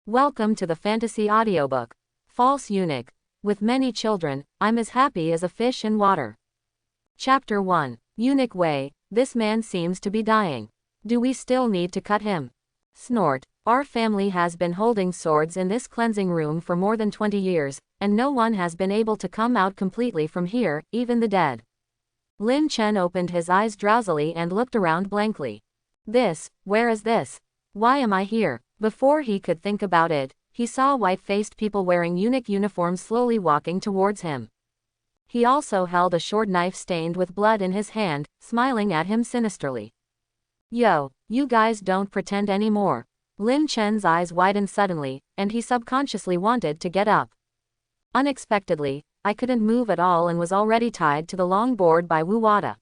Welcome to the fantasy audiobook. False Eunuch. With many children, I'm as happy as a fish in water. Chapter 1. Eunuch Wei. This man seems to be dying. Do we still need to cut him? Snort. Our family has been holding swords in this cleansing room for more than 20 years, and no one has been able to come out completely from here, even the dead. Lin Chen opened his eyes drowsily and looked around blankly. Where is this? Why am I here? Before he could think about it, he saw white-faced people wearing eunuch uniforms slowly walking towards him. He also held a short knife stained with blood in his hand, smiling at him sinisterly. Yo, you guys don't pretend anymore. Lin Chen's eyes widened suddenly, and he subconsciously wanted to get up. Unexpectedly, I couldn't move at all and was already tied to the long board by Wu Wada.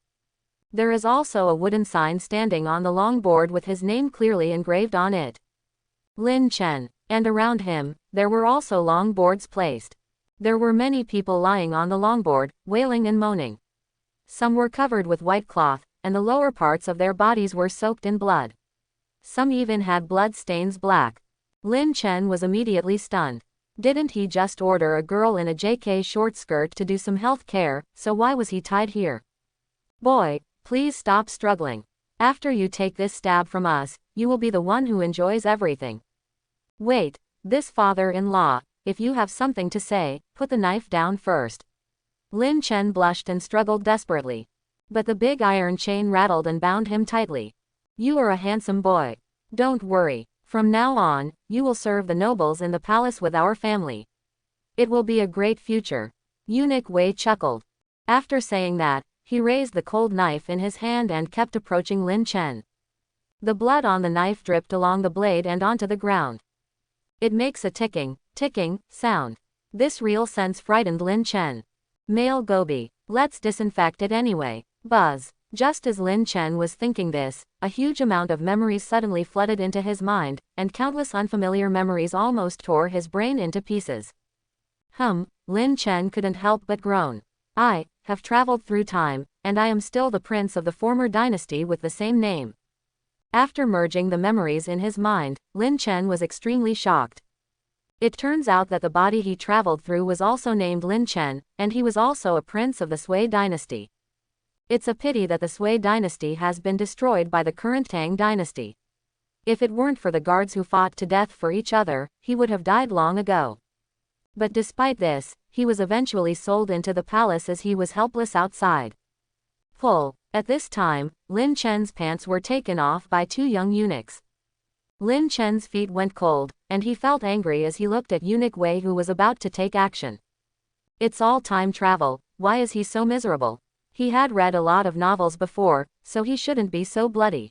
There is also a wooden sign standing on the long board with his name clearly engraved on it. Lin Chen. And around him, there were also long boards placed. There were many people lying on the longboard, wailing and moaning. Some were covered with white cloth, and the lower parts of their bodies were soaked in blood. Some even had blood stains black. Lin Chen was immediately stunned. Didn't he just order a girl in a JK short skirt to do some health care, so why was he tied here? Boy, please stop struggling. After you take this stab from us, you will be the one who enjoys everything. Wait, this father-in-law, if you have something to say, put the knife down first. Lin Chen blushed and struggled desperately. But the big iron chain rattled and bound him tightly. You are a handsome boy. Don't worry, from now on, you will serve the nobles in the palace with our family. It will be a great future. Eunuch Wei chuckled. After saying that, he raised the cold knife in his hand and kept approaching Lin Chen. The blood on the knife dripped along the blade and onto the ground. It makes a ticking sound. This real sense frightened Lin Chen. Male Gobi. Let's disinfect it anyway. Buzz. Just as Lin Chen was thinking this, a huge amount of memories suddenly flooded into his mind, and countless unfamiliar memories almost tore his brain into pieces. Lin Chen couldn't help but groan. I have traveled through time, and I am still the prince of the former dynasty with the same name. After merging the memories in his mind, Lin Chen was extremely shocked. It turns out that the body he traveled through was also named Lin Chen, and he was also a prince of the Sui dynasty. It's a pity that the Sui dynasty has been destroyed by the current Tang dynasty. If it weren't for the guards who fought to death for each other, he would have died long ago. But despite this, he was eventually sold into the palace as he was helpless outside. Pull. At this time, Lin Chen's pants were taken off by two young eunuchs. Lin Chen's feet went cold, and he felt angry as he looked at Eunuch Wei who was about to take action. It's all time travel, why is he so miserable? He had read a lot of novels before, so he shouldn't be so bloody.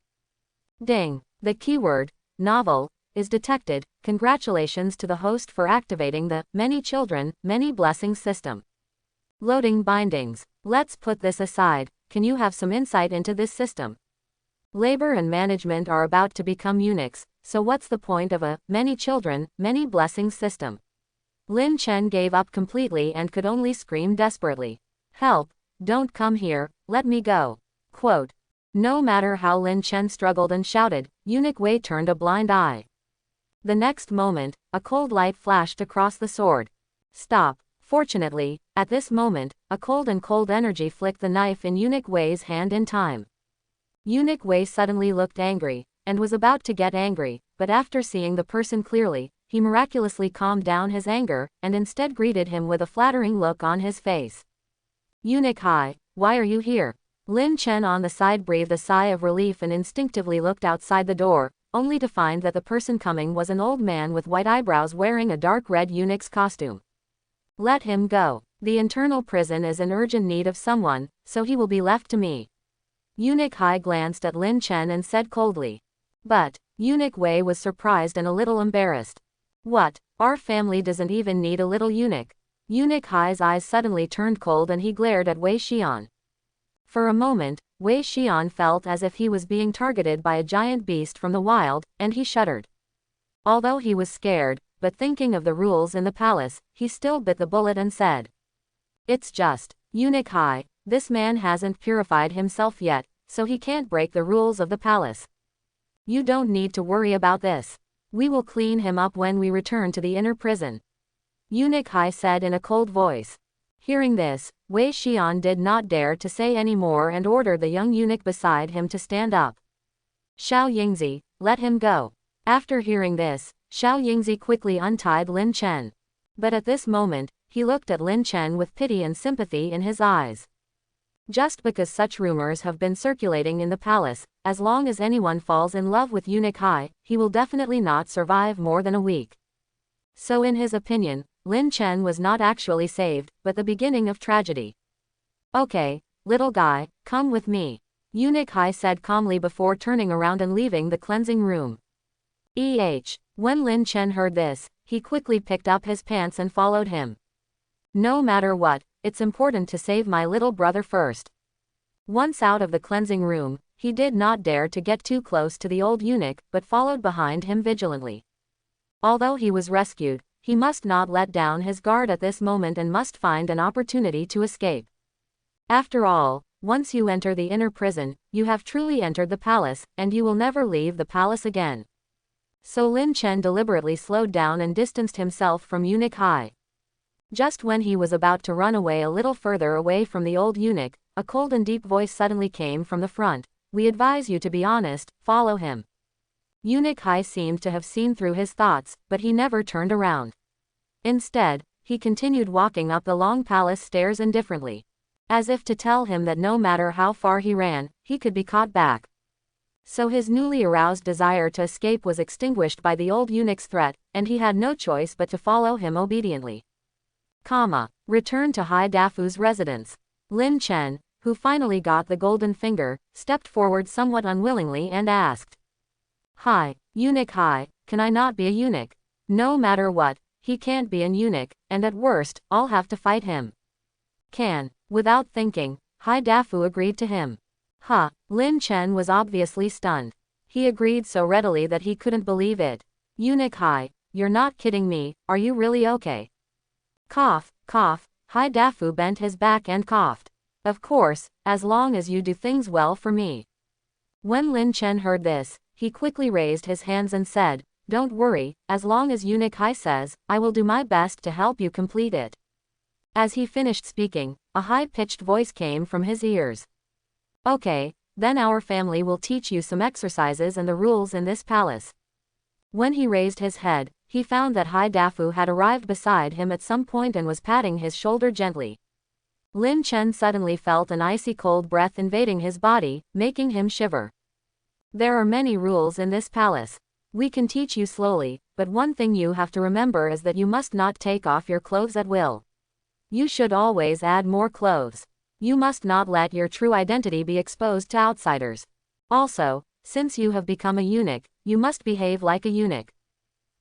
Ding. The keyword, novel, is detected. Congratulations to the host for activating the many children, many blessings system. Loading bindings. Let's put this aside. Can you have some insight into this system? Labor and management are about to become eunuchs, so what's the point of a many children, many blessings system? Lin Chen gave up completely and could only scream desperately. Help, don't come here, let me go. Quote. No matter how Lin Chen struggled and shouted, Eunuch Wei turned a blind eye. The next moment, a cold light flashed across the sword. Stop. Fortunately, at this moment, a cold energy flicked the knife in Eunuch Wei's hand in time. Eunuch Wei suddenly looked angry, and was about to get angry, but after seeing the person clearly, he miraculously calmed down his anger, and instead greeted him with a flattering look on his face. Eunuch Hai, why are you here? Lin Chen on the side breathed a sigh of relief and instinctively looked outside the door, only to find that the person coming was an old man with white eyebrows wearing a dark red eunuch's costume. Let him go. The internal prison is in urgent need of someone, so he will be left to me. Eunuch Hai glanced at Lin Chen and said coldly. But, Eunuch Wei was surprised and a little embarrassed. What? Our family doesn't even need a little eunuch. Eunuch Hai's eyes suddenly turned cold and he glared at Wei Xian. For a moment, Wei Xian felt as if he was being targeted by a giant beast from the wild, and he shuddered. Although he was scared, but thinking of the rules in the palace, he still bit the bullet and said. It's just, Eunuch Hai, this man hasn't purified himself yet, so he can't break the rules of the palace. You don't need to worry about this. We will clean him up when we return to the inner prison. Eunuch Hai said in a cold voice. Hearing this, Wei Xian did not dare to say any more and ordered the young eunuch beside him to stand up. Xiao Yingzi, let him go. After hearing this, Xiao Yingzi quickly untied Lin Chen. But at this moment, he looked at Lin Chen with pity and sympathy in his eyes. Just because such rumors have been circulating in the palace, as long as anyone falls in love with Eunuch Hai, he will definitely not survive more than a week. So in his opinion, Lin Chen was not actually saved, but the beginning of tragedy. Okay, little guy, come with me. Eunuch Hai said calmly before turning around and leaving the cleansing room. When Lin Chen heard this, he quickly picked up his pants and followed him. No matter what, it's important to save my little brother first. Once out of the cleansing room, he did not dare to get too close to the old eunuch, but followed behind him vigilantly. Although he was rescued, he must not let down his guard at this moment and must find an opportunity to escape. After all, once you enter the inner prison, you have truly entered the palace, and you will never leave the palace again. So Lin Chen deliberately slowed down and distanced himself from Eunuch Hai. Just when he was about to run away a little further away from the old eunuch, a cold and deep voice suddenly came from the front. We advise you to be honest, follow him. Eunuch Hai seemed to have seen through his thoughts, but he never turned around. Instead, he continued walking up the long palace stairs indifferently, as if to tell him that no matter how far he ran, he could be caught back. So his newly aroused desire to escape was extinguished by the old eunuch's threat, and he had no choice but to follow him obediently. Return to Hai Dafu's residence. Lin Chen, who finally got the golden finger, stepped forward somewhat unwillingly and asked. Hi, Eunuch Hai, can I not be a eunuch? No matter what, he can't be an eunuch, and at worst, I'll have to fight him. Without thinking, Hai Dafu agreed to him. Lin Chen was obviously stunned. He agreed so readily that he couldn't believe it. Eunuch Hai, you're not kidding me, are you really okay? Cough, cough, Hai Dafu bent his back and coughed. Of course, as long as you do things well for me. When Lin Chen heard this, he quickly raised his hands and said, don't worry, as long as Eunuch Hai says, I will do my best to help you complete it. As he finished speaking, a high-pitched voice came from his ears. Okay, then our family will teach you some exercises and the rules in this palace. When he raised his head, he found that Hai Dafu had arrived beside him at some point and was patting his shoulder gently. Lin Chen suddenly felt an icy cold breath invading his body, making him shiver. There are many rules in this palace. We can teach you slowly, but one thing you have to remember is that you must not take off your clothes at will. You should always add more clothes. You must not let your true identity be exposed to outsiders. Also, since you have become a eunuch, you must behave like a eunuch.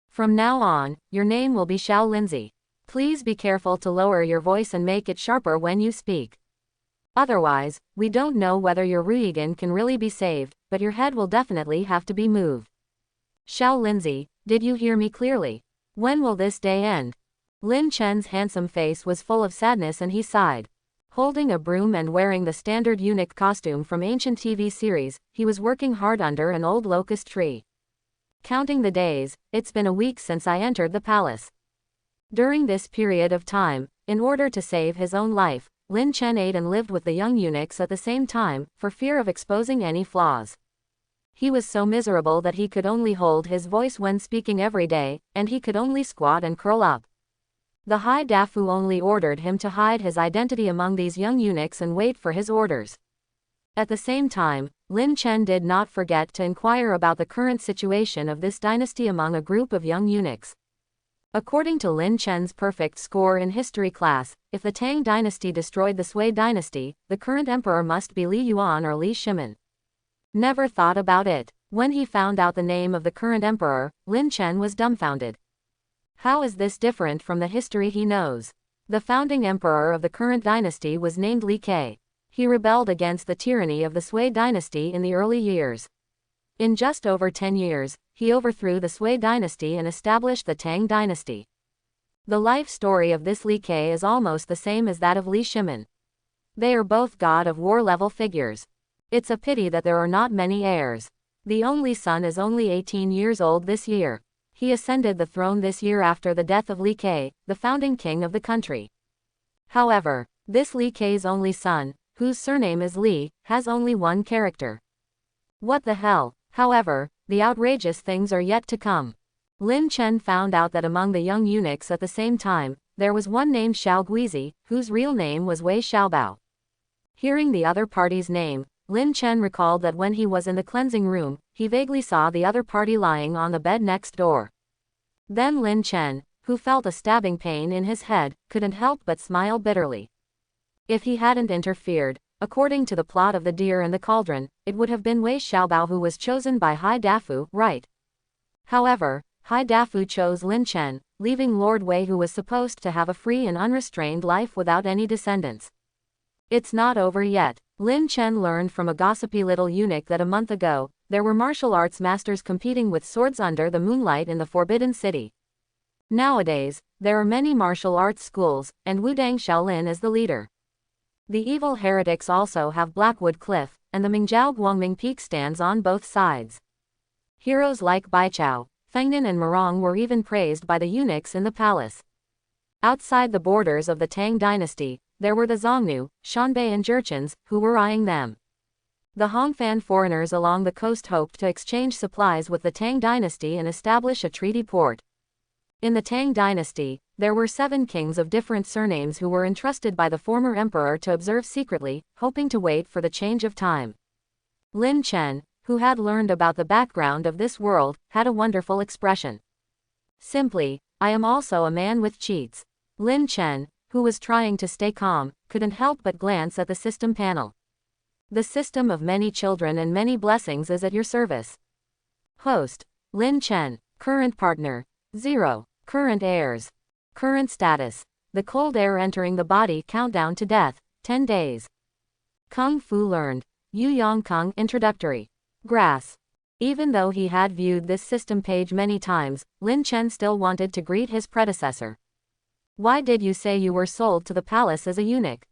From now on, your name will be Xiao Linzi. Please be careful to lower your voice and make it sharper when you speak. Otherwise, we don't know whether your Ruigan can really be saved, but your head will definitely have to be moved. Xiao Linzi, did you hear me clearly? When will this day end? Lin Chen's handsome face was full of sadness and he sighed. Holding a broom and wearing the standard eunuch costume from ancient TV series, he was working hard under an old locust tree. Counting the days, it's been a week since I entered the palace. During this period of time, in order to save his own life, Lin Chen ate and lived with the young eunuchs at the same time, for fear of exposing any flaws. He was so miserable that he could only hold his voice when speaking every day, and he could only squat and curl up. The Hai Dafu only ordered him to hide his identity among these young eunuchs and wait for his orders. At the same time, Lin Chen did not forget to inquire about the current situation of this dynasty among a group of young eunuchs. According to Lin Chen's perfect score in history class, if the Tang dynasty destroyed the Sui dynasty, the current emperor must be Li Yuan or Li Shimin. Never thought about it. When he found out the name of the current emperor, Lin Chen was dumbfounded. How is this different from the history he knows? The founding emperor of the current dynasty was named Li Ke. He rebelled against the tyranny of the Sui dynasty in the early years. In just over 10 years, he overthrew the Sui dynasty and established the Tang dynasty. The life story of this Li Ke is almost the same as that of Li Shimin. They are both god of war level figures. It's a pity that there are not many heirs. The only son is only 18 years old this year. He ascended the throne this year after the death of Li Ke, the founding king of the country. However, this Li Ke's only son, whose surname is Li, has only one character. What the hell? However, the outrageous things are yet to come. Lin Chen found out that among the young eunuchs at the same time, there was one named Xiao Guizi, whose real name was Wei Xiaobao. Hearing the other party's name, Lin Chen recalled that when he was in the cleansing room, he vaguely saw the other party lying on the bed next door. Then Lin Chen, who felt a stabbing pain in his head, couldn't help but smile bitterly. If he hadn't interfered, according to the plot of the deer and the cauldron, it would have been Wei Xiaobao who was chosen by Hai Dafu, right? However, Hai Dafu chose Lin Chen, leaving Lord Wei, who was supposed to have a free and unrestrained life without any descendants. It's not over yet. Lin Chen learned from a gossipy little eunuch that a month ago, there were martial arts masters competing with swords under the moonlight in the Forbidden City. Nowadays, there are many martial arts schools, and Wudang Shaolin is the leader. The evil heretics also have Blackwood Cliff, and the Mingjiao Guangming Peak stands on both sides. Heroes like Baichao, Fengnan and Marong were even praised by the eunuchs in the palace. Outside the borders of the Tang dynasty, there were the Zongnu, Shanbei and Jurchens, who were eyeing them. The Hongfan foreigners along the coast hoped to exchange supplies with the Tang dynasty and establish a treaty port. In the Tang dynasty, there were 7 kings of different surnames who were entrusted by the former emperor to observe secretly, hoping to wait for the change of time. Lin Chen, who had learned about the background of this world, had a wonderful expression. Simply, I am also a man with cheats. Lin Chen, who was trying to stay calm, couldn't help but glance at the system panel. The system of many children and many blessings is at your service. Host: Lin Chen. Current partner: 0. Current heirs. Current status: the cold air entering the body. Countdown to death: 10 days. Kung Fu learned. Yu Yang Kung. Introductory. Grass. Even though he had viewed this system page many times, Lin Chen still wanted to greet his predecessor. Why did you say you were sold to the palace as a eunuch?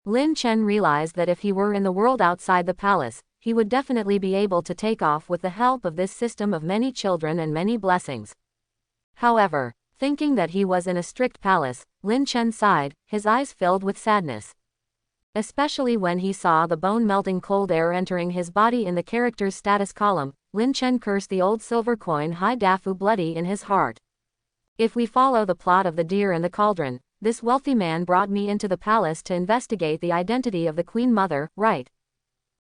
Lin Chen realized that if he were in the world outside the palace, he would definitely be able to take off with the help of this system of many children and many blessings. However, thinking that he was in a strict palace, Lin Chen sighed, his eyes filled with sadness. Especially when he saw the bone-melting cold air entering his body in the character's status column, Lin Chen cursed the old silver coin Hai Dafu bloody in his heart. If we follow the plot of the deer and the cauldron, this wealthy man brought me into the palace to investigate the identity of the Queen Mother, right?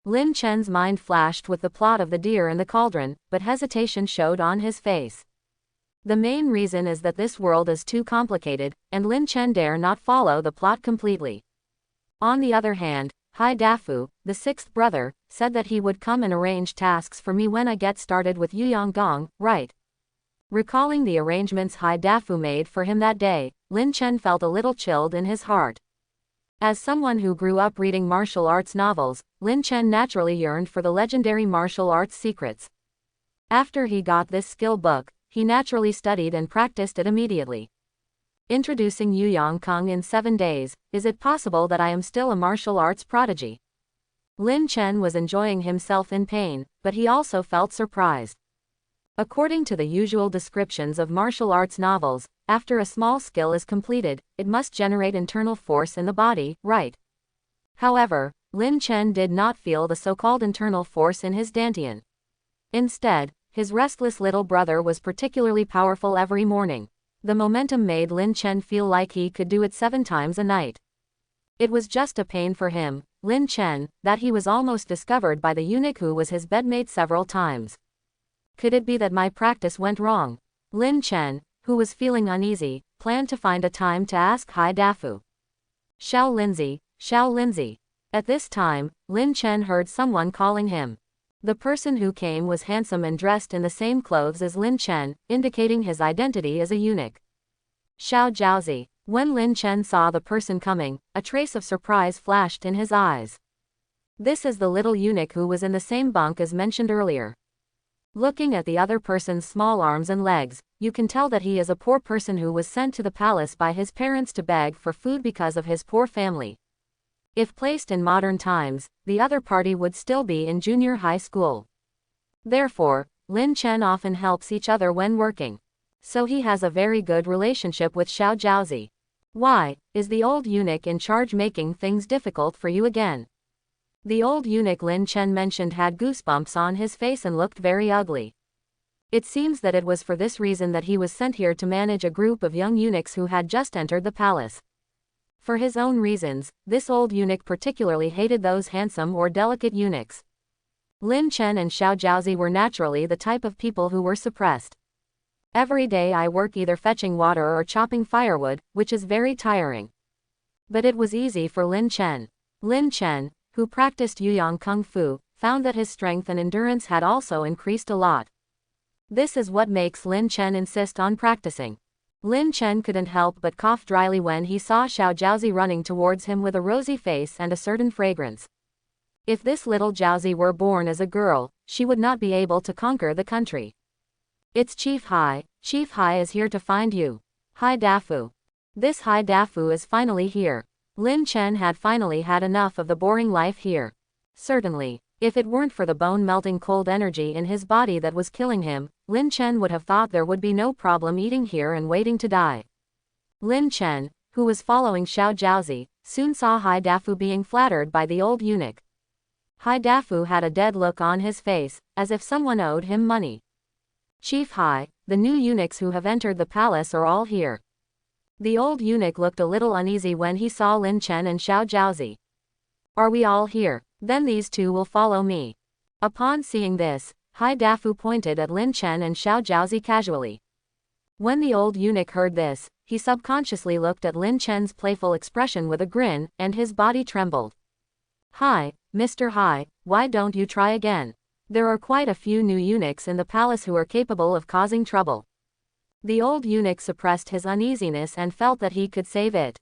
Lin Chen's mind flashed with the plot of the deer and the cauldron, but hesitation showed on his face. The main reason is that this world is too complicated, and Lin Chen dare not follow the plot completely. On the other hand, Hai Dafu, the 6th brother, said that he would come and arrange tasks for me when I get started with Yu Yang Gong, right? Recalling the arrangements Hai Dafu made for him that day, Lin Chen felt a little chilled in his heart. As someone who grew up reading martial arts novels, Lin Chen naturally yearned for the legendary martial arts secrets. After he got this skill book, he naturally studied and practiced it immediately. Introducing Yu Yang Kung in 7 days, is it possible that I am still a martial arts prodigy? Lin Chen was enjoying himself in pain, but he also felt surprised. According to the usual descriptions of martial arts novels, after a small skill is completed, it must generate internal force in the body, right? However, Lin Chen did not feel the so-called internal force in his dantian. Instead, his restless little brother was particularly powerful every morning. The momentum made Lin Chen feel like he could do it 7 times a night. It was just a pain for him, Lin Chen, that he was almost discovered by the eunuch who was his bedmate several times. Could it be that my practice went wrong? Lin Chen, who was feeling uneasy, planned to find a time to ask Hai Dafu. Xiao Lindsay, Xiao Lindsay. At this time, Lin Chen heard someone calling him. The person who came was handsome and dressed in the same clothes as Lin Chen, indicating his identity as a eunuch. Xiao Jiaozi. When Lin Chen saw the person coming, a trace of surprise flashed in his eyes. This is the little eunuch who was in the same bunk as mentioned earlier. Looking at the other person's small arms and legs, you can tell that he is a poor person who was sent to the palace by his parents to beg for food because of his poor family. If placed in modern times, the other party would still be in junior high school. Therefore, Lin Chen often helps each other when working. So he has a very good relationship with Xiao Jiaozi. Why, is the old eunuch in charge making things difficult for you again? The old eunuch Lin Chen mentioned had goosebumps on his face and looked very ugly. It seems that it was for this reason that he was sent here to manage a group of young eunuchs who had just entered the palace. For his own reasons, this old eunuch particularly hated those handsome or delicate eunuchs. Lin Chen and Xiao Jiaozi were naturally the type of people who were suppressed. Every day I work either fetching water or chopping firewood, which is very tiring. But it was easy for Lin Chen. Lin Chen, who practiced Yuyang Kung Fu, found that his strength and endurance had also increased a lot. This is what makes Lin Chen insist on practicing. Lin Chen couldn't help but cough dryly when he saw Xiao Jiaozi running towards him with a rosy face and a certain fragrance. If this little Jiaozi were born as a girl, she would not be able to conquer the country. It's Chief Hai is here to find you. Hai Dafu. This Hai Dafu is finally here. Lin Chen had finally had enough of the boring life here. Certainly, if it weren't for the bone-melting cold energy in his body that was killing him, Lin Chen would have thought there would be no problem eating here and waiting to die. Lin Chen, who was following Xiao Jiaozi, soon saw Hai Dafu being flattered by the old eunuch. Hai Dafu had a dead look on his face, as if someone owed him money. Chief Hai, the new eunuchs who have entered the palace are all here. The old eunuch looked a little uneasy when he saw Lin Chen and Xiao Jiaozi. Are we all here? Then these two will follow me. Upon seeing this, Hai Dafu pointed at Lin Chen and Xiao Jiaozi casually. When the old eunuch heard this, he subconsciously looked at Lin Chen's playful expression with a grin, and his body trembled. Hi, Mr. Hai, why don't you try again? There are quite a few new eunuchs in the palace who are capable of causing trouble. The old eunuch suppressed his uneasiness and felt that he could save it.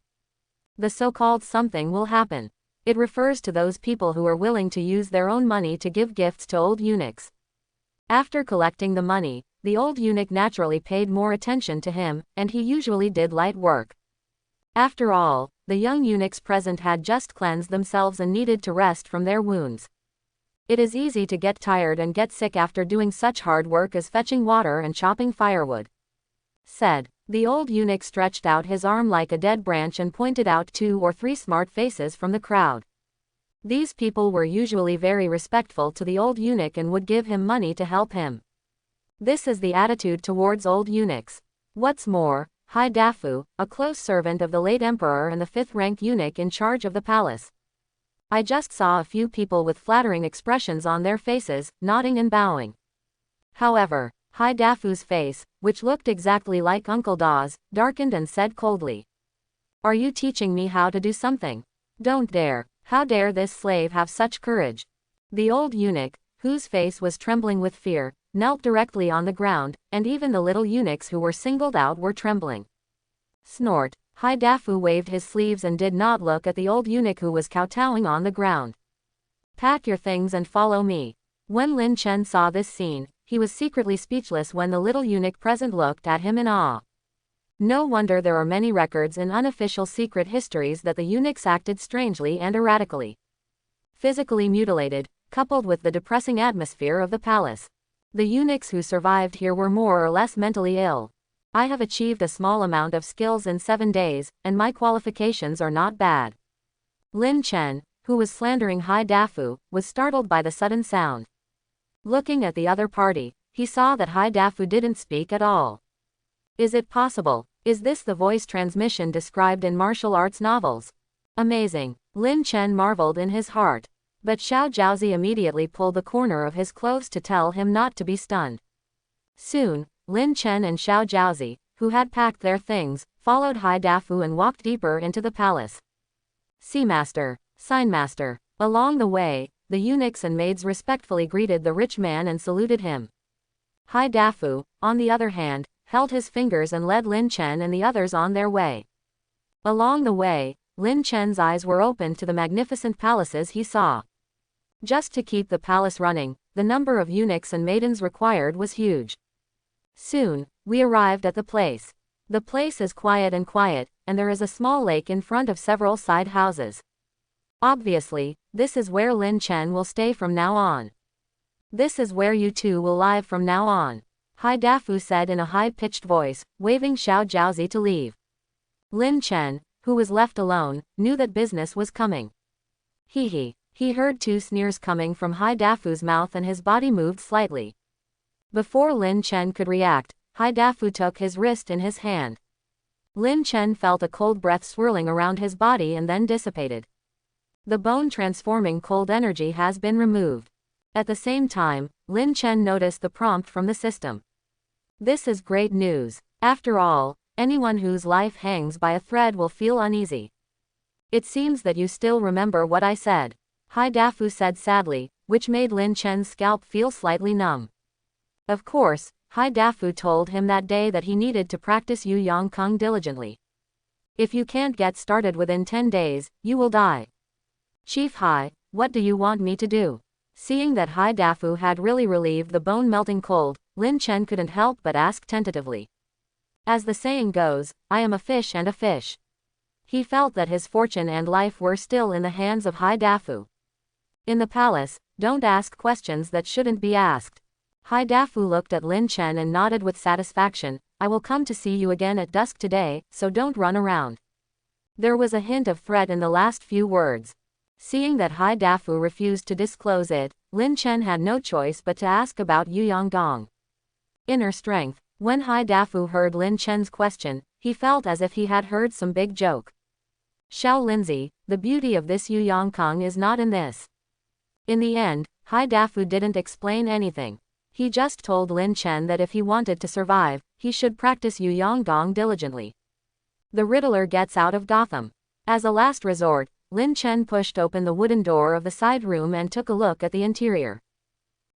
The so-called something will happen. It refers to those people who are willing to use their own money to give gifts to old eunuchs. After collecting the money, the old eunuch naturally paid more attention to him, and he usually did light work. After all, the young eunuchs present had just cleansed themselves and needed to rest from their wounds. It is easy to get tired and get sick after doing such hard work as fetching water and chopping firewood. Said. The old eunuch stretched out his arm like a dead branch and pointed out 2 or 3 smart faces from the crowd. These people were usually very respectful to the old eunuch and would give him money to help him. This is the attitude towards old eunuchs. What's more, Hai Dafu, a close servant of the late emperor and the 5th-ranked eunuch in charge of the palace. I just saw a few people with flattering expressions on their faces, nodding and bowing. However, Hai Dafu's face, which looked exactly like Uncle Da's, darkened and said coldly. Are you teaching me how to do something? Don't dare. How dare this slave have such courage? The old eunuch, whose face was trembling with fear, knelt directly on the ground, and even the little eunuchs who were singled out were trembling. Snort. Hai Dafu waved his sleeves and did not look at the old eunuch who was kowtowing on the ground. Pack your things and follow me. When Lin Chen saw this scene, he was secretly speechless when the little eunuch present looked at him in awe. No wonder there are many records in unofficial secret histories that the eunuchs acted strangely and erratically. Physically mutilated, coupled with the depressing atmosphere of the palace. The eunuchs who survived here were more or less mentally ill. I have achieved a small amount of skills in 7 days, and my qualifications are not bad. Lin Chen, who was slandering Hai Dafu, was startled by the sudden sound. Looking at the other party, he saw that Hai Dafu didn't speak at all. Is it possible? Is this the voice transmission described in martial arts novels? Amazing. Lin Chen marveled in his heart. But Xiao Jiaozi immediately pulled the corner of his clothes to tell him not to be stunned. Soon, Lin Chen and Xiao Jiaozi, who had packed their things, followed Hai Dafu and walked deeper into the palace. Seamaster, Signmaster. Along the way, the eunuchs and maids respectfully greeted the rich man and saluted him. Hai Dafu, on the other hand, held his fingers and led Lin Chen and the others on their way. Along the way, Lin Chen's eyes were opened to the magnificent palaces he saw. Just to keep the palace running, the number of eunuchs and maidens required was huge. Soon, we arrived at the place. The place is quiet, and there is a small lake in front of several side houses. Obviously, this is where Lin Chen will stay from now on. This is where you two will live from now on. Hai Dafu said in a high-pitched voice, waving Xiao Jiaozi to leave. Lin Chen, who was left alone, knew that business was coming. He heard two sneers coming from Hai Dafu's mouth and his body moved slightly. Before Lin Chen could react, Hai Dafu took his wrist in his hand. Lin Chen felt a cold breath swirling around his body and then dissipated. The bone-transforming cold energy has been removed. At the same time, Lin Chen noticed the prompt from the system. This is great news. After all, anyone whose life hangs by a thread will feel uneasy. It seems that you still remember what I said, Hai Dafu said sadly, which made Lin Chen's scalp feel slightly numb. Of course, Hai Dafu told him that day that he needed to practice Yu Yang Kong diligently. If you can't get started within 10 days, you will die. Chief Hai, what do you want me to do? Seeing that Hai Dafu had really relieved the bone-melting cold, Lin Chen couldn't help but ask tentatively. As the saying goes, I am a fish and a fish. He felt that his fortune and life were still in the hands of Hai Dafu. In the palace, don't ask questions that shouldn't be asked. Hai Dafu looked at Lin Chen and nodded with satisfaction. I will come to see you again at dusk today, so don't run around. There was a hint of threat in the last few words. Seeing that Hai Dafu refused to disclose it, Lin Chen had no choice but to ask about Yu Yang Gong. Inner strength. When Hai Dafu heard Lin Chen's question, he felt as if he had heard some big joke. Xiao Linzi, the beauty of this Yu Yang Kong is not in this. In the end, Hai Dafu didn't explain anything. He just told Lin Chen that if he wanted to survive, he should practice Yu Yang Gong diligently. The Riddler gets out of Gotham. As a last resort, Lin Chen pushed open the wooden door of the side room and took a look at the interior.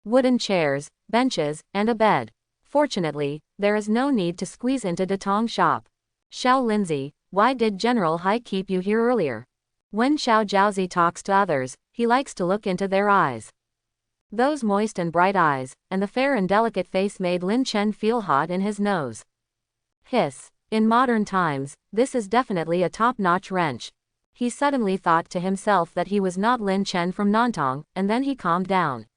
Wooden chairs, benches, and a bed. Fortunately, there is no need to squeeze into Datong's shop. Xiao Linzi, why did General Hai keep you here earlier? When Xiao Jiaozi talks to others, he likes to look into their eyes. Those moist and bright eyes, and the fair and delicate face made Lin Chen feel hot in his nose. Hiss. In modern times, this is definitely a top-notch wrench. He suddenly thought to himself that he was not Lin Chen from Nantong, and then he calmed down.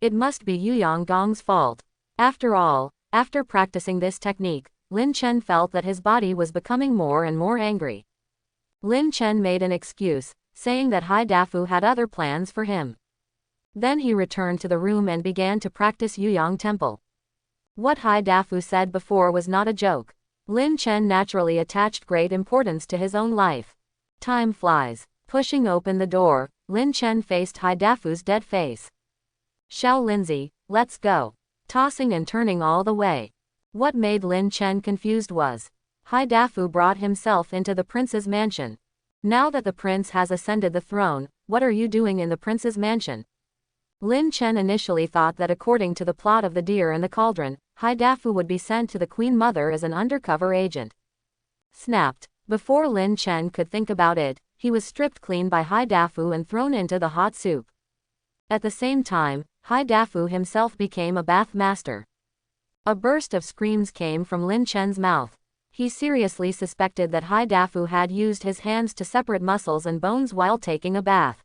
It must be Yu Yang Gong's fault. After all, after practicing this technique, Lin Chen felt that his body was becoming more and more angry. Lin Chen made an excuse, saying that Hai Dafu had other plans for him. Then he returned to the room and began to practice Yu Yang Temple. What Hai Dafu said before was not a joke. Lin Chen naturally attached great importance to his own life. Time flies. Pushing open the door, Lin Chen faced Hai Dafu's dead face. Xiao Linzi, let's go. Tossing and turning all the way. What made Lin Chen confused was, Hai Dafu brought himself into the prince's mansion. Now that the prince has ascended the throne, what are you doing in the prince's mansion? Lin Chen initially thought that according to the plot of the Deer and the Cauldron, Hai Dafu would be sent to the Queen Mother as an undercover agent. Snapped. Before Lin Chen could think about it, he was stripped clean by Hai Dafu and thrown into the hot soup. At the same time, Hai Dafu himself became a bath master. A burst of screams came from Lin Chen's mouth. He seriously suspected that Hai Dafu had used his hands to separate muscles and bones while taking a bath.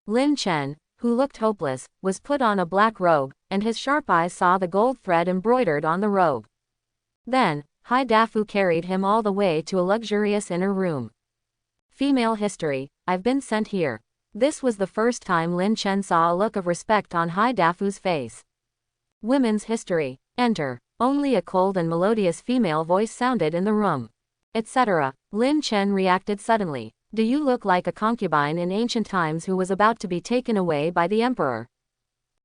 Lin Chen, who looked hopeless, was put on a black robe, and his sharp eyes saw the gold thread embroidered on the robe. Then, Hai Dafu carried him all the way to a luxurious inner room. Female history, I've been sent here. This was the first time Lin Chen saw a look of respect on Hai Dafu's face. Women's history, enter. Only a cold and melodious female voice sounded in the room. Etc. Lin Chen reacted suddenly. Do you look like a concubine in ancient times who was about to be taken away by the emperor?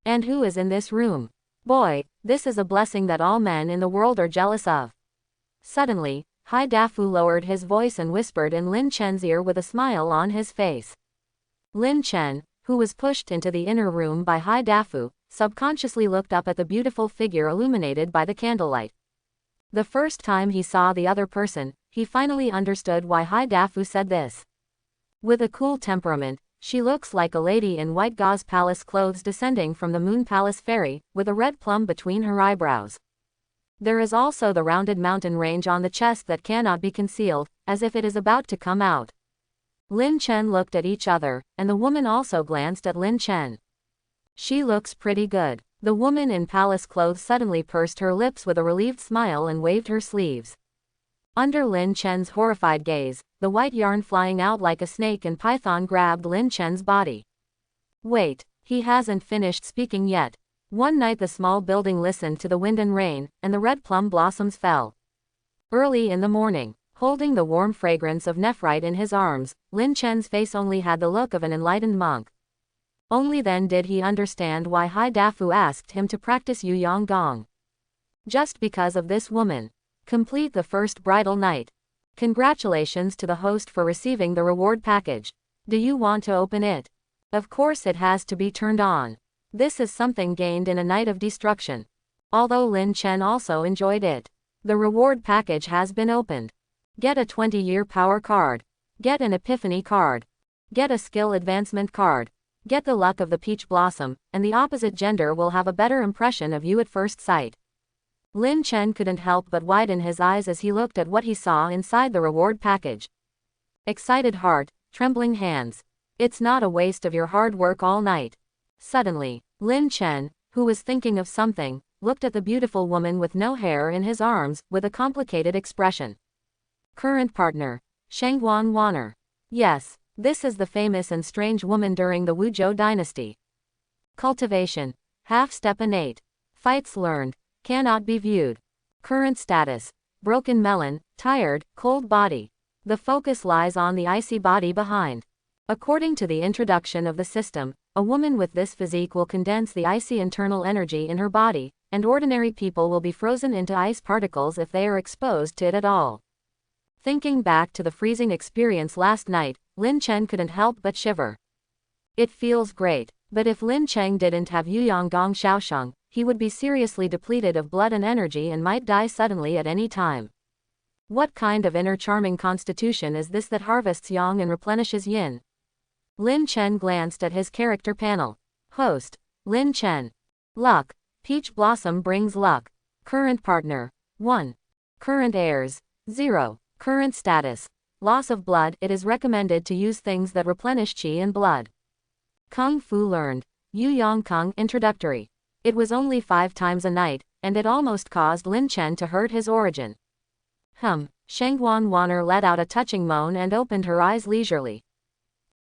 And who is in this room? Boy, this is a blessing that all men in the world are jealous of. Suddenly, Hai Dafu lowered his voice and whispered in Lin Chen's ear with a smile on his face. Lin Chen, who was pushed into the inner room by Hai Dafu, subconsciously looked up at the beautiful figure illuminated by the candlelight. The first time he saw the other person, he finally understood why Hai Dafu said this. With a cool temperament, she looks like a lady in white gauze palace clothes descending from the Moon Palace Ferry, with a red plum between her eyebrows. There is also the rounded mountain range on the chest that cannot be concealed, as if it is about to come out. Lin Chen looked at each other, and the woman also glanced at Lin Chen. She looks pretty good. The woman in palace clothes suddenly pursed her lips with a relieved smile and waved her sleeves. Under Lin Chen's horrified gaze, the white yarn flying out like a snake and python grabbed Lin Chen's body. Wait, he hasn't finished speaking yet. One night the small building listened to the wind and rain, and the red plum blossoms fell. Early in the morning, holding the warm fragrance of nephrite in his arms, Lin Chen's face only had the look of an enlightened monk. Only then did he understand why Hai Dafu asked him to practice Yu Yang Gong. Just because of this woman. Complete the first bridal night. Congratulations to the host for receiving the reward package. Do you want to open it? Of course it has to be turned on. This is something gained in a night of destruction. Although Lin Chen also enjoyed it. The reward package has been opened. Get a 20-year power card. Get an epiphany card. Get a skill advancement card. Get the luck of the peach blossom, and the opposite gender will have a better impression of you at first sight. Lin Chen couldn't help but widen his eyes as he looked at what he saw inside the reward package. Excited heart, trembling hands. It's not a waste of your hard work all night. Suddenly, Lin Chen, who was thinking of something, looked at the beautiful woman with no hair in his arms, with a complicated expression. Current partner, Shang Wan. Yes, this is the famous and strange woman during the Wuzhou dynasty. Cultivation, half-step innate. Fights learned. Cannot be viewed. Current status. Broken melon, tired, cold body. The focus lies on the icy body behind. According to the introduction of the system, a woman with this physique will condense the icy internal energy in her body, and ordinary people will be frozen into ice particles if they are exposed to it at all. Thinking back to the freezing experience last night, Lin Chen couldn't help but shiver. It feels great, but if Lin Chen didn't have Yu Yang Gong Shaosheng, he would be seriously depleted of blood and energy and might die suddenly at any time. What kind of inner charming constitution is this that harvests yang and replenishes yin? Lin Chen glanced at his character panel. Host, Lin Chen. Luck, peach blossom brings luck. Current partner, 1. Current heirs, 0. Current status, loss of blood. It is recommended to use things that replenish qi and blood. Kung Fu learned, Yu Yang Kung introductory. It was only 5 times a night, and it almost caused Lin Chen to hurt his origin. Shang Wan let out a touching moan and opened her eyes leisurely.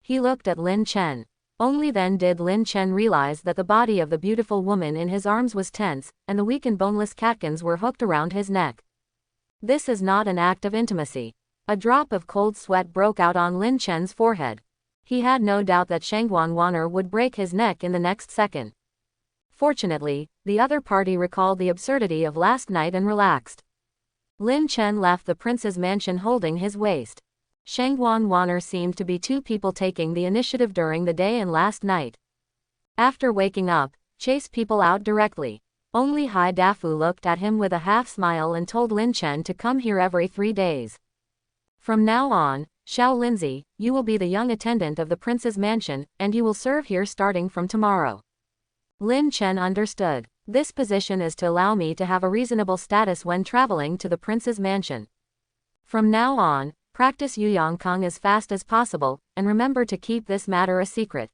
He looked at Lin Chen. Only then did Lin Chen realize that the body of the beautiful woman in his arms was tense, and the weak and boneless catkins were hooked around his neck. This is not an act of intimacy. A drop of cold sweat broke out on Lin Chen's forehead. He had no doubt that Shang Wan would break his neck in the next second. Fortunately, the other party recalled the absurdity of last night and relaxed. Lin Chen left the prince's mansion holding his waist. Shang Wan seemed to be 2 people taking the initiative during the day and last night. After waking up, chase people out directly. Only Hai Dafu looked at him with a half smile and told Lin Chen to come here every 3 days. From now on, Xiao Lindsay, you will be the young attendant of the prince's mansion, and you will serve here starting from tomorrow. Lin Chen understood. This position is to allow me to have a reasonable status when traveling to the prince's mansion. From now on, practice Yu Yang Kung as fast as possible, and remember to keep this matter a secret.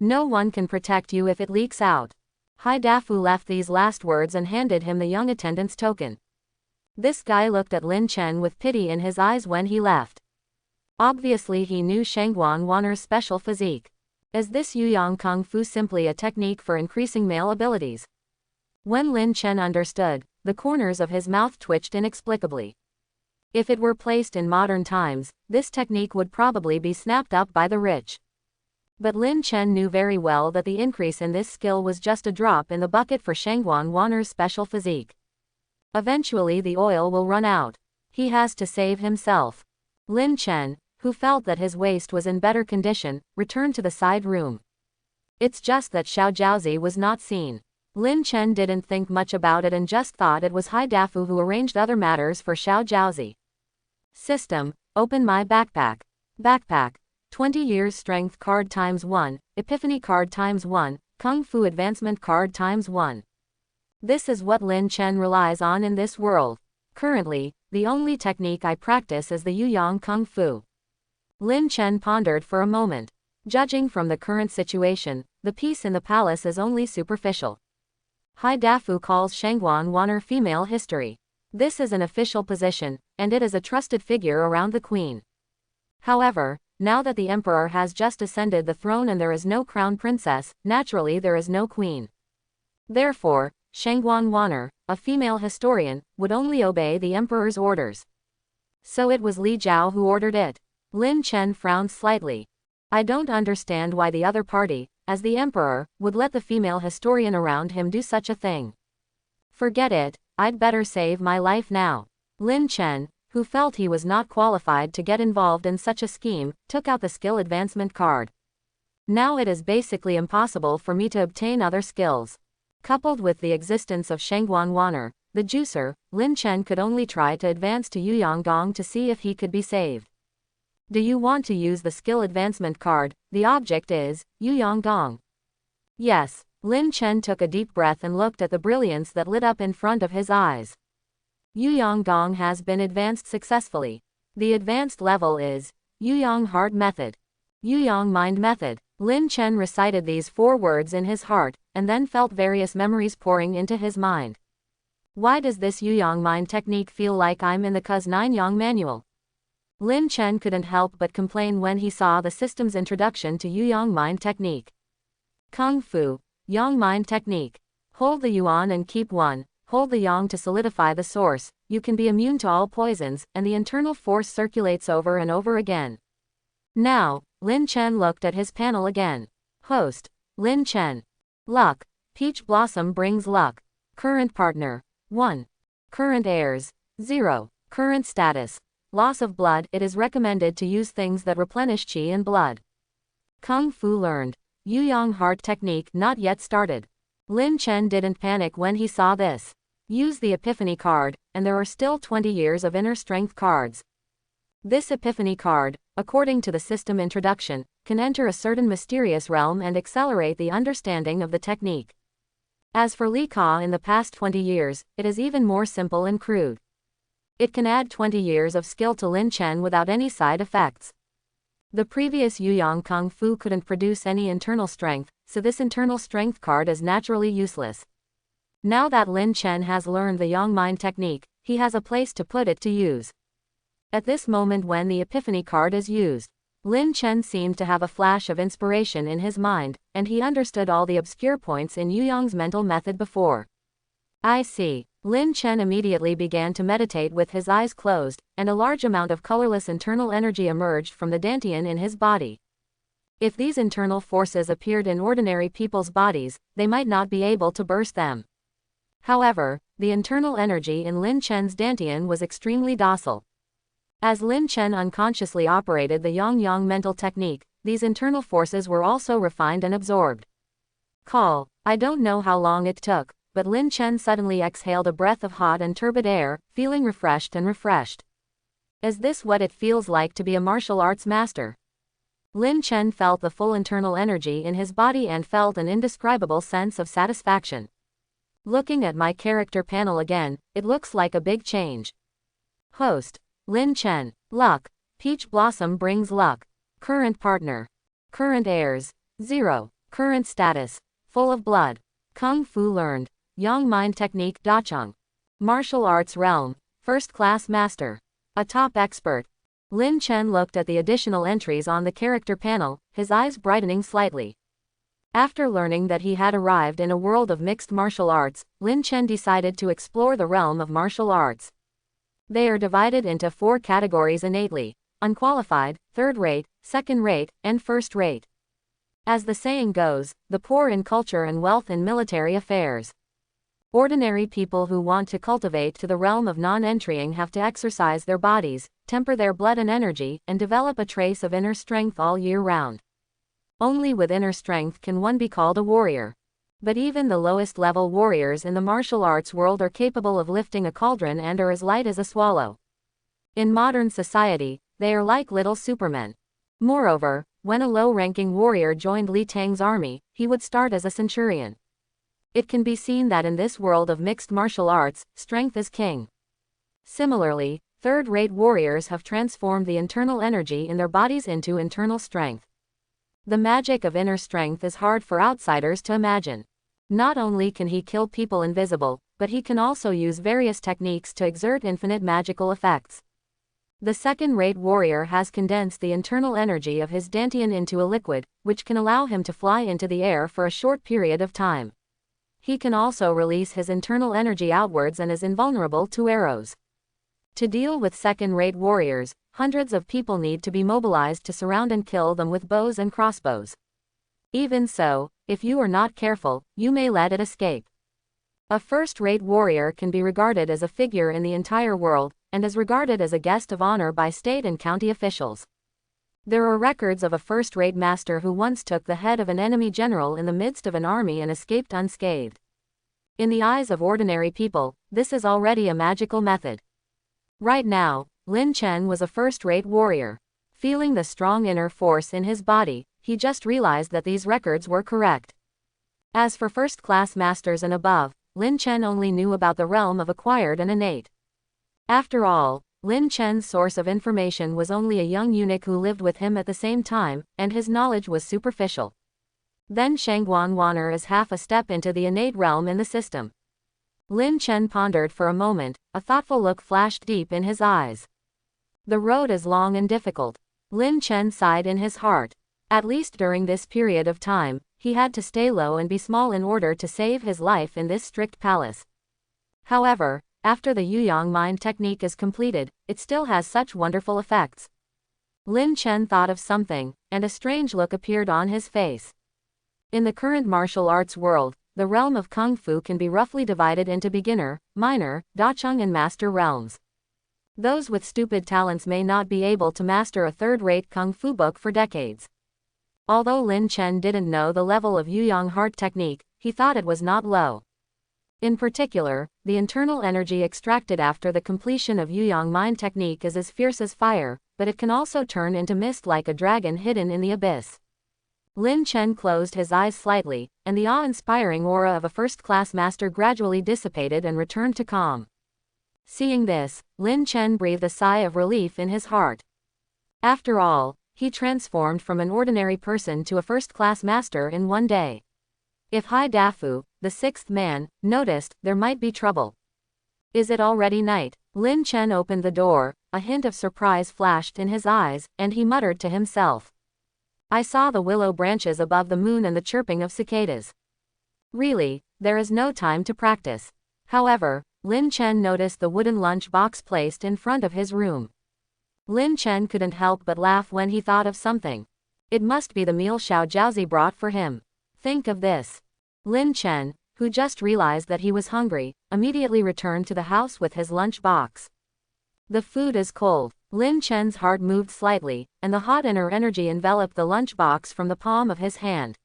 No one can protect you if it leaks out. Hai Dafu left these last words and handed him the young attendant's token. This guy looked at Lin Chen with pity in his eyes when he left. Obviously he knew Shang Wan's special physique. Is this Yu Yang Kung Fu simply a technique for increasing male abilities? When Lin Chen understood, the corners of his mouth twitched inexplicably. If it were placed in modern times, this technique would probably be snapped up by the rich. But Lin Chen knew very well that the increase in this skill was just a drop in the bucket for Shang Wan's special physique. Eventually the oil will run out. He has to save himself. Lin Chen, who felt that his waist was in better condition, returned to the side room. It's just that Xiao Jiaozi was not seen. Lin Chen didn't think much about it and just thought it was Hai Dafu who arranged other matters for Xiao Jiaozi. System, open my backpack. Backpack, 20 years strength card times 1, epiphany card times 1, kung fu advancement card times 1. This is what Lin Chen relies on in this world. Currently, the only technique I practice is the Yu Yang Kung Fu. Lin Chen pondered for a moment. Judging from the current situation, the peace in the palace is only superficial. Hai Dafu calls Shang Wan female history. This is an official position, and it is a trusted figure around the queen. However, now that the emperor has just ascended the throne and there is no crown princess, naturally there is no queen. Therefore, Shang Wan, a female historian, would only obey the emperor's orders. So it was Li Jiao who ordered it. Lin Chen frowned slightly. I don't understand why the other party, as the emperor, would let the female historian around him do such a thing. Forget it, I'd better save my life now. Lin Chen, who felt he was not qualified to get involved in such a scheme, took out the skill advancement card. Now it is basically impossible for me to obtain other skills. Coupled with the existence of Shang Wan, the juicer, Lin Chen could only try to advance to Yuyang Gong to see if he could be saved. Do you want to use the skill advancement card? The object is Yuyang Gong. Yes. Lin Chen took a deep breath and looked at the brilliance that lit up in front of his eyes. Yuyang Gong has been advanced successfully. The advanced level is Yuyang Heart Method. Yuyang Mind Method. Lin Chen recited these 4 words in his heart, and then felt various memories pouring into his mind. Why does this Yuyang Mind technique feel like I'm in the Cuz 9 Yang manual? Lin Chen couldn't help but complain when he saw the system's introduction to Yuyang Mind technique. Kung Fu, Yang Mind technique. Hold the yuan and keep 1, hold the yang to solidify the source, you can be immune to all poisons, and the internal force circulates over and over again. Now, Lin Chen looked at his panel again. Host, Lin Chen. Luck, Peach Blossom brings luck. Current partner, 1. Current heirs, 0. Current status, loss of blood. It is recommended to use things that replenish qi and blood. Kung Fu learned. Yuyang Heart technique not yet started. Lin Chen didn't panic when he saw this. Use the Epiphany card, and there are still 20 years of inner strength cards. This Epiphany card, according to the system introduction, can enter a certain mysterious realm and accelerate the understanding of the technique. As for Li Ka in the past 20 years, it is even more simple and crude. It can add 20 years of skill to Lin Chen without any side effects. The previous Yuyang Kung Fu couldn't produce any internal strength, so this internal strength card is naturally useless. Now that Lin Chen has learned the Yang Mind technique, he has a place to put it to use. At this moment when the Epiphany card is used, Lin Chen seemed to have a flash of inspiration in his mind, and he understood all the obscure points in Yuyang's mental method before. I see. Lin Chen immediately began to meditate with his eyes closed, and a large amount of colorless internal energy emerged from the dantian in his body. If these internal forces appeared in ordinary people's bodies, they might not be able to burst them. However, the internal energy in Lin Chen's dantian was extremely docile. As Lin Chen unconsciously operated the Yang mental technique, these internal forces were also refined and absorbed. Call. I don't know how long it took, but Lin Chen suddenly exhaled a breath of hot and turbid air, feeling refreshed and refreshed. Is this what it feels like to be a martial arts master? Lin Chen felt the full internal energy in his body and felt an indescribable sense of satisfaction. Looking at my character panel again, it looks like a big change. Host, Lin Chen. Luck, Peach Blossom brings luck. Current partner. Current heirs, 0. Current status, full of blood. Kung Fu learned. Yang Mind technique Dacheng. Martial arts realm, first class master. A top expert. Lin Chen looked at the additional entries on the character panel, his eyes brightening slightly. After learning that he had arrived in a world of mixed martial arts, Lin Chen decided to explore the realm of martial arts. They are divided into 4 categories innately: unqualified, third-rate, second-rate, and first-rate. As the saying goes, the poor in culture and wealth in military affairs. Ordinary people who want to cultivate to the realm of non-entrying have to exercise their bodies, temper their blood and energy, and develop a trace of inner strength all year round. Only with inner strength can one be called a warrior. But even the lowest level warriors in the martial arts world are capable of lifting a cauldron and are as light as a swallow. In modern society, they are like little supermen. Moreover, when a low-ranking warrior joined Li Tang's army, he would start as a centurion. It can be seen that in this world of mixed martial arts, strength is king. Similarly, third-rate warriors have transformed the internal energy in their bodies into internal strength. The magic of inner strength is hard for outsiders to imagine. Not only can he kill people invisible, but he can also use various techniques to exert infinite magical effects. The second-rate warrior has condensed the internal energy of his dantian into a liquid, which can allow him to fly into the air for a short period of time. He can also release his internal energy outwards and is invulnerable to arrows. To deal with second-rate warriors, hundreds of people need to be mobilized to surround and kill them with bows and crossbows. Even so, if you are not careful, you may let it escape. A first-rate warrior can be regarded as a figure in the entire world, and is regarded as a guest of honor by state and county officials. There are records of a first-rate master who once took the head of an enemy general in the midst of an army and escaped unscathed. In the eyes of ordinary people, this is already a magical method. Right now, Lin Chen was a first-rate warrior. Feeling the strong inner force in his body, he just realized that these records were correct. As for first-class masters and above, Lin Chen only knew about the realm of acquired and innate. After all, Lin Chen's source of information was only a young eunuch who lived with him at the same time, and his knowledge was superficial. Then Shang Wan is half a step into the innate realm in the system. Lin Chen pondered for a moment, a thoughtful look flashed deep in his eyes. The road is long and difficult. Lin Chen sighed in his heart. At least during this period of time, he had to stay low and be small in order to save his life in this strict palace. However, after the Yuyang mind technique is completed, it still has such wonderful effects. Lin Chen thought of something, and a strange look appeared on his face. In the current martial arts world, the realm of Kung Fu can be roughly divided into beginner, minor, dacheng and master realms. Those with stupid talents may not be able to master a third-rate Kung Fu book for decades. Although Lin Chen didn't know the level of Yuyang heart technique, he thought it was not low. In particular, the internal energy extracted after the completion of Yuyang mind technique is as fierce as fire, but it can also turn into mist like a dragon hidden in the abyss. Lin Chen closed his eyes slightly, and the awe-inspiring aura of a first-class master gradually dissipated and returned to calm. Seeing this, Lin Chen breathed a sigh of relief in his heart. After all, he transformed from an ordinary person to a first-class master in one day. If Hai Dafu, the sixth man, noticed, there might be trouble. Is it already night? Lin Chen opened the door, a hint of surprise flashed in his eyes, and he muttered to himself. I saw the willow branches above the moon and the chirping of cicadas. Really, there is no time to practice. However, Lin Chen noticed the wooden lunch box placed in front of his room. Lin Chen couldn't help but laugh when he thought of something. It must be the meal Xiao Jiaozi brought for him. Think of this. Lin Chen, who just realized that he was hungry, immediately returned to the house with his lunch box. The food is cold. Lin Chen's heart moved slightly, and the hot inner energy enveloped the lunch box from the palm of his hand.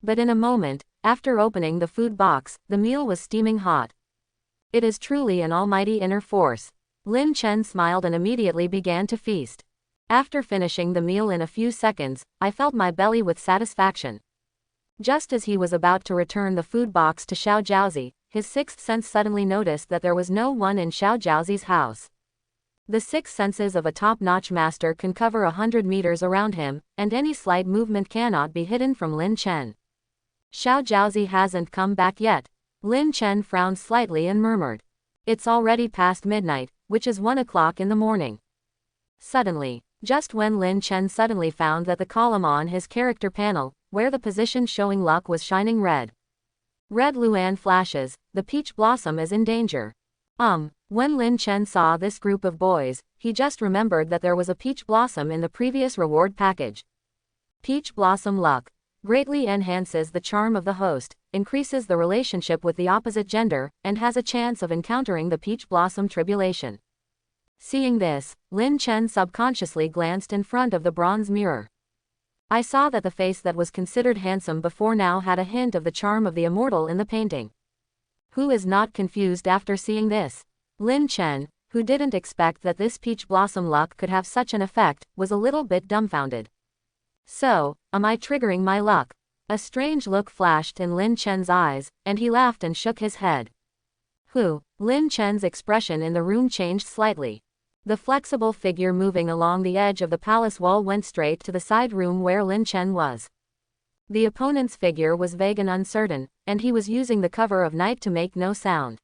But in a moment, after opening the food box, the meal was steaming hot. It is truly an almighty inner force. Lin Chen smiled and immediately began to feast. After finishing the meal in a few seconds, I felt my belly with satisfaction. Just as he was about to return the food box to Xiao Jiaozi, his sixth sense suddenly noticed that there was no one in Xiao Jiaozi's house. The six senses of a top-notch master can cover 100 meters around him, and any slight movement cannot be hidden from Lin Chen. Xiao Jiaozi hasn't come back yet. Lin Chen frowned slightly and murmured. It's already past midnight, which is 1 o'clock in the morning. Suddenly, just when Lin Chen suddenly found that the column on his character panel, where the position showing luck was shining red. Red Luan flashes, the peach blossom is in danger. When Lin Chen saw this group of boys, he just remembered that there was a peach blossom in the previous reward package. Peach blossom luck greatly enhances the charm of the host, increases the relationship with the opposite gender, and has a chance of encountering the peach blossom tribulation. Seeing this, Lin Chen subconsciously glanced in front of the bronze mirror. I saw that the face that was considered handsome before now had a hint of the charm of the immortal in the painting. Who is not confused after seeing this? Lin Chen, who didn't expect that this peach blossom luck could have such an effect, was a little bit dumbfounded. So, am I triggering my luck? A strange look flashed in Lin Chen's eyes, and he laughed and shook his head. Lin Chen's expression in the room changed slightly. The flexible figure moving along the edge of the palace wall went straight to the side room where Lin Chen was. The opponent's figure was vague and uncertain, and he was using the cover of night to make no sound.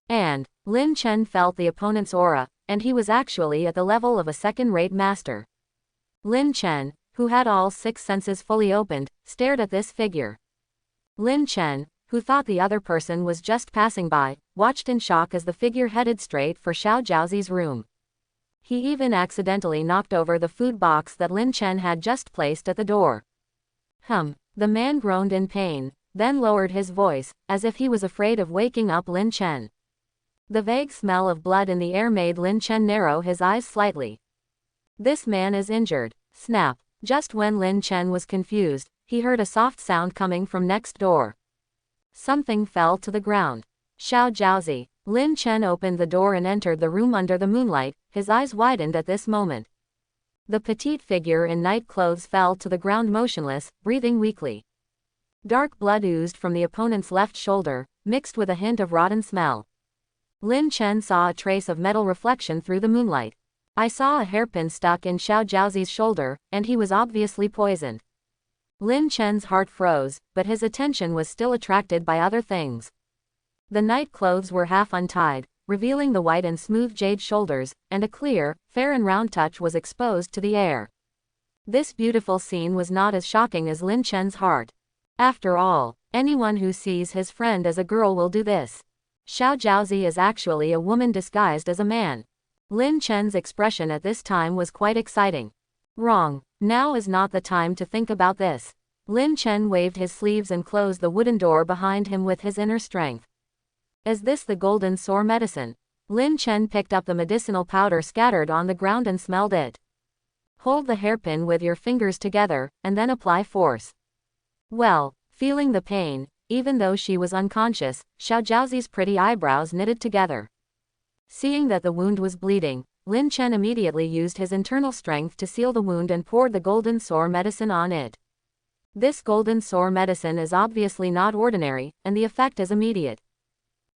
And Lin Chen felt the opponent's aura, and he was actually at the level of a second-rate master. Lin Chen, who had all 6 senses fully opened, stared at this figure. Lin Chen, who thought the other person was just passing by, watched in shock as the figure headed straight for Xiao Zhaozi's room. He even accidentally knocked over the food box that Lin Chen had just placed at the door. The man groaned in pain, then lowered his voice, as if he was afraid of waking up Lin Chen. The vague smell of blood in the air made Lin Chen narrow his eyes slightly. This man is injured. Snap. Just when Lin Chen was confused, he heard a soft sound coming from next door. Something fell to the ground. Xiao Zhaozi. Lin Chen opened the door and entered the room under the moonlight, his eyes widened at this moment. The petite figure in night clothes fell to the ground motionless, breathing weakly. Dark blood oozed from the opponent's left shoulder, mixed with a hint of rotten smell. Lin Chen saw a trace of metal reflection through the moonlight. I saw a hairpin stuck in Xiao Zhaozi's shoulder, and he was obviously poisoned. Lin Chen's heart froze, but his attention was still attracted by other things. The night clothes were half untied, revealing the white and smooth jade shoulders, and a clear, fair and round touch was exposed to the air. This beautiful scene was not as shocking as Lin Chen's heart. After all, anyone who sees his friend as a girl will do this. Xiao Zhaozi is actually a woman disguised as a man. Lin Chen's expression at this time was quite exciting. Wrong. Now is not the time to think about this. Lin Chen waved his sleeves and closed the wooden door behind him with his inner strength. Is this the golden sore medicine? Lin Chen picked up the medicinal powder scattered on the ground and smelled it. Hold the hairpin with your fingers together, and then apply force. Well, feeling the pain, even though she was unconscious, Xiao Zhaozi's pretty eyebrows knitted together. Seeing that the wound was bleeding, Lin Chen immediately used his internal strength to seal the wound and poured the golden sore medicine on it. This golden sore medicine is obviously not ordinary, and the effect is immediate.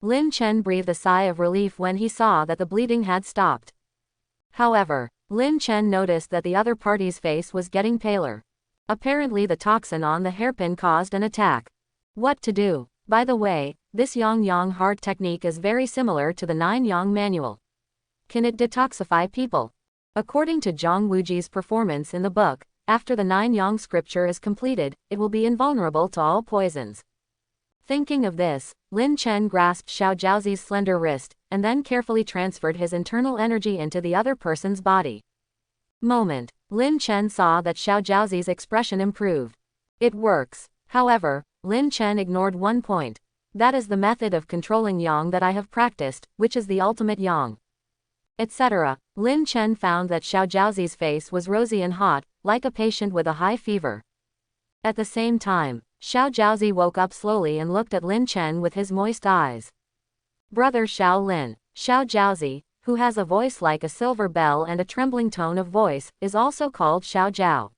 Lin Chen breathed a sigh of relief when he saw that the bleeding had stopped. However, Lin Chen noticed that the other party's face was getting paler. Apparently the toxin on the hairpin caused an attack. What to do? By the way, this Yang heart technique is very similar to the 9 Yang manual. Can it detoxify people? According to Zhang Wuji's performance in the book, after the 9 Yang scripture is completed, it will be invulnerable to all poisons. Thinking of this, Lin Chen grasped Xiao Zhaozi's slender wrist, and then carefully transferred his internal energy into the other person's body. Lin Chen saw that Xiao Zhaozi's expression improved. It works. However, Lin Chen ignored one point. That is the method of controlling Yang that I have practiced, which is the ultimate Yang. Etc. Lin Chen found that Xiao Zhaozi's face was rosy and hot, like a patient with a high fever. At the same time, Xiao Zhaozi woke up slowly and looked at Lin Chen with his moist eyes. Brother Xiao Lin, Xiao Zhaozi, who has a voice like a silver bell and a trembling tone of voice, is also called Xiao Zhao.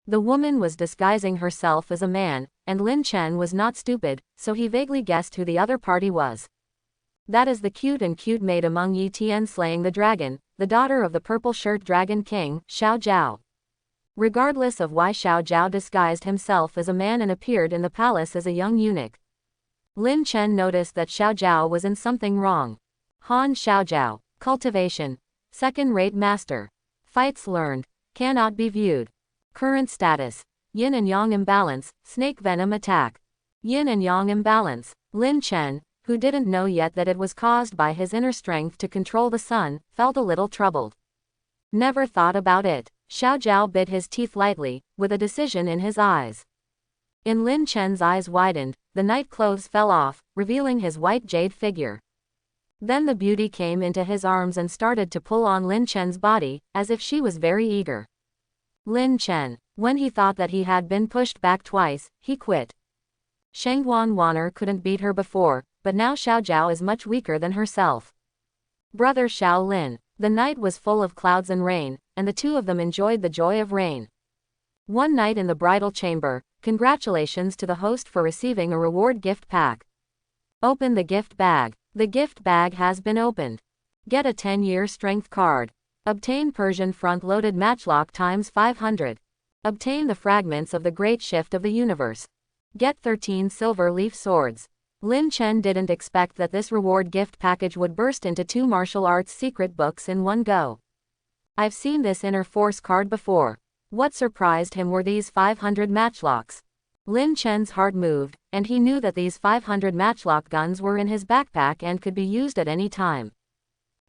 The woman was disguising herself as a man, and Lin Chen was not stupid, so he vaguely guessed who the other party was. That is the cute maid among Yi Tian slaying the dragon, the daughter of the purple shirt dragon king, Xiao Zhao. Regardless of why Xiao Zhao disguised himself as a man and appeared in the palace as a young eunuch, Lin Chen noticed that Xiao Zhao was in something wrong. Han Xiao Zhao, cultivation, second-rate master. Fights learned, cannot be viewed. Current status, yin and yang imbalance, snake venom attack. Yin and yang imbalance. Lin Chen, who didn't know yet that it was caused by his inner strength to control the sun, felt a little troubled. Never thought about it. Xiao Zhao bit his teeth lightly, with a decision in his eyes. In Lin Chen's eyes widened, the night clothes fell off, revealing his white jade figure. Then the beauty came into his arms and started to pull on Lin Chen's body, as if she was very eager. Lin Chen, when he thought that he had been pushed back twice, he quit. Shang Wan couldn't beat her before, but now Xiao Zhao is much weaker than herself. Brother Xiao Lin, the night was full of clouds and rain, and the two of them enjoyed the joy of rain. One night in the bridal chamber, congratulations to the host for receiving a reward gift pack. Open the gift bag. The gift bag has been opened. Get a 10-year strength card. Obtain Persian front-loaded matchlock times 500. Obtain the fragments of the great shift of the universe. Get 13 silver leaf swords. Lin Chen didn't expect that this reward gift package would burst into 2 martial arts secret books in one go. I've seen this inner force card before. What surprised him were these 500 matchlocks. Lin Chen's heart moved, and he knew that these 500 matchlock guns were in his backpack and could be used at any time.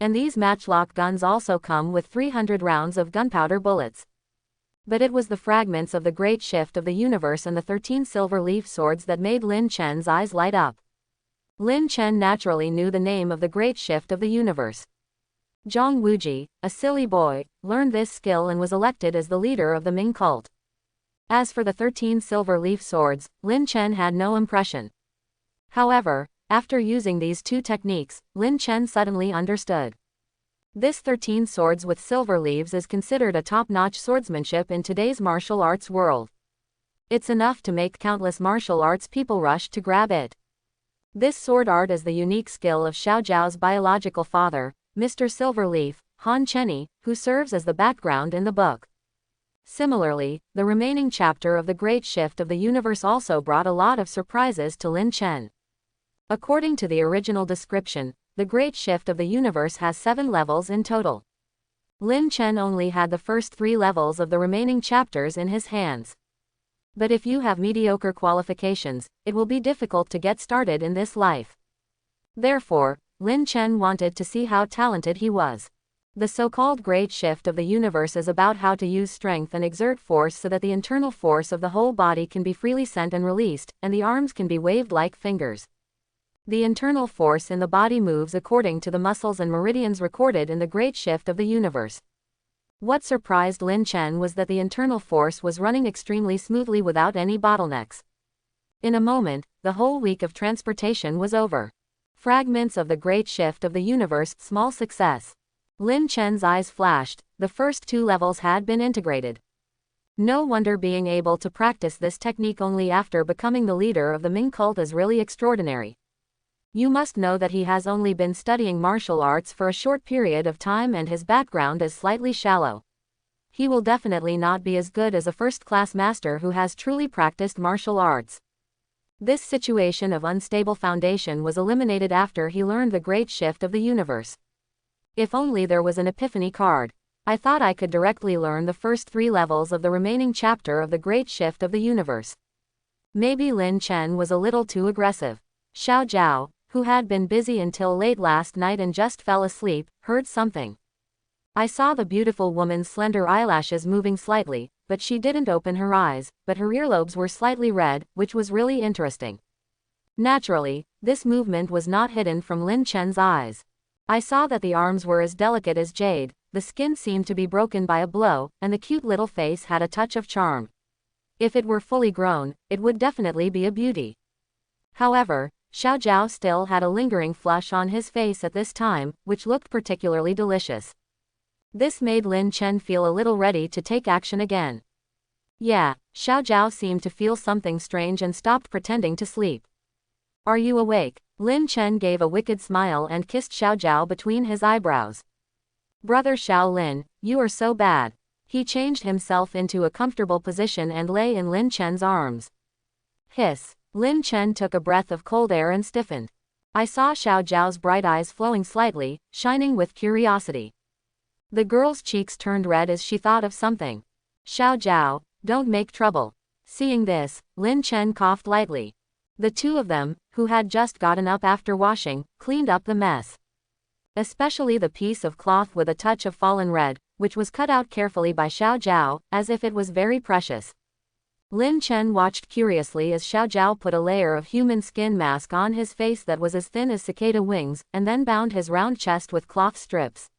And these matchlock guns also come with 300 rounds of gunpowder bullets. But it was the fragments of the great shift of the universe and the 13 silver leaf swords that made Lin Chen's eyes light up. Lin Chen naturally knew the name of the great shift of the universe. Zhang Wuji, a silly boy, learned this skill and was elected as the leader of the Ming cult. As for the 13 silver leaf swords, Lin Chen had no impression. However, after using these 2 techniques, Lin Chen suddenly understood. This 13 swords with silver leaves is considered a top-notch swordsmanship in today's martial arts world. It's enough to make countless martial arts people rush to grab it. This sword art is the unique skill of Xiao Zhao's biological father, Mr. Silverleaf, Han Chenny, who serves as the background in the book. Similarly, the remaining chapter of the Great Shift of the Universe also brought a lot of surprises to Lin Chen. According to the original description, the Great Shift of the Universe has 7 levels in total. Lin Chen only had the first 3 levels of the remaining chapters in his hands. But if you have mediocre qualifications, it will be difficult to get started in this life. Therefore, Lin Chen wanted to see how talented he was. The so-called Great Shift of the Universe is about how to use strength and exert force so that the internal force of the whole body can be freely sent and released, and the arms can be waved like fingers. The internal force in the body moves according to the muscles and meridians recorded in the Great Shift of the Universe. What surprised Lin Chen was that the internal force was running extremely smoothly without any bottlenecks. In a moment, the whole week of transportation was over. Fragments of the Great Shift of the Universe, small success. Lin Chen's eyes flashed, the first 2 levels had been integrated. No wonder being able to practice this technique only after becoming the leader of the Ming cult is really extraordinary. You must know that he has only been studying martial arts for a short period of time and his background is slightly shallow. He will definitely not be as good as a first-class master who has truly practiced martial arts. This situation of unstable foundation was eliminated after he learned the Great Shift of the Universe. If only there was an epiphany card. I thought I could directly learn the first 3 levels of the remaining chapter of the Great Shift of the Universe. Maybe Lin Chen was a little too aggressive. Xiao Zhao, who had been busy until late last night and just fell asleep, heard something. I saw the beautiful woman's slender eyelashes moving slightly, but she didn't open her eyes, but her earlobes were slightly red, which was really interesting. Naturally, this movement was not hidden from Lin Chen's eyes. I saw that the arms were as delicate as jade, the skin seemed to be broken by a blow, and the cute little face had a touch of charm. If it were fully grown, it would definitely be a beauty. However, Xiao Zhao still had a lingering flush on his face at this time, which looked particularly delicious. This made Lin Chen feel a little ready to take action again. Yeah, Xiao Zhao seemed to feel something strange and stopped pretending to sleep. Are you awake? Lin Chen gave a wicked smile and kissed Xiao Zhao between his eyebrows. Brother Xiao Lin, you are so bad. He changed himself into a comfortable position and lay in Lin Chen's arms. Hiss. Lin Chen took a breath of cold air and stiffened. I saw Xiao Zhao's bright eyes flowing slightly, shining with curiosity. The girl's cheeks turned red as she thought of something. Xiao Zhao, don't make trouble. Seeing this, Lin Chen coughed lightly. The 2 of them, who had just gotten up after washing, cleaned up the mess. Especially the piece of cloth with a touch of fallen red, which was cut out carefully by Xiao Zhao, as if it was very precious. Lin Chen watched curiously as Xiao Zhao put a layer of human skin mask on his face that was as thin as cicada wings, and then bound his round chest with cloth strips.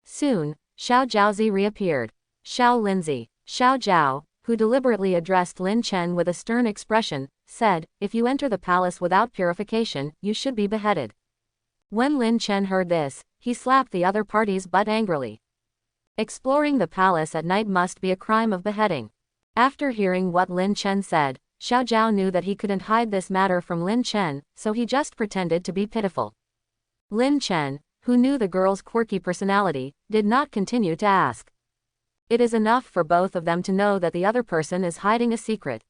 Soon, Xiao Zhaozi reappeared. Xiao Linzi. Xiao Zhao, who deliberately addressed Lin Chen with a stern expression, said, if you enter the palace without purification, you should be beheaded. When Lin Chen heard this, he slapped the other party's butt angrily. Exploring the palace at night must be a crime of beheading. After hearing what Lin Chen said, Xiao Zhao knew that he couldn't hide this matter from Lin Chen, so he just pretended to be pitiful. Lin Chen, who knew the girl's quirky personality, did not continue to ask. It is enough for both of them to know that the other person is hiding a secret.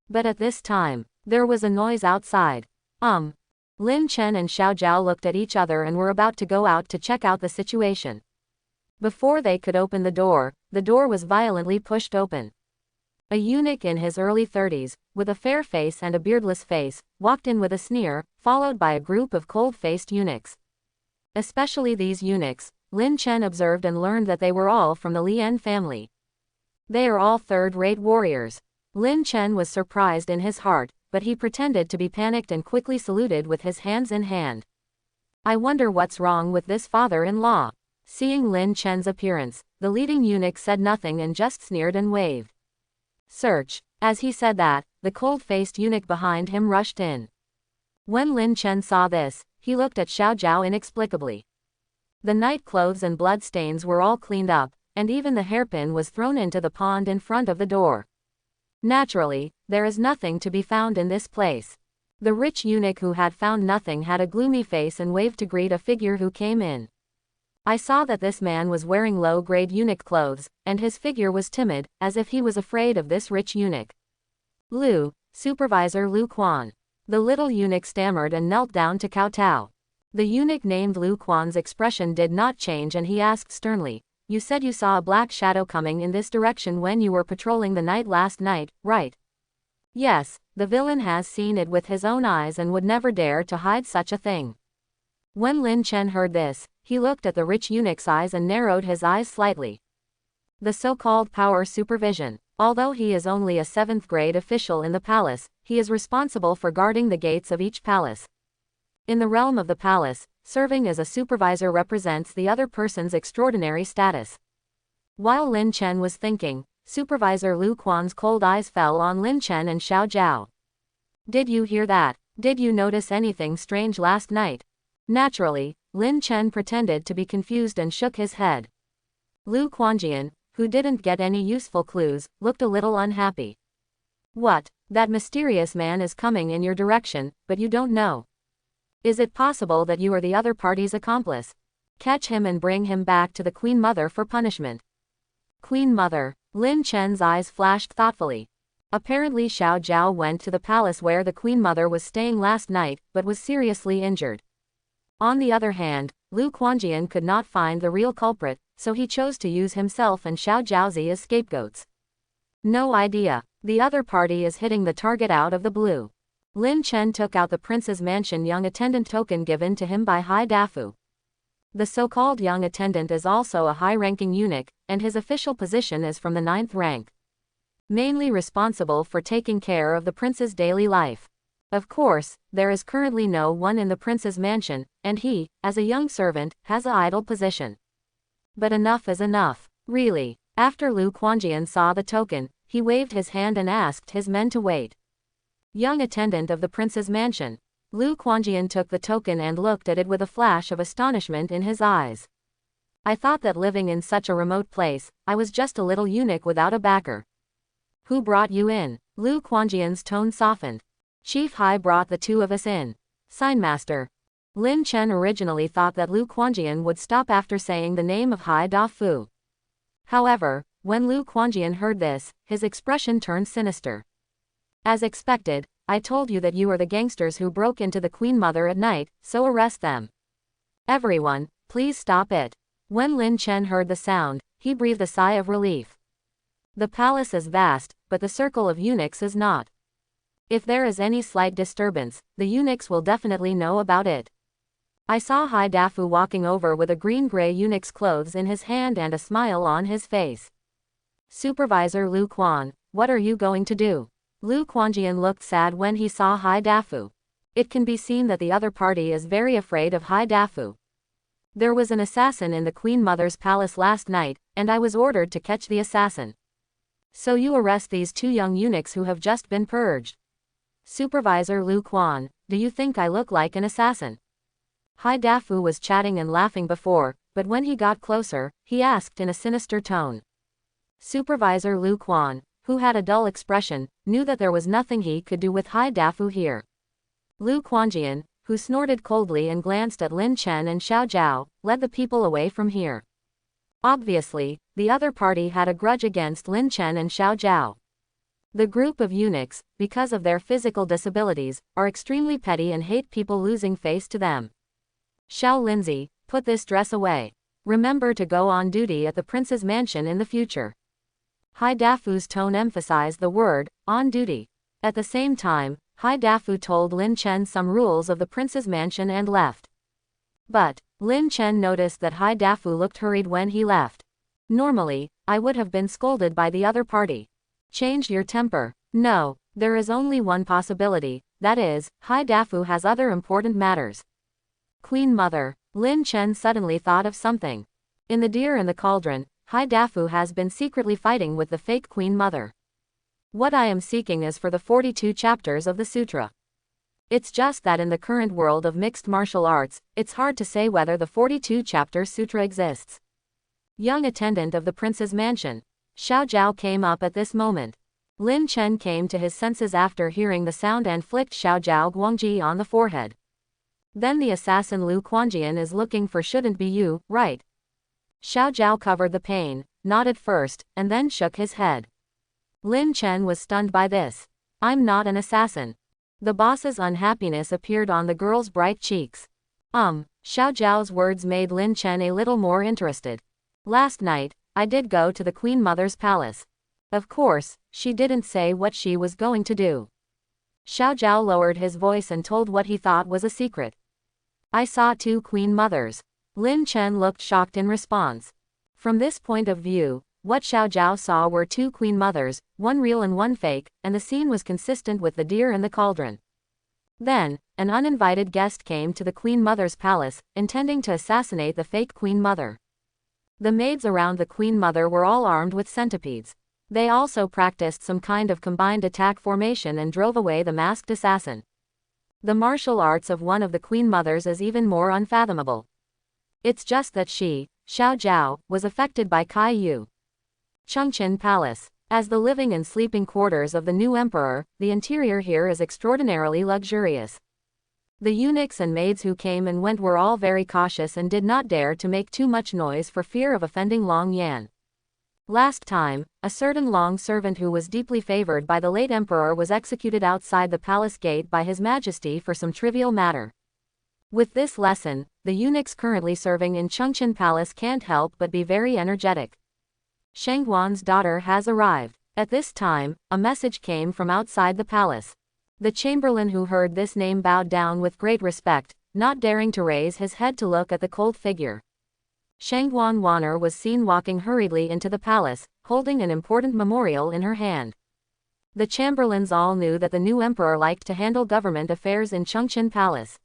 But at this time, there was a noise outside. Lin Chen and Xiao Zhao looked at each other and were about to go out to check out the situation. Before they could open the door was violently pushed open. A eunuch in his early 30s, with a fair face and a beardless face, walked in with a sneer, followed by a group of cold-faced eunuchs. Especially these eunuchs, Lin Chen observed and learned that they were all from the Lien family. They are all third-rate warriors. Lin Chen was surprised in his heart, but he pretended to be panicked and quickly saluted with his hands in hand. I wonder what's wrong with this father-in-law. Seeing Lin Chen's appearance, the leading eunuch said nothing and just sneered and waved. Search. As he said that, the cold-faced eunuch behind him rushed in. When Lin Chen saw this, he looked at Xiao Zhao inexplicably. The night clothes and blood stains were all cleaned up, and even the hairpin was thrown into the pond in front of the door. Naturally, there is nothing to be found in this place. The rich eunuch who had found nothing had a gloomy face and waved to greet a figure who came in. I saw that this man was wearing low-grade eunuch clothes, and his figure was timid, as if he was afraid of this rich eunuch. Lu, Supervisor Lu Quan. The little eunuch stammered and knelt down to kowtow. The eunuch named Lu Quan's expression did not change and he asked sternly, "You said you saw a black shadow coming in this direction when you were patrolling the night last night, right?" Yes, the villain has seen it with his own eyes and would never dare to hide such a thing. When Lin Chen heard this, he looked at the rich eunuch's eyes and narrowed his eyes slightly. The so-called power supervision. Although he is only a 7th grade official in the palace, he is responsible for guarding the gates of each palace. In the realm of the palace, serving as a supervisor represents the other person's extraordinary status. While Lin Chen was thinking, Supervisor Lu Quan's cold eyes fell on Lin Chen and Xiao Zhao. Did you hear that? Did you notice anything strange last night? Naturally, Lin Chen pretended to be confused and shook his head. Lu Quanjian, who didn't get any useful clues, looked a little unhappy. What? That mysterious man is coming in your direction, but you don't know. Is it possible that you are the other party's accomplice? Catch him and bring him back to the Queen Mother for punishment. Queen Mother. Lin Chen's eyes flashed thoughtfully. Apparently Xiao Zhao went to the palace where the Queen Mother was staying last night, but was seriously injured. On the other hand, Lu Quanjian could not find the real culprit, so he chose to use himself and Xiao Zhaozi as scapegoats. No idea. The other party is hitting the target out of the blue. Lin Chen took out the prince's mansion young attendant token given to him by Hai Dafu. The so-called young attendant is also a high-ranking eunuch, and his official position is from the 9th rank. Mainly responsible for taking care of the prince's daily life. Of course, there is currently no one in the prince's mansion, and he, as a young servant, has an idle position. But enough is enough. Really. After Lu Quanjian saw the token, he waved his hand and asked his men to wait. Young attendant of the prince's mansion. Lu Quanjian took the token and looked at it with a flash of astonishment in his eyes. I thought that living in such a remote place, I was just a little eunuch without a backer. Who brought you in? Lu Quanjian's tone softened. Chief Hai brought the two of us in. Signmaster. Lin Chen originally thought that Lu Quanjian would stop after saying the name of Hai Dafu. However, when Lu Quanjian heard this, his expression turned sinister. As expected, I told you that you are the gangsters who broke into the Queen Mother at night, so arrest them. Everyone, please stop it. When Lin Chen heard the sound, he breathed a sigh of relief. The palace is vast, but the circle of eunuchs is not. If there is any slight disturbance, the eunuchs will definitely know about it. I saw Hai Dafu walking over with a green-gray eunuch's clothes in his hand and a smile on his face. Supervisor Lu Quan, what are you going to do? Lu Quanjian looked sad when he saw Hai Dafu. It can be seen that the other party is very afraid of Hai Dafu. There was an assassin in the Queen Mother's palace last night, and I was ordered to catch the assassin. So you arrest these two young eunuchs who have just been purged. Supervisor Lu Quan, do you think I look like an assassin? Hai Dafu was chatting and laughing before, but when he got closer, he asked in a sinister tone. Supervisor Lu Quan, who had a dull expression, knew that there was nothing he could do with Hai Dafu here. Lu Quanjian, who snorted coldly and glanced at Lin Chen and Xiao Zhao, led the people away from here. Obviously, the other party had a grudge against Lin Chen and Xiao Zhao. The group of eunuchs, because of their physical disabilities, are extremely petty and hate people losing face to them. Xiao Lindsay, put this dress away. Remember to go on duty at the prince's mansion in the future. Hai Dafu's tone emphasized the word, on duty. At the same time, Hai Dafu told Lin Chen some rules of the prince's mansion and left. But, Lin Chen noticed that Hai Dafu looked hurried when he left. Normally, I would have been scolded by the other party. Change your temper. No, there is only one possibility, that is, Hai Dafu has other important matters. Queen Mother. Lin Chen suddenly thought of something. In The Deer in the Cauldron, Hai Dafu has been secretly fighting with the fake Queen Mother. What I am seeking is for the 42 chapters of the sutra. It's just that in the current world of mixed martial arts, it's hard to say whether the 42-chapter sutra exists. Young attendant of the prince's mansion. Xiao Zhao came up at this moment. Lin Chen came to his senses after hearing the sound and flicked Xiao Zhao Guangji on the forehead. Then the assassin Lu Quanjian is looking for shouldn't be you, right? Xiao Zhao covered the pain, nodded first, and then shook his head. Lin Chen was stunned by this. I'm not an assassin. The boss's unhappiness appeared on the girl's bright cheeks. Xiao Zhao's words made Lin Chen a little more interested. Last night, I did go to the Queen Mother's palace. Of course, she didn't say what she was going to do. Xiao Zhao lowered his voice and told what he thought was a secret. I saw 2 Queen Mothers. Lin Chen looked shocked in response. From this point of view, what Xiao Zhao saw were 2 Queen Mothers, one real and one fake, and the scene was consistent with The Deer in the Cauldron. Then, an uninvited guest came to the Queen Mother's palace, intending to assassinate the fake Queen Mother. The maids around the Queen Mother were all armed with centipedes. They also practiced some kind of combined attack formation and drove away the masked assassin. The martial arts of one of the Queen Mothers is even more unfathomable. It's just that she, Xiao Zhao, was affected by Kai Yu. Chengqin Palace. As the living and sleeping quarters of the new emperor, the interior here is extraordinarily luxurious. The eunuchs and maids who came and went were all very cautious and did not dare to make too much noise for fear of offending Long Yan. Last time, a certain Long servant who was deeply favored by the late emperor was executed outside the palace gate by His Majesty for some trivial matter. With this lesson, the eunuchs currently serving in Chengqin Palace can't help but be very energetic. Shang Wan's daughter has arrived. At this time, a message came from outside the palace. The chamberlain who heard this name bowed down with great respect, not daring to raise his head to look at the cold figure. Shang Wanner was seen walking hurriedly into the palace, holding an important memorial in her hand. The chamberlains all knew that the new emperor liked to handle government affairs in Chengqin Palace.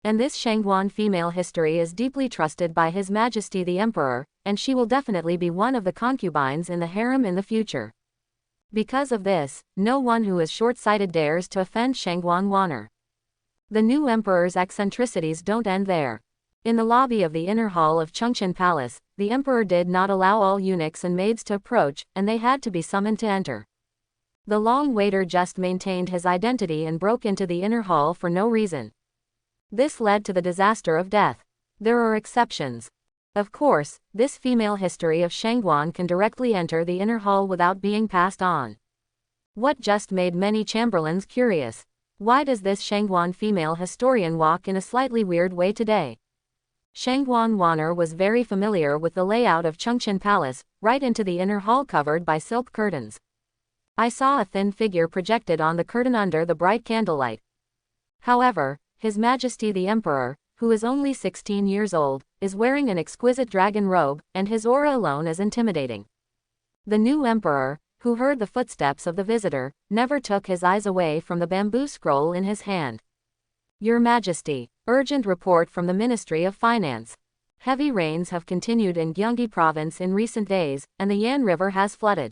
And this Shang Wan female history is deeply trusted by His Majesty the Emperor, and she will definitely be one of the concubines in the harem in the future. Because of this, no one who is short-sighted dares to offend Shang Wanner. The new emperor's eccentricities don't end there. In the lobby of the inner hall of Chengqin Palace, the emperor did not allow all eunuchs and maids to approach, and they had to be summoned to enter. The long waiter just maintained his identity and broke into the inner hall for no reason. This led to the disaster of death. There are exceptions. Of course, this female history of Shang Wan can directly enter the inner hall without being passed on. What just made many chamberlains curious? Why does this Shang Wan female historian walk in a slightly weird way today? Shang Wanner was very familiar with the layout of Chengqin Palace, right into the inner hall covered by silk curtains. I saw a thin figure projected on the curtain under the bright candlelight. However, His Majesty the Emperor, who is only 16 years old, is wearing an exquisite dragon robe, and his aura alone is intimidating. The new emperor, who heard the footsteps of the visitor, never took his eyes away from the bamboo scroll in his hand. Your Majesty, urgent report from the Ministry of Finance. Heavy rains have continued in Gyeonggi Province in recent days, and the Yan River has flooded.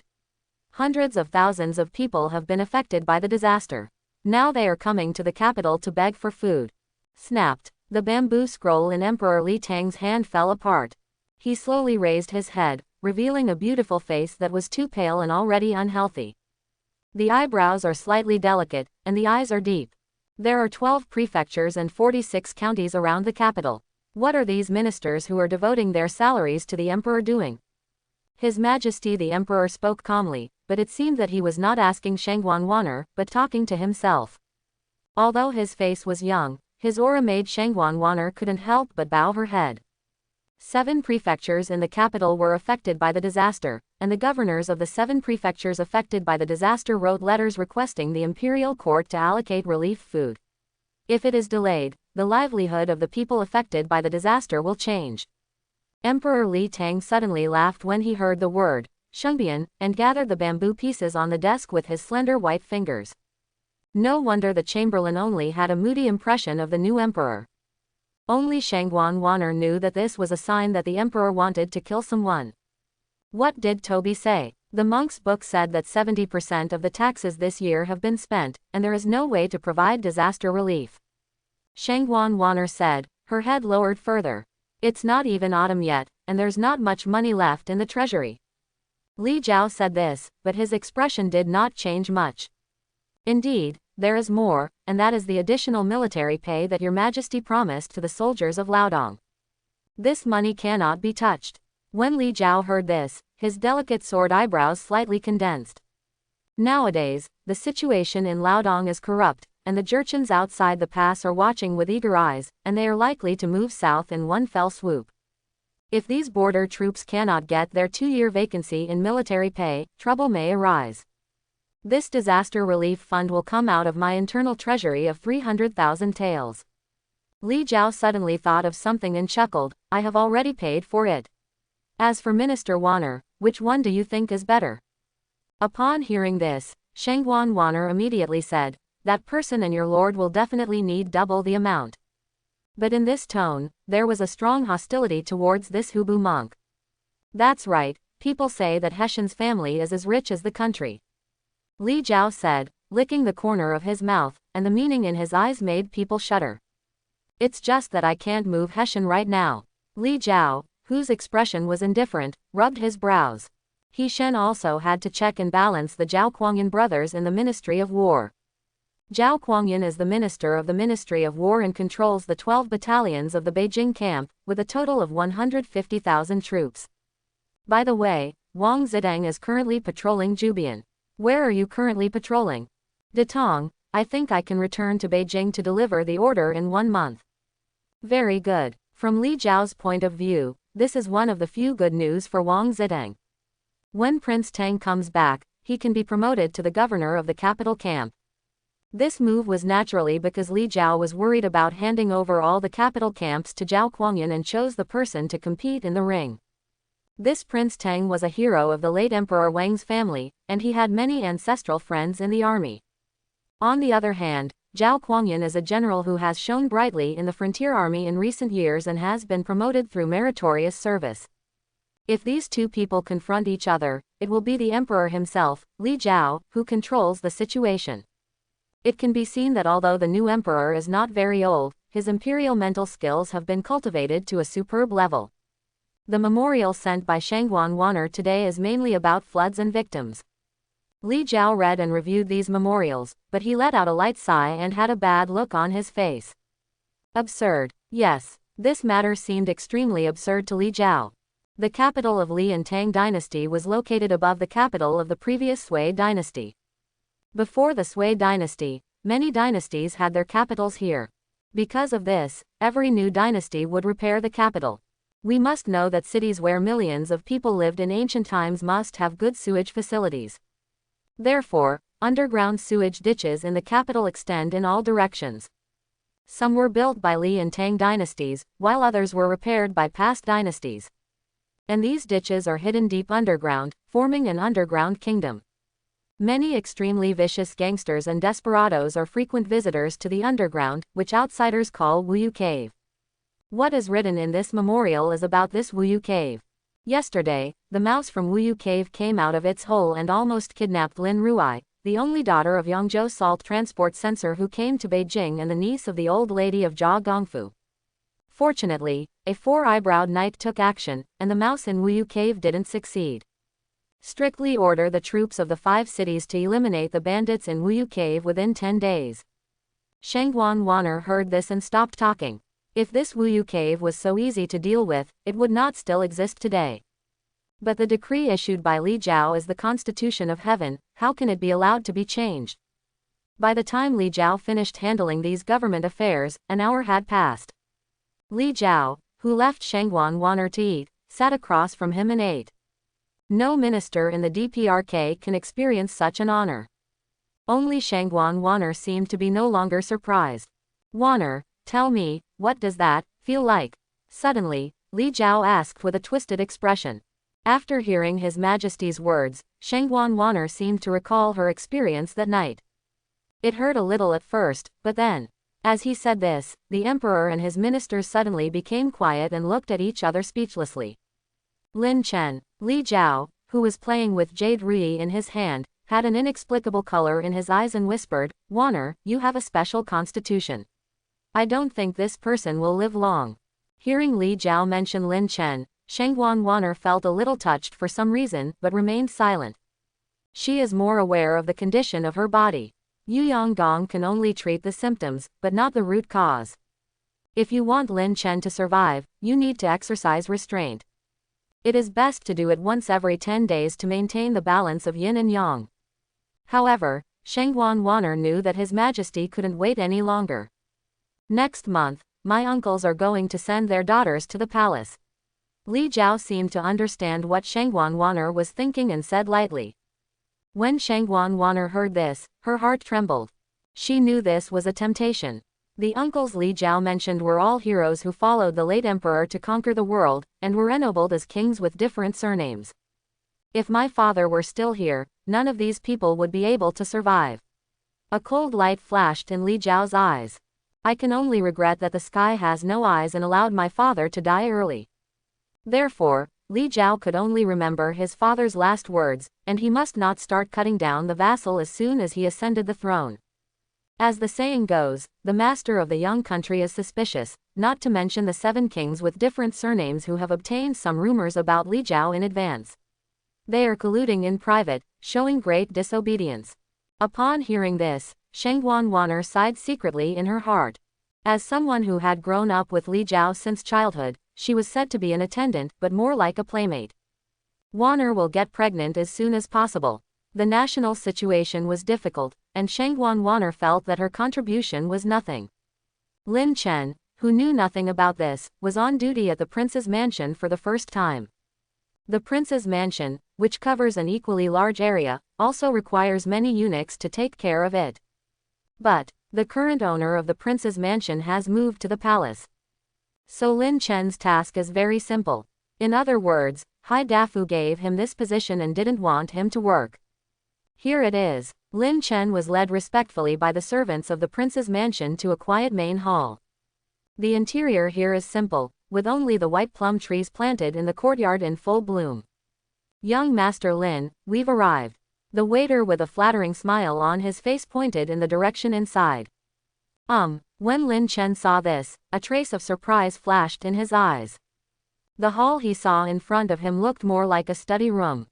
Hundreds of thousands of people have been affected by the disaster. Now they are coming to the capital to beg for food. Snapped. The bamboo scroll in Emperor Li Tang's hand fell apart. He slowly raised his head, revealing a beautiful face that was too pale and already unhealthy. The eyebrows are slightly delicate, and the eyes are deep. There are 12 prefectures and 46 counties around the capital. What are these ministers who are devoting their salaries to the emperor doing? His Majesty the Emperor spoke calmly, but it seemed that he was not asking Shang Wan, but talking to himself. Although his face was young, his aura made Shang Wan couldn't help but bow her head. 7 prefectures in the capital were affected by the disaster, and the governors of the 7 prefectures affected by the disaster wrote letters requesting the imperial court to allocate relief food. If it is delayed, the livelihood of the people affected by the disaster will change. Emperor Li Tang suddenly laughed when he heard the word Shungbian, and gathered the bamboo pieces on the desk with his slender white fingers. No wonder the chamberlain only had a moody impression of the new emperor. Only Shang Wan knew that this was a sign that the emperor wanted to kill someone. What did Toby say? The monk's book said that 70% of the taxes this year have been spent, and there is no way to provide disaster relief. Shang Wan said, her head lowered further. It's not even autumn yet, and there's not much money left in the treasury. Li Jiao said this, but his expression did not change much. Indeed, there is more, and that is the additional military pay that your Majesty promised to the soldiers of Liaodong. This money cannot be touched. When Li Jiao heard this, his delicate sword eyebrows slightly condensed. Nowadays, the situation in Liaodong is corrupt, and the Jurchens outside the pass are watching with eager eyes, and they are likely to move south in one fell swoop. If these border troops cannot get their 2-year vacancy in military pay, trouble may arise. This disaster relief fund will come out of my internal treasury of 300,000 taels. Li Jiao suddenly thought of something and chuckled, I have already paid for it. As for Minister Wanner, which one do you think is better? Upon hearing this, Shang Wan immediately said, that person and your lord will definitely need double the amount. But in this tone, there was a strong hostility towards this Hubu monk. That's right, people say that Hessian's family is as rich as the country. Li Jiao said, licking the corner of his mouth, and the meaning in his eyes made people shudder. It's just that I can't move Hessian right now. Li Jiao, whose expression was indifferent, rubbed his brows. He Shen also had to check and balance the Zhao Kuangyan brothers in the Ministry of War. Zhao Kuangyan is the minister of the Ministry of War and controls the 12 battalions of the Beijing camp, with a total of 150,000 troops. By the way, Wang Zidang is currently patrolling Jubian. Where are you currently patrolling? Datong, I think I can return to Beijing to deliver the order in 1 month. Very good. From Li Jiao's point of view, this is one of the few good news for Wang Zidang. When Prince Tang comes back, he can be promoted to the governor of the capital camp. This move was naturally because Li Jiao was worried about handing over all the capital camps to Zhao Kuangyan and chose the person to compete in the ring. This Prince Tang was a hero of the late Emperor Wang's family, and he had many ancestral friends in the army. On the other hand, Zhao Kuangyan is a general who has shone brightly in the frontier army in recent years and has been promoted through meritorious service. If these two people confront each other, it will be the emperor himself, Li Jiao, who controls the situation. It can be seen that although the new emperor is not very old, his imperial mental skills have been cultivated to a superb level. The memorial sent by Shang Wan today is mainly about floods and victims. Li Jiao read and reviewed these memorials, but he let out a light sigh and had a bad look on his face. Absurd. Yes, this matter seemed extremely absurd to Li Jiao. The capital of Li and Tang dynasty was located above the capital of the previous Sui dynasty. Before the Sui dynasty, many dynasties had their capitals here. Because of this, every new dynasty would repair the capital. We must know that cities where millions of people lived in ancient times must have good sewage facilities. Therefore, underground sewage ditches in the capital extend in all directions. Some were built by Li and Tang dynasties, while others were repaired by past dynasties. And these ditches are hidden deep underground, forming an underground kingdom. Many extremely vicious gangsters and desperados are frequent visitors to the underground, which outsiders call Wuyu Cave. What is written in this memorial is about this Wuyu Cave. Yesterday, the mouse from Wuyu Cave came out of its hole and almost kidnapped Lin Ruai, the only daughter of Yangzhou salt transport censor who came to Beijing and the niece of the old lady of Jia Gongfu. Fortunately, a 4-eyebrowed knight took action, and the mouse in Wuyu Cave didn't succeed. Strictly order the troops of the 5 cities to eliminate the bandits in Wuyu Cave within 10 days. Shang Wan heard this and stopped talking. If this Wuyu cave was so easy to deal with, it would not still exist today. But the decree issued by Li Jiao is the constitution of heaven, how can it be allowed to be changed? By the time Li Jiao finished handling these government affairs, an hour had passed. Li Jiao, who left Shang Wan to eat, sat across from him and ate. No minister in the DPRK can experience such an honor. Only Shang Wan seemed to be no longer surprised. Wanner, tell me, what does that feel like? Suddenly, Li Jiao asked with a twisted expression. After hearing His Majesty's words, Shang Wan seemed to recall her experience that night. It hurt a little at first, but then, as he said this, the emperor and his ministers suddenly became quiet and looked at each other speechlessly. Lin Chen, Li Jiao, who was playing with jade rui in his hand, had an inexplicable color in his eyes and whispered, "Wanner, you have a special constitution. I don't think this person will live long." Hearing Li Jiao mention Lin Chen, Shang Wan felt a little touched for some reason, but remained silent. She is more aware of the condition of her body. Yu Yonggong can only treat the symptoms, but not the root cause. If you want Lin Chen to survive, you need to exercise restraint. It is best to do it once every 10 days to maintain the balance of yin and yang. However, Shang Wan knew that His Majesty couldn't wait any longer. Next month, my uncles are going to send their daughters to the palace. Li Jiao seemed to understand what Shang Wan was thinking and said lightly. When Shang Wan heard this, her heart trembled. She knew this was a temptation. The uncles Li Jiao mentioned were all heroes who followed the late emperor to conquer the world, and were ennobled as kings with different surnames. If my father were still here, none of these people would be able to survive. A cold light flashed in Li Jiao's eyes. I can only regret that the sky has no eyes and allowed my father to die early. Therefore, Li Jiao could only remember his father's last words, and he must not start cutting down the vassal as soon as he ascended the throne. As the saying goes, the master of the young country is suspicious, not to mention the 7 kings with different surnames who have obtained some rumors about Li Jiao in advance. They are colluding in private, showing great disobedience. Upon hearing this, Shang Wan sighed secretly in her heart. As someone who had grown up with Li Jiao since childhood, she was said to be an attendant, but more like a playmate. Wanner will get pregnant as soon as possible. The national situation was difficult, and Shang Wan felt that her contribution was nothing. Lin Chen, who knew nothing about this, was on duty at the prince's mansion for the first time. The prince's mansion, which covers an equally large area, also requires many eunuchs to take care of it. But the current owner of the prince's mansion has moved to the palace. So Lin Chen's task is very simple. In other words, Hai Dafu gave him this position and didn't want him to work. Here it is. Lin Chen was led respectfully by the servants of the prince's mansion to a quiet main hall. The interior here is simple, with only the white plum trees planted in the courtyard in full bloom. Young Master Lin, we've arrived. The waiter with a flattering smile on his face pointed in the direction inside. When Lin Chen saw this, a trace of surprise flashed in his eyes. The hall he saw in front of him looked more like a study room.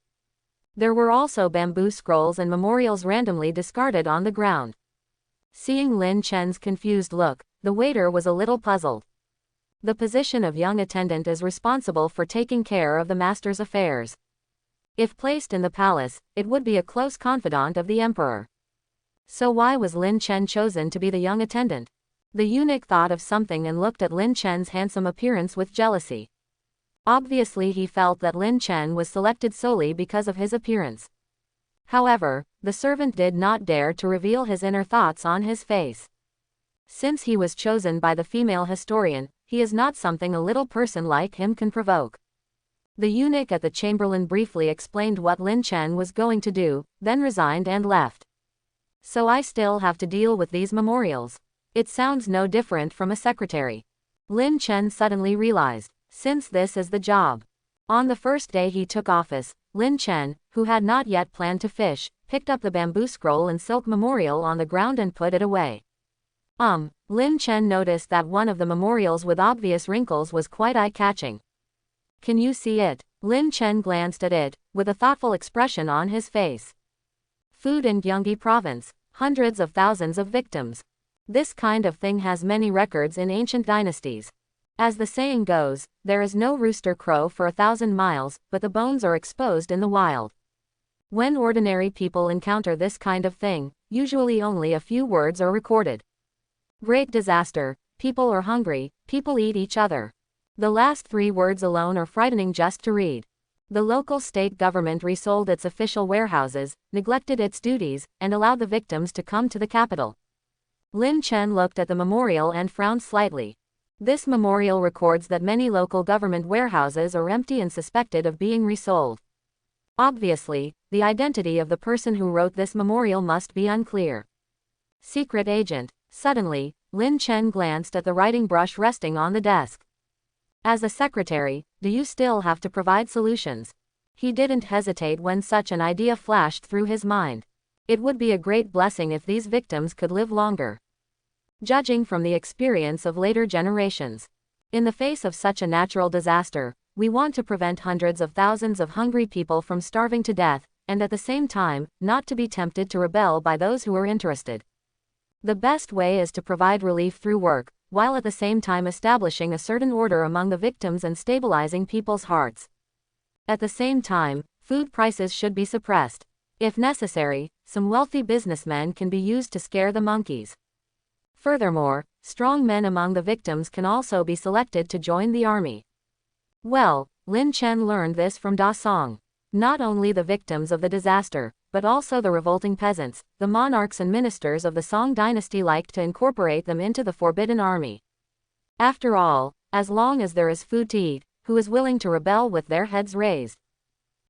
There were also bamboo scrolls and memorials randomly discarded on the ground. Seeing Lin Chen's confused look, the waiter was a little puzzled. The position of young attendant is responsible for taking care of the master's affairs. If placed in the palace, it would be a close confidant of the emperor. So why was Lin Chen chosen to be the young attendant? The eunuch thought of something and looked at Lin Chen's handsome appearance with jealousy. Obviously he felt that Lin Chen was selected solely because of his appearance. However, the servant did not dare to reveal his inner thoughts on his face. Since he was chosen by the female historian, he is not something a little person like him can provoke. The eunuch at the chamberlain briefly explained what Lin Chen was going to do, then resigned and left. So I still have to deal with these memorials. It sounds no different from a secretary. Lin Chen suddenly realized, since this is the job. On the first day he took office, Lin Chen, who had not yet planned to fish, picked up the bamboo scroll and silk memorial on the ground and put it away. Lin Chen noticed that one of the memorials with obvious wrinkles was quite eye-catching. Can you see it? Lin Chen glanced at it, with a thoughtful expression on his face. Food in Gyeonggi province. Hundreds of thousands of victims. This kind of thing has many records in ancient dynasties. As the saying goes, there is no rooster crow for 1,000 miles, but the bones are exposed in the wild. When ordinary people encounter this kind of thing, usually only a few words are recorded. Great disaster, people are hungry, people eat each other. The last 3 words alone are frightening just to read. The local state government resold its official warehouses, neglected its duties, and allowed the victims to come to the capital. Lin Chen looked at the memorial and frowned slightly. This memorial records that many local government warehouses are empty and suspected of being resold. Obviously, the identity of the person who wrote this memorial must be unclear. Secret agent. Suddenly, Lin Chen glanced at the writing brush resting on the desk. As a secretary, do you still have to provide solutions? He didn't hesitate when such an idea flashed through his mind. It would be a great blessing if these victims could live longer. Judging from the experience of later generations. In the face of such a natural disaster, we want to prevent hundreds of thousands of hungry people from starving to death, and at the same time, not to be tempted to rebel by those who are interested. The best way is to provide relief through work, while at the same time establishing a certain order among the victims and stabilizing people's hearts. At the same time, food prices should be suppressed. If necessary, some wealthy businessmen can be used to scare the monkeys. Furthermore, strong men among the victims can also be selected to join the army. Well, Lin Chen learned this from Da Song. Not only the victims of the disaster, but also the revolting peasants, the monarchs and ministers of the Song dynasty liked to incorporate them into the Forbidden Army. After all, as long as there is food to eat, who is willing to rebel with their heads raised?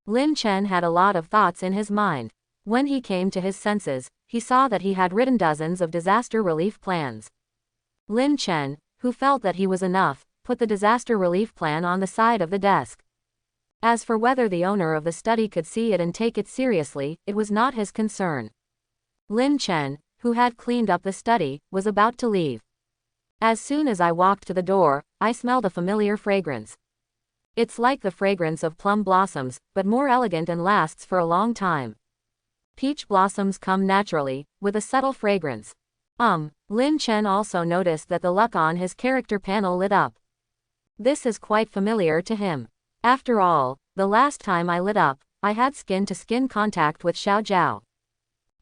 Lin Chen had a lot of thoughts in his mind. When he came to his senses, he saw that he had written dozens of disaster relief plans. Lin Chen, who felt that he was enough, put the disaster relief plan on the side of the desk. As for whether the owner of the study could see it and take it seriously, it was not his concern. Lin Chen, who had cleaned up the study, was about to leave. As soon as I walked to the door, I smelled a familiar fragrance. It's like the fragrance of plum blossoms, but more elegant and lasts for a long time. Peach blossoms come naturally, with a subtle fragrance. Lin Chen also noticed that the luck on his character panel lit up. This is quite familiar to him. After all, the last time I lit up, I had skin-to-skin contact with Xiao Zhao.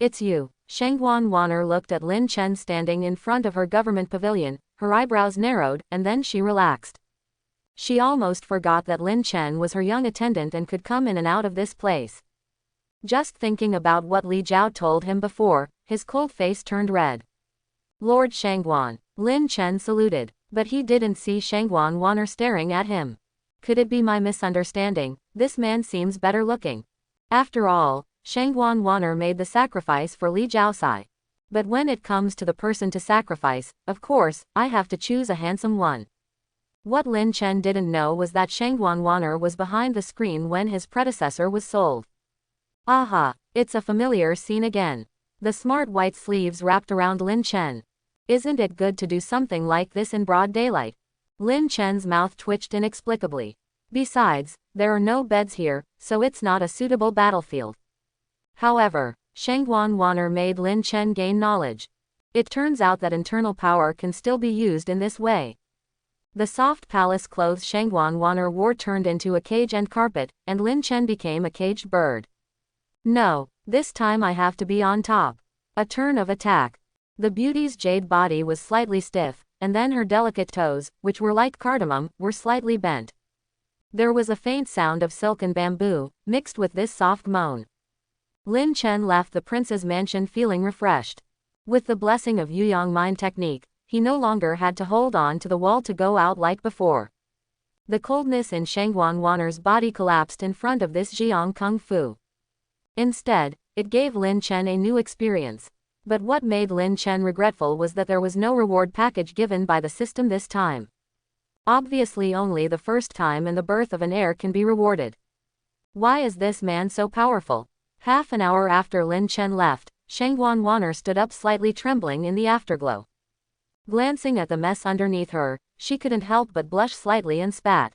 It's you. Shang Wan looked at Lin Chen standing in front of her government pavilion, her eyebrows narrowed, and then she relaxed. She almost forgot that Lin Chen was her young attendant and could come in and out of this place. Just thinking about what Li Jiao told him before, his cold face turned red. Lord Shangwan. Lin Chen saluted, but he didn't see Shangwan staring at him. Could it be my misunderstanding? This man seems better looking. After all, Shangwan made the sacrifice for Li Jiaosai. But when it comes to the person to sacrifice, of course, I have to choose a handsome one. What Lin Chen didn't know was that Shangwan was behind the screen when his predecessor was sold. Aha, it's a familiar scene again. The smart white sleeves wrapped around Lin Chen. Isn't it good to do something like this in broad daylight? Lin Chen's mouth twitched inexplicably. Besides, there are no beds here, so it's not a suitable battlefield. However, Shangwan made Lin Chen gain knowledge. It turns out that internal power can still be used in this way. The soft palace clothes Shangwan wore turned into a cage and carpet, and Lin Chen became a caged bird. No, this time I have to be on top. A turn of attack. The beauty's jade body was slightly stiff, and then her delicate toes, which were like cardamom, were slightly bent. There was a faint sound of silk and bamboo, mixed with this soft moan. Lin Chen left the prince's mansion feeling refreshed. With the blessing of Yuyang mind technique, he no longer had to hold on to the wall to go out like before. The coldness in Shangwan body collapsed in front of this Jiang Kung Fu. Instead, it gave Lin Chen a new experience. But what made Lin Chen regretful was that there was no reward package given by the system this time. Obviously only the first time and the birth of an heir can be rewarded. Why is this man so powerful? Half an hour after Lin Chen left, Shangwan stood up slightly trembling in the afterglow. Glancing at the mess underneath her, she couldn't help but blush slightly and spat.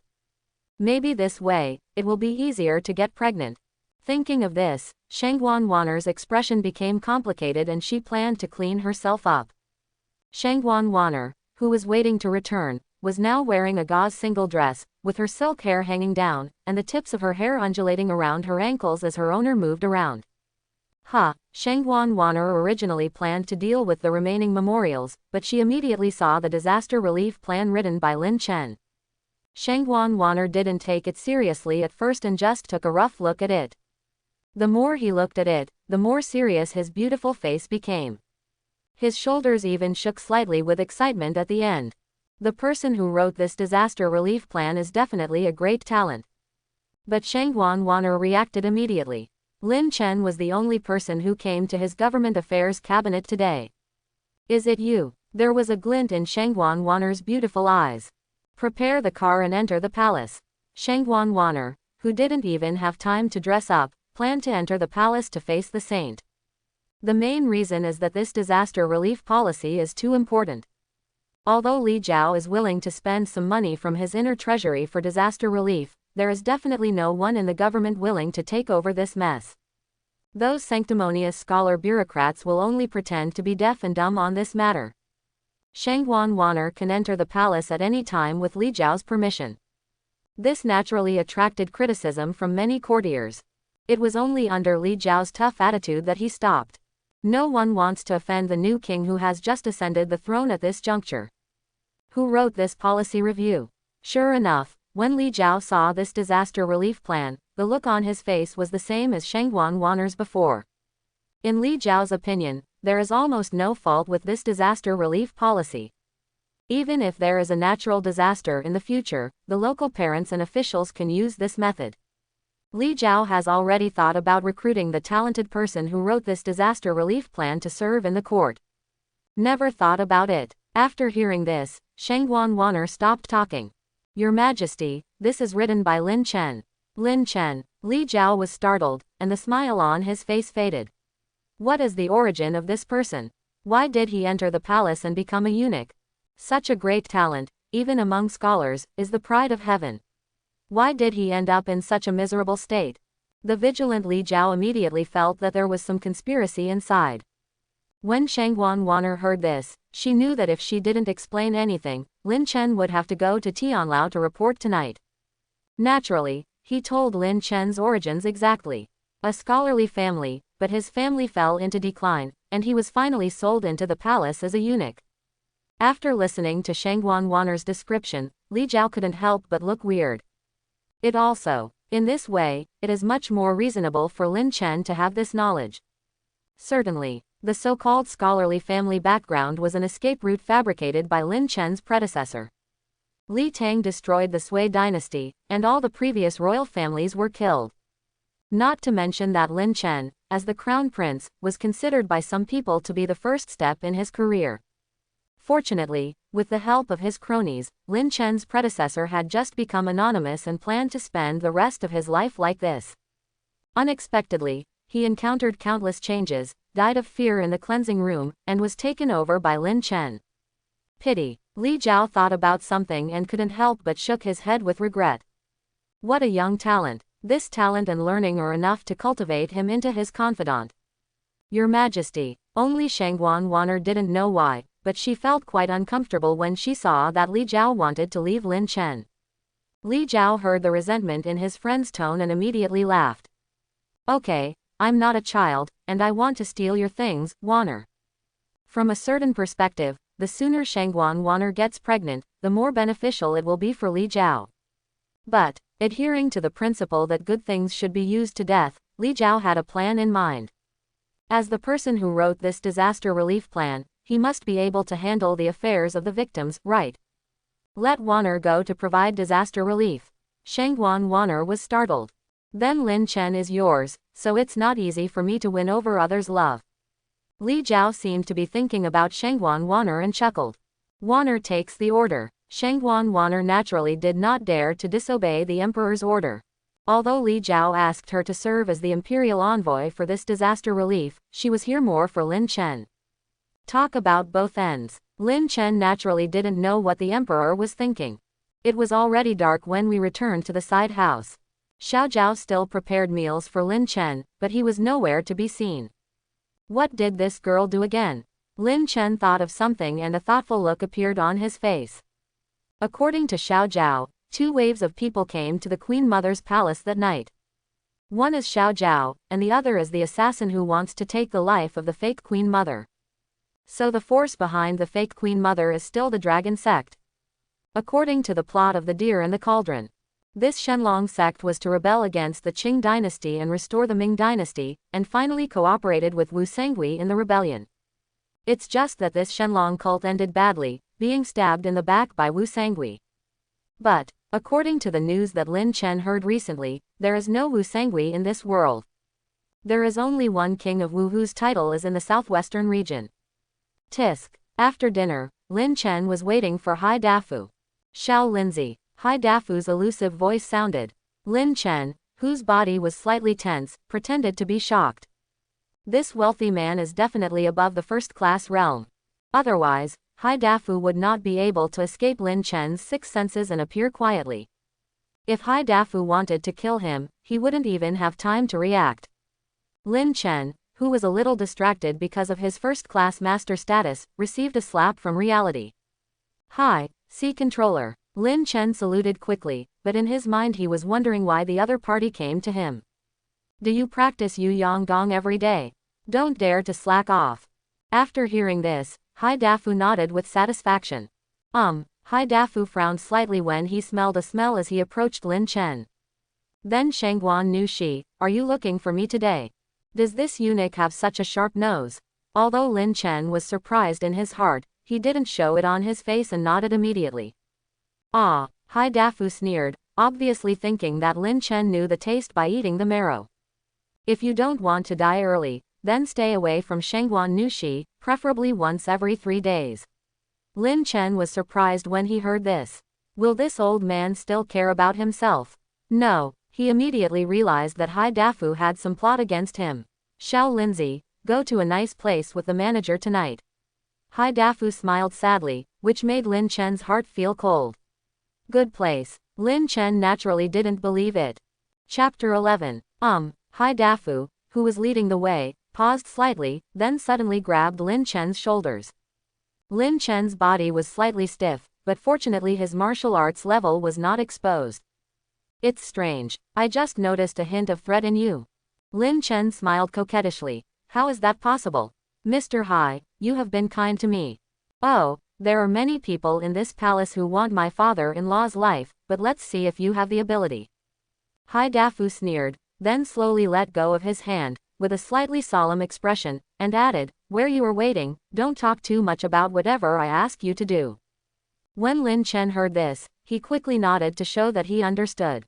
Maybe this way, it will be easier to get pregnant. Thinking of this, Shangwan expression became complicated and she planned to clean herself up. Shang Wan, who was waiting to return, was now wearing a gauze single dress, with her silk hair hanging down, and the tips of her hair undulating around her ankles as her owner moved around. Shang Wan originally planned to deal with the remaining memorials, but she immediately saw the disaster relief plan written by Lin Chen. Shang Wan didn't take it seriously at first and just took a rough look at it. The more he looked at it, the more serious his beautiful face became. His shoulders even shook slightly with excitement at the end. The person who wrote this disaster relief plan is definitely a great talent. But Shang Wan reacted immediately. Lin Chen was the only person who came to his government affairs cabinet today. Is it you? There was a glint in Shang Wan's beautiful eyes. Prepare the car and enter the palace. Shang Wan, who didn't even have time to dress up, planned to enter the palace to face the saint. The main reason is that this disaster relief policy is too important. Although Li Jiao is willing to spend some money from his inner treasury for disaster relief, there is definitely no one in the government willing to take over this mess. Those sanctimonious scholar bureaucrats will only pretend to be deaf and dumb on this matter. Shang Wan can enter the palace at any time with Li Jiao's permission. This naturally attracted criticism from many courtiers. It was only under Li Jiao's tough attitude that he stopped. No one wants to offend the new king who has just ascended the throne at this juncture. Who wrote this policy review? Sure enough, when Li Jiao saw this disaster relief plan, the look on his face was the same as Shang Wan's before. In Li Jiao's opinion, there is almost no fault with this disaster relief policy. Even if there is a natural disaster in the future, the local parents and officials can use this method. Li Jiao has already thought about recruiting the talented person who wrote this disaster relief plan to serve in the court. Never thought about it. After hearing this, Shang Wan stopped talking. Your Majesty, this is written by Lin Chen. Lin Chen. Li Jiao was startled, and the smile on his face faded. What is the origin of this person? Why did he enter the palace and become a eunuch? Such a great talent, even among scholars, is the pride of heaven. Why did he end up in such a miserable state? The vigilant Li Jiao immediately felt that there was some conspiracy inside. When Shang Wan heard this, she knew that if she didn't explain anything, Lin Chen would have to go to Tianlao to report tonight. Naturally, he told Lin Chen's origins exactly. A scholarly family, but his family fell into decline, and he was finally sold into the palace as a eunuch. After listening to Shang Wan's description, Li Jiao couldn't help but look weird. In this way, it is much more reasonable for Lin Chen to have this knowledge. Certainly, the so-called scholarly family background was an escape route fabricated by Lin Chen's predecessor. Li Tang destroyed the Sui dynasty, and all the previous royal families were killed. Not to mention that Lin Chen, as the crown prince, was considered by some people to be the first step in his career. Fortunately, with the help of his cronies, Lin Chen's predecessor had just become anonymous and planned to spend the rest of his life like this. Unexpectedly, he encountered countless changes, died of fear in the cleansing room, and was taken over by Lin Chen. Pity. Li Jiao thought about something and couldn't help but shook his head with regret. What a young talent. This talent and learning are enough to cultivate him into his confidant. Your Majesty. Only Shang Wan didn't know why, but she felt quite uncomfortable when she saw that Li Jiao wanted to leave Lin Chen. Li Jiao heard the resentment in his friend's tone and immediately laughed. Okay, I'm not a child, and I want to steal your things, Wanner. From a certain perspective, the sooner Shang Wanner gets pregnant, the more beneficial it will be for Li Jiao. But, adhering to the principle that good things should be used to death, Li Jiao had a plan in mind. As the person who wrote this disaster relief plan, he must be able to handle the affairs of the victims, right? Let Wanner go to provide disaster relief. Shang Wanner was startled. Then Lin Chen is yours, so it's not easy for me to win over others' love. Li Jiao seemed to be thinking about Shang Wanner and chuckled. Wanner takes the order. Shang Wanner naturally did not dare to disobey the emperor's order. Although Li Jiao asked her to serve as the imperial envoy for this disaster relief, she was here more for Lin Chen. Talk about both ends. Lin Chen naturally didn't know what the emperor was thinking. It was already dark when we returned to the side house. Xiao Zhao still prepared meals for Lin Chen, but he was nowhere to be seen. What did this girl do again? Lin Chen thought of something and a thoughtful look appeared on his face. According to Xiao Zhao, 2 waves of people came to the Queen Mother's palace that night. One is Xiao Zhao, and the other is the assassin who wants to take the life of the fake Queen Mother. So the force behind the fake Queen Mother is still the Dragon sect. According to the plot of The Deer and the Cauldron, this Shenlong sect was to rebel against the Qing dynasty and restore the Ming dynasty, and finally cooperated with Wu Sengui in the rebellion. It's just that this Shenlong cult ended badly, being stabbed in the back by Wu Sengui. But, according to the news that Lin Chen heard recently, there is no Wu Sengui in this world. There is only one king of Wu whose title is in the southwestern region. Tisk. After dinner, Lin Chen was waiting for Hai Dafu. Xiao Lindsay. Hai Dafu's elusive voice sounded. Lin Chen, whose body was slightly tense, pretended to be shocked. This wealthy man is definitely above the first-class realm. Otherwise, Hai Dafu would not be able to escape Lin Chen's 6 senses and appear quietly. If Hai Dafu wanted to kill him, he wouldn't even have time to react. Lin Chen, who was a little distracted because of his first-class master status, received a slap from reality. Hi, Sea Controller. Lin Chen saluted quickly, but in his mind he was wondering why the other party came to him. Do you practice Yu Yang Gong every day? Don't dare to slack off. After hearing this, Hai Dafu nodded with satisfaction. Hai Dafu frowned slightly when he smelled a smell as he approached Lin Chen. Then Shang Wan knew she, are you looking for me today? Does this eunuch have such a sharp nose? Although Lin Chen was surprised in his heart, he didn't show it on his face and nodded immediately. Ah, Hai Dafu sneered, obviously thinking that Lin Chen knew the taste by eating the marrow. If you don't want to die early, then stay away from Shangguan Nushi, preferably once every 3 days. Lin Chen was surprised when he heard this. Will this old man still care about himself? No, he immediately realized that Hai Dafu had some plot against him. Xiao Lindsay, go to a nice place with the manager tonight. Hai Dafu smiled sadly, which made Lin Chen's heart feel cold. Good place. Lin Chen naturally didn't believe it. Chapter 11. Hai Dafu, who was leading the way, paused slightly, then suddenly grabbed Lin Chen's shoulders. Lin Chen's body was slightly stiff, but fortunately his martial arts level was not exposed. It's strange. I just noticed a hint of threat in you. Lin Chen smiled coquettishly. How is that possible? Mr. Hai, you have been kind to me. Oh, there are many people in this palace who want my father-in-law's life, but let's see if you have the ability. Hai Dafu sneered, then slowly let go of his hand, with a slightly solemn expression, and added, where you are waiting, don't talk too much about whatever I ask you to do. When Lin Chen heard this, he quickly nodded to show that he understood.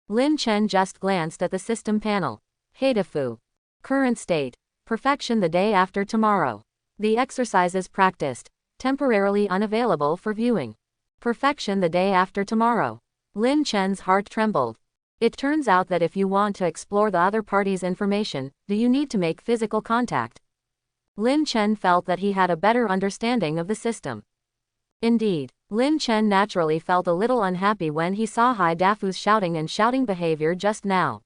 Lin Chen just glanced at the system panel. Heidafu. Current state. Perfection the day after tomorrow. The exercises practiced. Temporarily unavailable for viewing. Perfection the day after tomorrow. Lin Chen's heart trembled. It turns out that if you want to explore the other party's information, do you need to make physical contact? Lin Chen felt that he had a better understanding of the system. Indeed, Lin Chen naturally felt a little unhappy when he saw Hai Dafu's shouting behavior just now.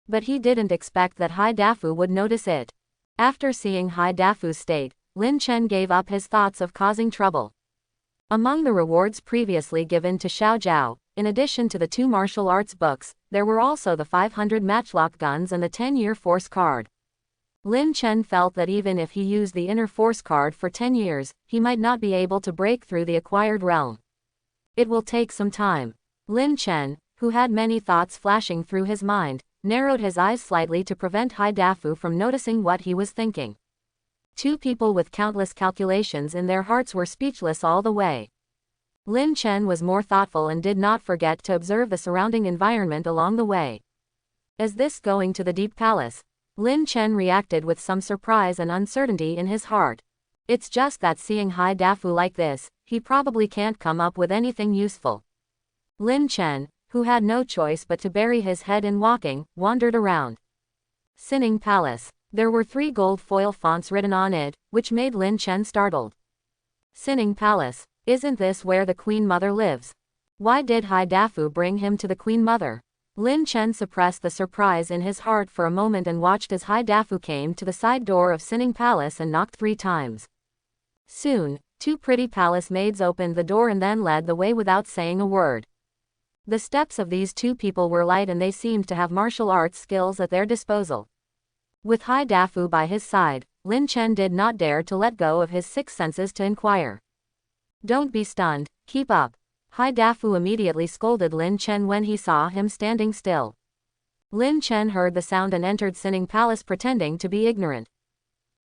But he didn't expect that Hai Dafu would notice it. After seeing Hai Dafu's state, Lin Chen gave up his thoughts of causing trouble. Among the rewards previously given to Xiao Zhao, in addition to the 2 martial arts books, there were also the 500 matchlock guns and the 10-year force card. Lin Chen felt that even if he used the inner force card for 10 years, he might not be able to break through the acquired realm. It will take some time. Lin Chen, who had many thoughts flashing through his mind, narrowed his eyes slightly to prevent Hai Dafu from noticing what he was thinking. 2 people with countless calculations in their hearts were speechless all the way. Lin Chen was more thoughtful and did not forget to observe the surrounding environment along the way. Is this going to the Deep Palace? Lin Chen reacted with some surprise and uncertainty in his heart. It's just that seeing Hai Dafu like this, he probably can't come up with anything useful. Lin Chen, who had no choice but to bury his head in walking, wandered around. Sinning Palace. There were 3 gold foil fonts written on it, which made Lin Chen startled. Sinning Palace. Isn't this where the Queen Mother lives? Why did Hai Dafu bring him to the Queen Mother? Lin Chen suppressed the surprise in his heart for a moment and watched as Hai Dafu came to the side door of Sinning Palace and knocked 3 times. Soon, two pretty palace maids opened the door and then led the way without saying a word. The steps of these two people were light and they seemed to have martial arts skills at their disposal. With Hai Dafu by his side, Lin Chen did not dare to let go of his sixth senses to inquire. "Don't be stunned, keep up." Hai Dafu immediately scolded Lin Chen when he saw him standing still. Lin Chen heard the sound and entered Sinning Palace pretending to be ignorant.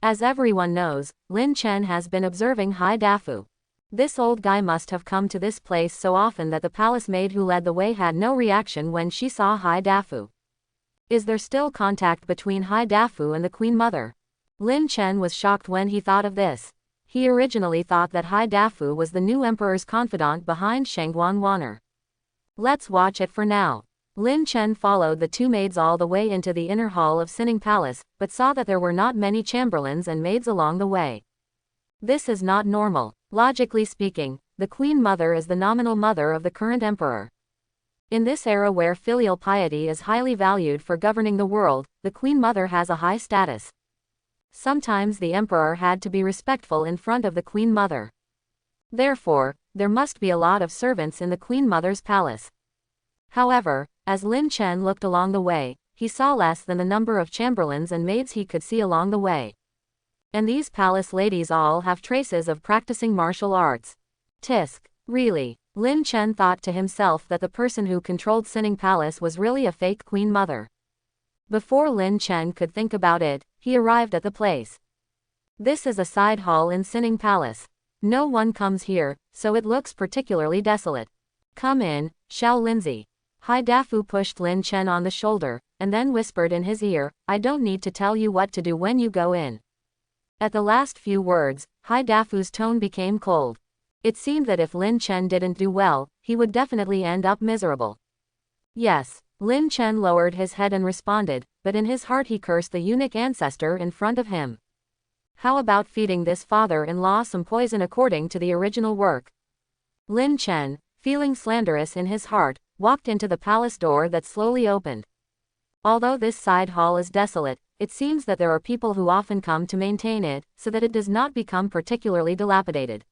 As everyone knows, Lin Chen has been observing Hai Dafu. This old guy must have come to this place so often that the palace maid who led the way had no reaction when she saw Hai Dafu. Is there still contact between Hai Dafu and the Queen Mother? Lin Chen was shocked when he thought of this. He originally thought that Hai Dafu was the new emperor's confidant behind Shang Wan. Let's watch it for now. Lin Chen followed the two maids all the way into the inner hall of Sinning Palace, but saw that there were not many chamberlains and maids along the way. This is not normal. Logically speaking, the Queen Mother is the nominal mother of the current emperor. In this era where filial piety is highly valued for governing the world, the Queen Mother has a high status. Sometimes the emperor had to be respectful in front of the Queen Mother. Therefore, there must be a lot of servants in the Queen Mother's palace. However, as Lin Chen looked along the way, he saw less than the number of chamberlains and maids he could see along the way. And these palace ladies all have traces of practicing martial arts. Tisk, really. Lin Chen thought to himself that the person who controlled Sinning Palace was really a fake Queen Mother. Before Lin Chen could think about it, he arrived at the place. This is a side hall in Sinning Palace. No one comes here, so it looks particularly desolate. "Come in, Xiao Linzi." Hai Dafu pushed Lin Chen on the shoulder, and then whispered in his ear, "I don't need to tell you what to do when you go in." At the last few words, Hai Dafu's tone became cold. It seemed that if Lin Chen didn't do well, he would definitely end up miserable. "Yes." Lin Chen lowered his head and responded, but in his heart he cursed the eunuch ancestor in front of him. How about feeding this father-in-law some poison according to the original work? Lin Chen, feeling slanderous in his heart, walked into the palace door that slowly opened. Although this side hall is desolate, it seems that there are people who often come to maintain it, so that it does not become particularly dilapidated.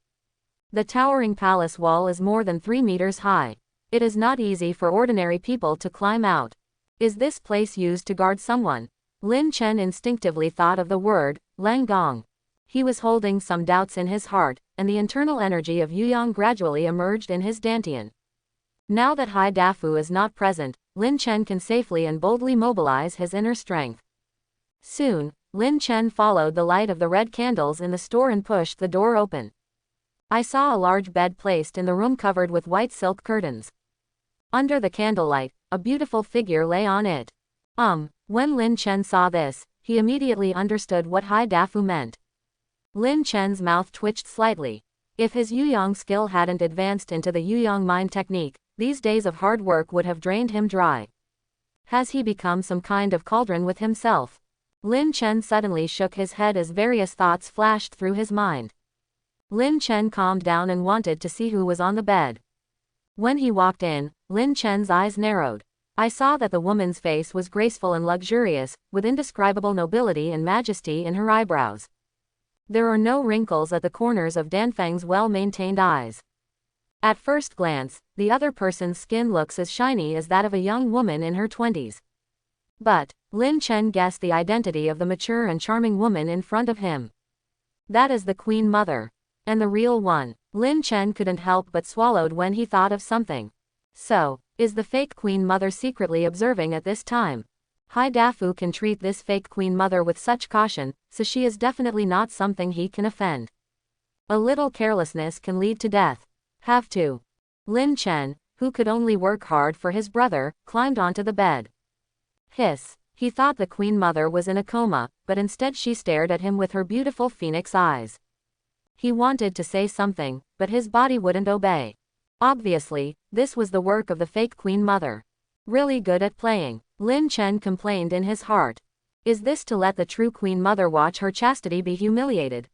The towering palace wall is more than 3 meters high. It is not easy for ordinary people to climb out. Is this place used to guard someone? Lin Chen instinctively thought of the word, Langgong. He was holding some doubts in his heart, and the internal energy of Yuyang gradually emerged in his dantian. Now that Hai Dafu is not present, Lin Chen can safely and boldly mobilize his inner strength. Soon, Lin Chen followed the light of the red candles in the store and pushed the door open. I saw a large bed placed in the room covered with white silk curtains. Under the candlelight, a beautiful figure lay on it. When Lin Chen saw this, he immediately understood what Hai Dafu meant. Lin Chen's mouth twitched slightly. If his Yuyang skill hadn't advanced into the Yuyang mind technique, these days of hard work would have drained him dry. Has he become some kind of cauldron with himself? Lin Chen suddenly shook his head as various thoughts flashed through his mind. Lin Chen calmed down and wanted to see who was on the bed. When he walked in, Lin Chen's eyes narrowed. I saw that the woman's face was graceful and luxurious, with indescribable nobility and majesty in her eyebrows. There are no wrinkles at the corners of Danfeng's well-maintained eyes. At first glance, the other person's skin looks as shiny as that of a young woman in her 20s. But, Lin Chen guessed the identity of the mature and charming woman in front of him. That is the Queen Mother. And the real one. Lin Chen couldn't help but swallowed when he thought of something. So, is the fake Queen Mother secretly observing at this time? Hai Dafu can treat this fake Queen Mother with such caution, so she is definitely not something he can offend. A little carelessness can lead to death. Have to. Lin Chen, who could only work hard for his brother, climbed onto the bed. Hiss. He thought the Queen Mother was in a coma, but instead she stared at him with her beautiful phoenix eyes. He wanted to say something, but his body wouldn't obey. Obviously, this was the work of the fake Queen Mother. Really good at playing. Lin Chen complained in his heart. Is this to let the true Queen Mother watch her chastity be humiliated?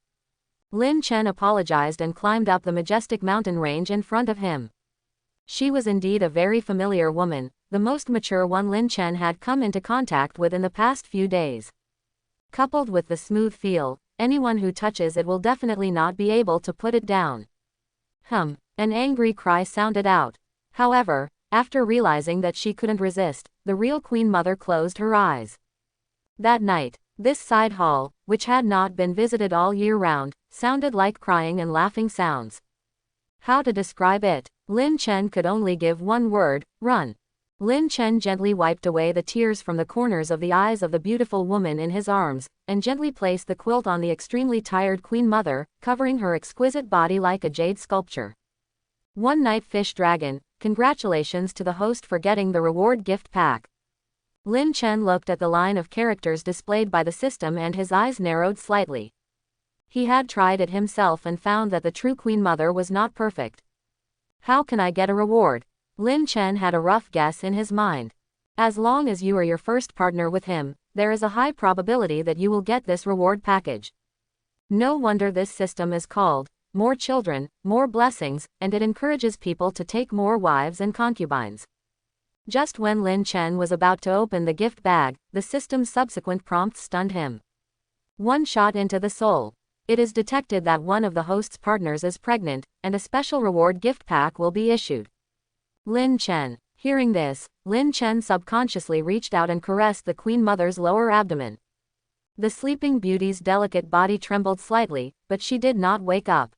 Lin Chen apologized and climbed up the majestic mountain range in front of him. She was indeed a very familiar woman, the most mature one Lin Chen had come into contact with in the past few days. Coupled with the smooth feel, anyone who touches it will definitely not be able to put it down. An angry cry sounded out. However, after realizing that she couldn't resist, the real Queen Mother closed her eyes. That night, this side hall, which had not been visited all year round, sounded like crying and laughing sounds. How to describe it? Lin Chen could only give one word: run. Lin Chen gently wiped away the tears from the corners of the eyes of the beautiful woman in his arms, and gently placed the quilt on the extremely tired Queen Mother, covering her exquisite body like a jade sculpture. One night fish dragon, congratulations to the host for getting the reward gift pack. Lin Chen looked at the line of characters displayed by the system and his eyes narrowed slightly. He had tried it himself and found that the true Queen Mother was not perfect. How can I get a reward? Lin Chen had a rough guess in his mind. As long as you are your first partner with him, there is a high probability that you will get this reward package. No wonder this system is called more children, more blessings, and it encourages people to take more wives and concubines. Just when Lin Chen was about to open the gift bag, the system's subsequent prompts stunned him. One shot into the soul. It is detected that one of the host's partners is pregnant, and a special reward gift pack will be issued. Lin Chen. Hearing this, Lin Chen subconsciously reached out and caressed the Queen Mother's lower abdomen. The sleeping beauty's delicate body trembled slightly, but she did not wake up.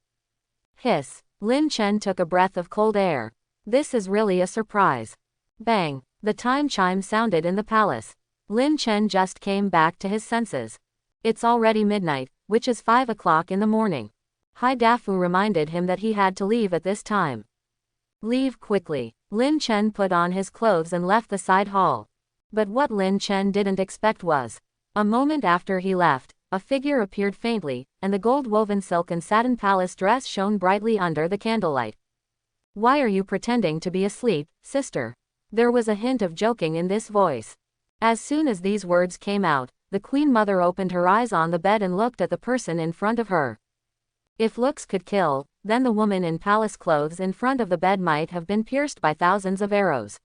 Hiss. Lin Chen took a breath of cold air. This is really a surprise. Bang. The time chime sounded in the palace. Lin Chen just came back to his senses. It's already midnight, which is 5 o'clock in the morning. Hai Dafu reminded him that he had to leave at this time. Leave quickly. Lin Chen put on his clothes and left the side hall. But what Lin Chen didn't expect was, a moment after he left, a figure appeared faintly, and the gold-woven silk and satin palace dress shone brightly under the candlelight. Why are you pretending to be asleep, sister? There was a hint of joking in this voice. As soon as these words came out, the Queen Mother opened her eyes on the bed and looked at the person in front of her. If looks could kill, then the woman in palace clothes in front of the bed might have been pierced by thousands of arrows.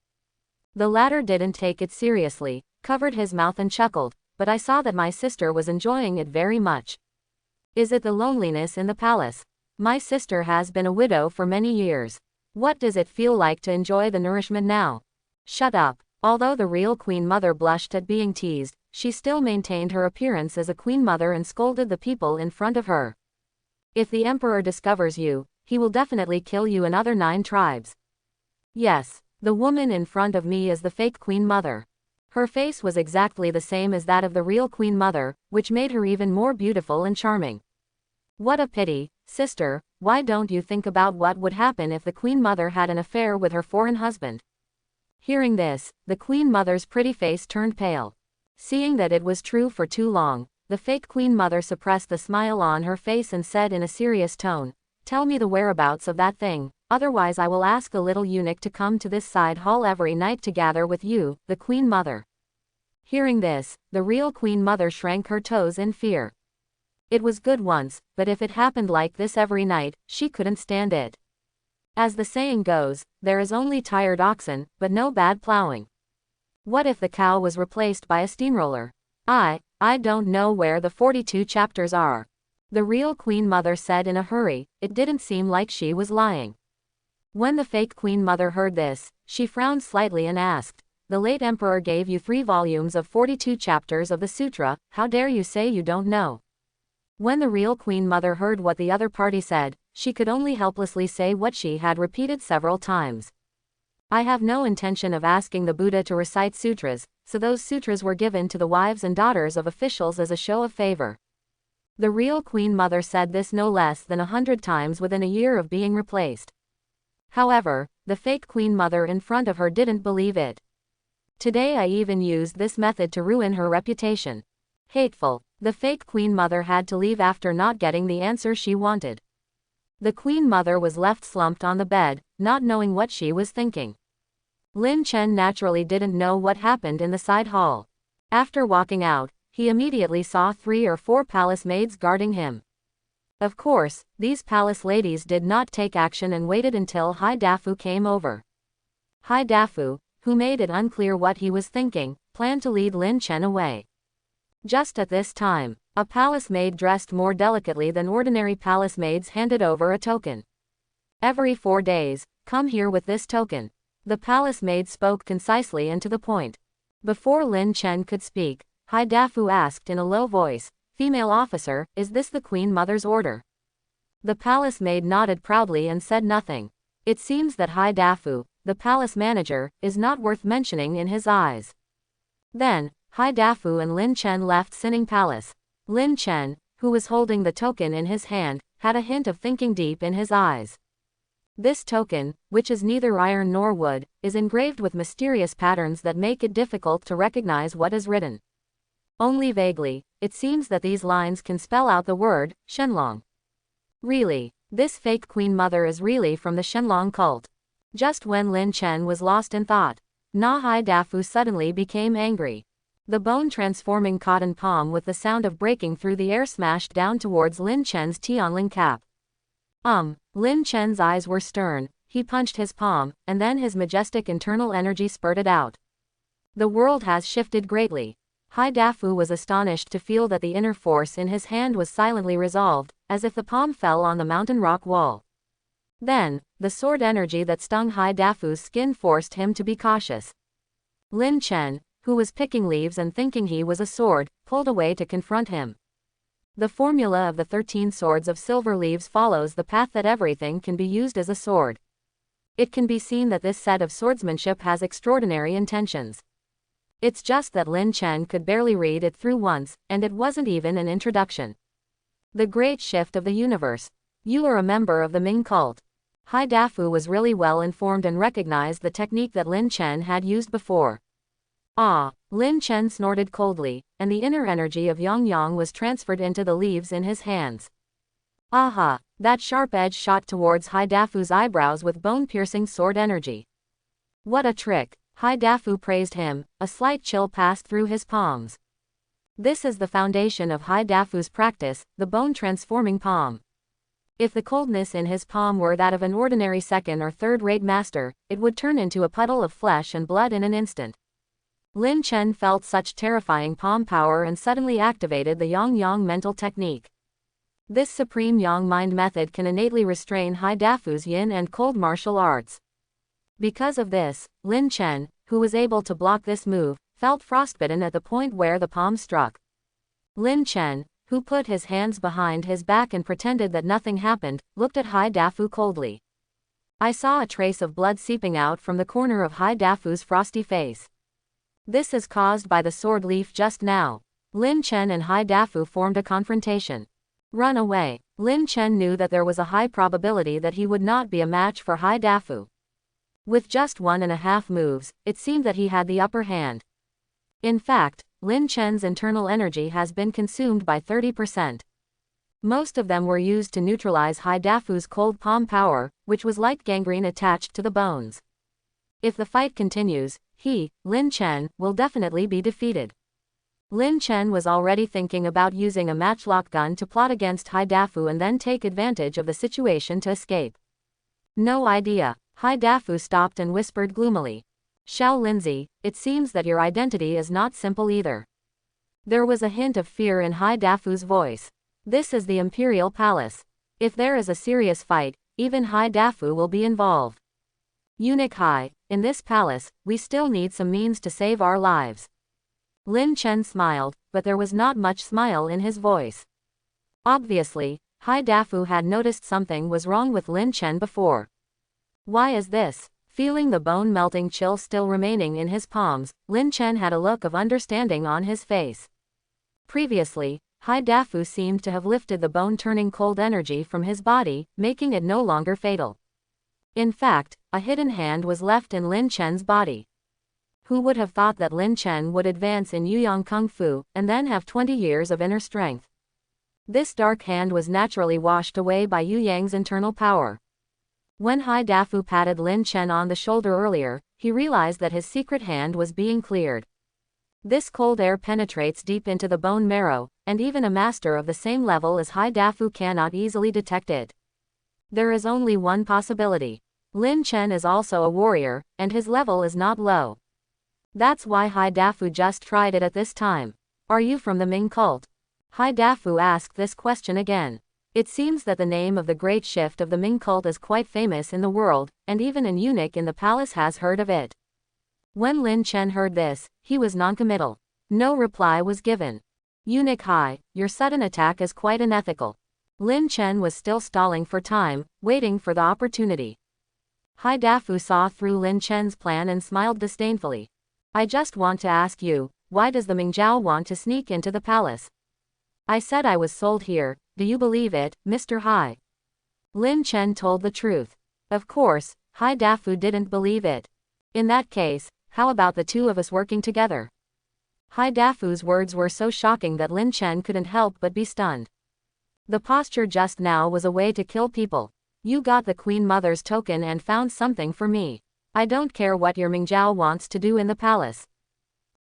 The latter didn't take it seriously, covered his mouth and chuckled, but I saw that my sister was enjoying it very much. Is it the loneliness in the palace? My sister has been a widow for many years. What does it feel like to enjoy the nourishment now? Shut up. Although the real Queen Mother blushed at being teased, she still maintained her appearance as a Queen Mother and scolded the people in front of her. If the Emperor discovers you, he will definitely kill you and other 9 tribes. Yes, the woman in front of me is the fake Queen Mother. Her face was exactly the same as that of the real Queen Mother, which made her even more beautiful and charming. What a pity, sister, why don't you think about what would happen if the Queen Mother had an affair with her foreign husband? Hearing this, the Queen Mother's pretty face turned pale. Seeing that it was true for too long, the fake Queen Mother suppressed the smile on her face and said in a serious tone, "Tell me the whereabouts of that thing, otherwise I will ask the little eunuch to come to this side hall every night to gather with you, the Queen Mother." Hearing this, the real Queen Mother shrank her toes in fear. It was good once, but if it happened like this every night, she couldn't stand it. As the saying goes, there is only tired oxen, but no bad plowing. What if the cow was replaced by a steamroller? I don't know where the 42 chapters are. The real Queen Mother said in a hurry. It didn't seem like she was lying. When the fake Queen Mother heard this, she frowned slightly and asked, "The late Emperor gave you 3 volumes of 42 chapters of the sutra, how dare you say you don't know?" When the real Queen Mother heard what the other party said, she could only helplessly say what she had repeated several times. I have no intention of asking the Buddha to recite sutras, so those sutras were given to the wives and daughters of officials as a show of favor. The real Queen Mother said this no less than 100 times within a year of being replaced. However, the fake Queen Mother in front of her didn't believe it. Today I even used this method to ruin her reputation. Hateful. The fake Queen Mother had to leave after not getting the answer she wanted. The Queen Mother was left slumped on the bed, not knowing what she was thinking. Lin Chen naturally didn't know what happened in the side hall. After walking out, he immediately saw 3 or 4 palace maids guarding him. Of course, these palace ladies did not take action and waited until Hai Dafu came over. Hai Dafu, who made it unclear what he was thinking, planned to lead Lin Chen away. Just at this time, A palace maid dressed more delicately than ordinary palace maids handed over a token. Every 4 days, come here with this token. The palace maid spoke concisely and to the point. Before Lin Chen could speak, Hai Dafu asked in a low voice, "Female officer, is this the Queen Mother's order?" The palace maid nodded proudly and said nothing. It seems that Hai Dafu, the palace manager, is not worth mentioning in his eyes. Then, Hai Dafu and Lin Chen left Sinning Palace. Lin Chen, who was holding the token in his hand, had a hint of thinking deep in his eyes. This token, which is neither iron nor wood, is engraved with mysterious patterns that make it difficult to recognize what is written. Only vaguely, it seems that these lines can spell out the word, Shenlong. Really, this fake Queen Mother is really from the Shenlong cult. Just when Lin Chen was lost in thought, Hai Dafu suddenly became angry. The bone-transforming cotton palm with the sound of breaking through the air smashed down towards Lin Chen's Tianling cap. Lin Chen's eyes were stern, he punched his palm, and then his majestic internal energy spurted out. The world has shifted greatly. Hai Dafu was astonished to feel that the inner force in his hand was silently resolved, as if the palm fell on the mountain rock wall. Then, the sword energy that stung Hai Dafu's skin forced him to be cautious. Lin Chen, who was picking leaves and thinking he was a sword, pulled away to confront him. The formula of the 13 swords of silver leaves follows the path that everything can be used as a sword. It can be seen that this set of swordsmanship has extraordinary intentions. It's just that Lin Chen could barely read it through once, and it wasn't even an introduction. The Great Shift of the Universe. You are a member of the Ming cult. Hai Dafu was really well informed and recognized the technique that Lin Chen had used before. Lin Chen snorted coldly, and the inner energy of Yang Yang was transferred into the leaves in his hands. Aha! That sharp edge shot towards Hai Dafu's eyebrows with bone-piercing sword energy. What a trick! Hai Dafu praised him, a slight chill passed through his palms. This is the foundation of Hai Dafu's practice, the bone-transforming palm. If the coldness in his palm were that of an ordinary second or third-rate master, it would turn into a puddle of flesh and blood in an instant. Lin Chen felt such terrifying palm power and suddenly activated the Yang Yang mental technique. This supreme Yang mind method can innately restrain Hai Dafu's yin and cold martial arts. Because of this, Lin Chen, who was able to block this move, felt frostbitten at the point where the palm struck. Lin Chen, who put his hands behind his back and pretended that nothing happened, looked at Hai Dafu coldly. I saw a trace of blood seeping out from the corner of Hai Dafu's frosty face. This is caused by the sword leaf just now. Lin Chen and Hai Dafu formed a confrontation. Run away. Lin Chen knew that there was a high probability that he would not be a match for Hai Dafu. With just 1.5 moves, it seemed that he had the upper hand. In fact, Lin Chen's internal energy has been consumed by 30%. Most of them were used to neutralize Hai Dafu's cold palm power, which was like gangrene attached to the bones. If the fight continues, he, Lin Chen, will definitely be defeated. Lin Chen was already thinking about using a matchlock gun to plot against Hai Dafu and then take advantage of the situation to escape. No idea. Hai Dafu stopped and whispered gloomily. Xiao Linzi, it seems that your identity is not simple either. There was a hint of fear in Hai Dafu's voice. This is the Imperial Palace. If there is a serious fight, even Hai Dafu will be involved. Eunuch Hai, in this palace, we still need some means to save our lives. Lin Chen smiled, but there was not much smile in his voice. Obviously, Hai Dafu had noticed something was wrong with Lin Chen before. Why is this? Feeling the bone-melting chill still remaining in his palms, Lin Chen had a look of understanding on his face. Previously, Hai Dafu seemed to have lifted the bone-turning cold energy from his body, making it no longer fatal. In fact, a hidden hand was left in Lin Chen's body. Who would have thought that Lin Chen would advance in Yuyang Kung Fu, and then have 20 years of inner strength? This dark hand was naturally washed away by Yu Yang's internal power. When Hai Dafu patted Lin Chen on the shoulder earlier, he realized that his secret hand was being cleared. This cold air penetrates deep into the bone marrow, and even a master of the same level as Hai Dafu cannot easily detect it. There is only one possibility. Lin Chen is also a warrior, and his level is not low. That's why Hai Dafu just tried it at this time. Are you from the Ming cult? Hai Dafu asked this question again. It seems that the name of the great shift of the Ming cult is quite famous in the world, and even an eunuch in the palace has heard of it. When Lin Chen heard this, he was noncommittal. No reply was given. Eunuch Hai, your sudden attack is quite unethical. Lin Chen was still stalling for time, waiting for the opportunity. Hai Dafu saw through Lin Chen's plan and smiled disdainfully. I just want to ask you, why does the Mingzhao want to sneak into the palace? I said I was sold here, do you believe it, Mr. Hai? Lin Chen told the truth. Of course, Hai Dafu didn't believe it. In that case, how about the two of us working together? Hai Dafu's words were so shocking that Lin Chen couldn't help but be stunned. The posture just now was a way to kill people. You got the Queen Mother's token and found something for me. I don't care what your Mingzhao wants to do in the palace.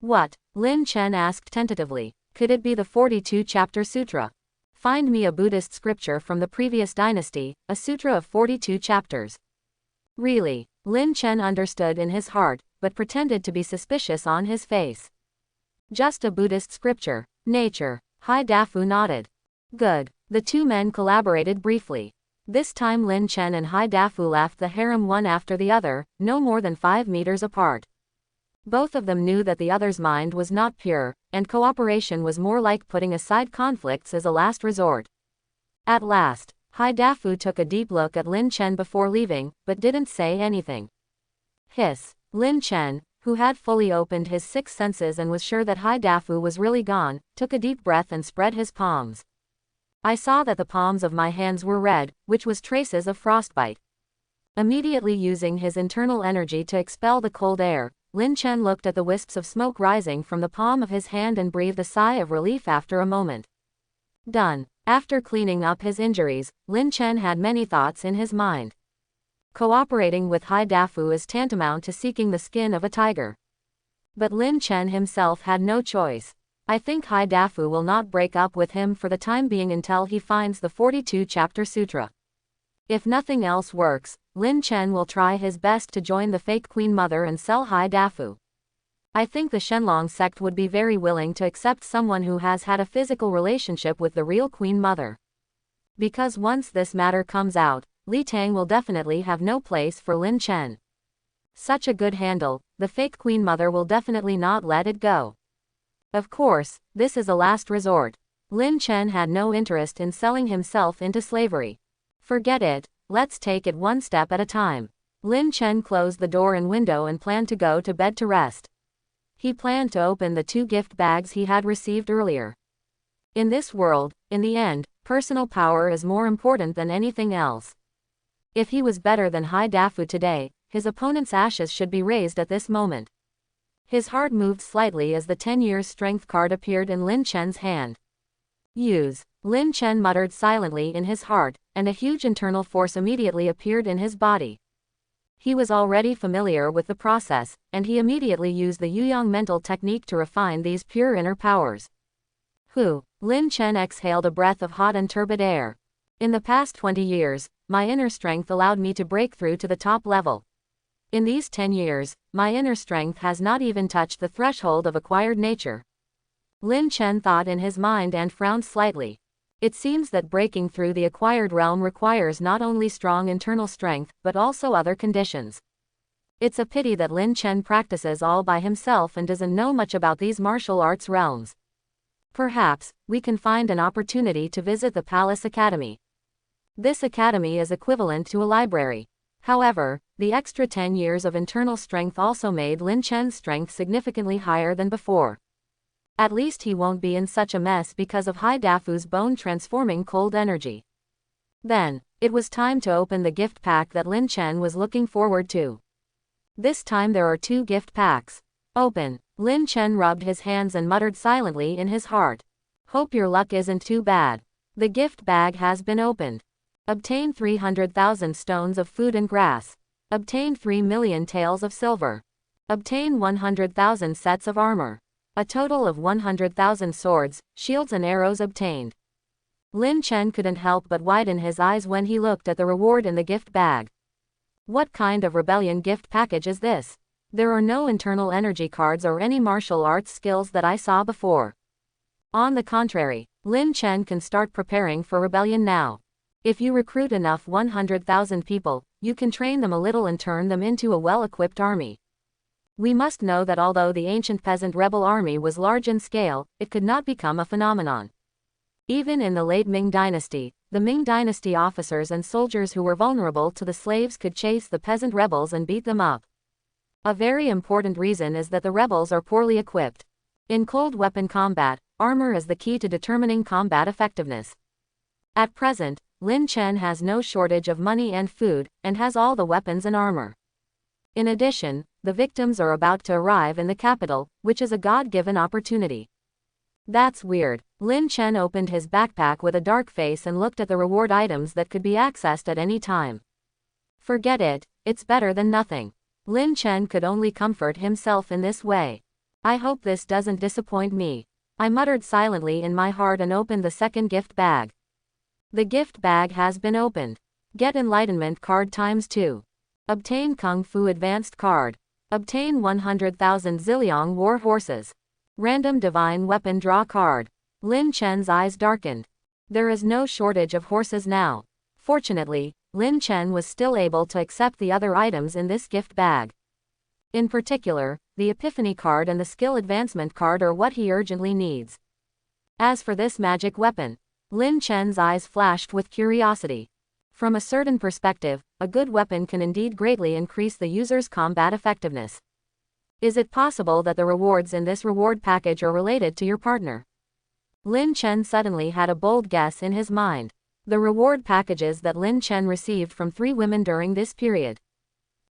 What? Lin Chen asked tentatively. Could it be the 42-chapter sutra? Find me a Buddhist scripture from the previous dynasty, a sutra of 42 chapters. Really? Lin Chen understood in his heart, but pretended to be suspicious on his face. Just a Buddhist scripture. Nature. Hai Dafu nodded. Good. The two men collaborated briefly. This time Lin Chen and Hai Dafu left the harem one after the other, no more than 5 meters apart. Both of them knew that the other's mind was not pure, and cooperation was more like putting aside conflicts as a last resort. At last, Hai Dafu took a deep look at Lin Chen before leaving, but didn't say anything. Hiss. Lin Chen, who had fully opened his 6 senses and was sure that Hai Dafu was really gone, took a deep breath and spread his palms. I saw that the palms of my hands were red, which was traces of frostbite. Immediately using his internal energy to expel the cold air, Lin Chen looked at the wisps of smoke rising from the palm of his hand and breathed a sigh of relief after a moment. Done. After cleaning up his injuries, Lin Chen had many thoughts in his mind. Cooperating with Hai Dafu is tantamount to seeking the skin of a tiger. But Lin Chen himself had no choice. I think Hai Dafu will not break up with him for the time being until he finds the 42-chapter sutra. If nothing else works, Lin Chen will try his best to join the fake Queen Mother and sell Hai Dafu. I think the Shenlong sect would be very willing to accept someone who has had a physical relationship with the real Queen Mother. Because once this matter comes out, Li Tang will definitely have no place for Lin Chen. Such a good handle, the fake Queen Mother will definitely not let it go. Of course, this is a last resort. Lin Chen had no interest in selling himself into slavery. Forget it, let's take it one step at a time. Lin Chen closed the door and window and planned to go to bed to rest. He planned to open the 2 gift bags he had received earlier. In this world, in the end, personal power is more important than anything else. If he was better than Hai Dafu today, his opponent's ashes should be raised at this moment. His heart moved slightly as the 10 years strength card appeared in Lin Chen's hand. Use. Lin Chen muttered silently in his heart, and a huge internal force immediately appeared in his body. He was already familiar with the process, and he immediately used the Yuyang mental technique to refine these pure inner powers. Hu. Lin Chen exhaled a breath of hot and turbid air. In the past 20 years, my inner strength allowed me to break through to the top level. In these 10 years, my inner strength has not even touched the threshold of acquired nature. Lin Chen thought in his mind and frowned slightly. It seems that breaking through the acquired realm requires not only strong internal strength, but also other conditions. It's a pity that Lin Chen practices all by himself and doesn't know much about these martial arts realms. Perhaps, we can find an opportunity to visit the Palace Academy. This academy is equivalent to a library. However, the extra 10 years of internal strength also made Lin Chen's strength significantly higher than before. At least he won't be in such a mess because of Hai Dafu's bone-transforming cold energy. Then, it was time to open the gift pack that Lin Chen was looking forward to. This time there are 2 gift packs. Open. Lin Chen rubbed his hands and muttered silently in his heart. Hope your luck isn't too bad. The gift bag has been opened. Obtain 300,000 stones of food and grass. Obtain 3 million taels of silver. Obtain 100,000 sets of armor. A total of 100,000 swords, shields and arrows obtained. Lin Chen couldn't help but widen his eyes when he looked at the reward in the gift bag. What kind of rebellion gift package is this? There are no internal energy cards or any martial arts skills that I saw before. On the contrary, Lin Chen can start preparing for rebellion now. If you recruit enough 100,000 people, you can train them a little and turn them into a well-equipped army. We must know that although the ancient peasant rebel army was large in scale, it could not become a phenomenon. Even in the late Ming dynasty, the Ming dynasty officers and soldiers who were vulnerable to the slaves could chase the peasant rebels and beat them up. A very important reason is that the rebels are poorly equipped. In cold weapon combat, armor is the key to determining combat effectiveness. At present, Lin Chen has no shortage of money and food, and has all the weapons and armor. In addition, the victims are about to arrive in the capital, which is a God-given opportunity. That's weird. Lin Chen opened his backpack with a dark face and looked at the reward items that could be accessed at any time. Forget it, it's better than nothing. Lin Chen could only comfort himself in this way. I hope this doesn't disappoint me. I muttered silently in my heart and opened the second gift bag. The gift bag has been opened. Get Enlightenment card ×2. Obtain Kung Fu Advanced card. Obtain 100,000 Zilliong War Horses. Random Divine Weapon draw card. Lin Chen's eyes darkened. There is no shortage of horses now. Fortunately, Lin Chen was still able to accept the other items in this gift bag. In particular, the Epiphany card and the Skill Advancement card are what he urgently needs. As for this magic weapon, Lin Chen's eyes flashed with curiosity. From a certain perspective, a good weapon can indeed greatly increase the user's combat effectiveness. Is it possible that the rewards in this reward package are related to your partner? Lin Chen suddenly had a bold guess in his mind. The reward packages that Lin Chen received from 3 women during this period.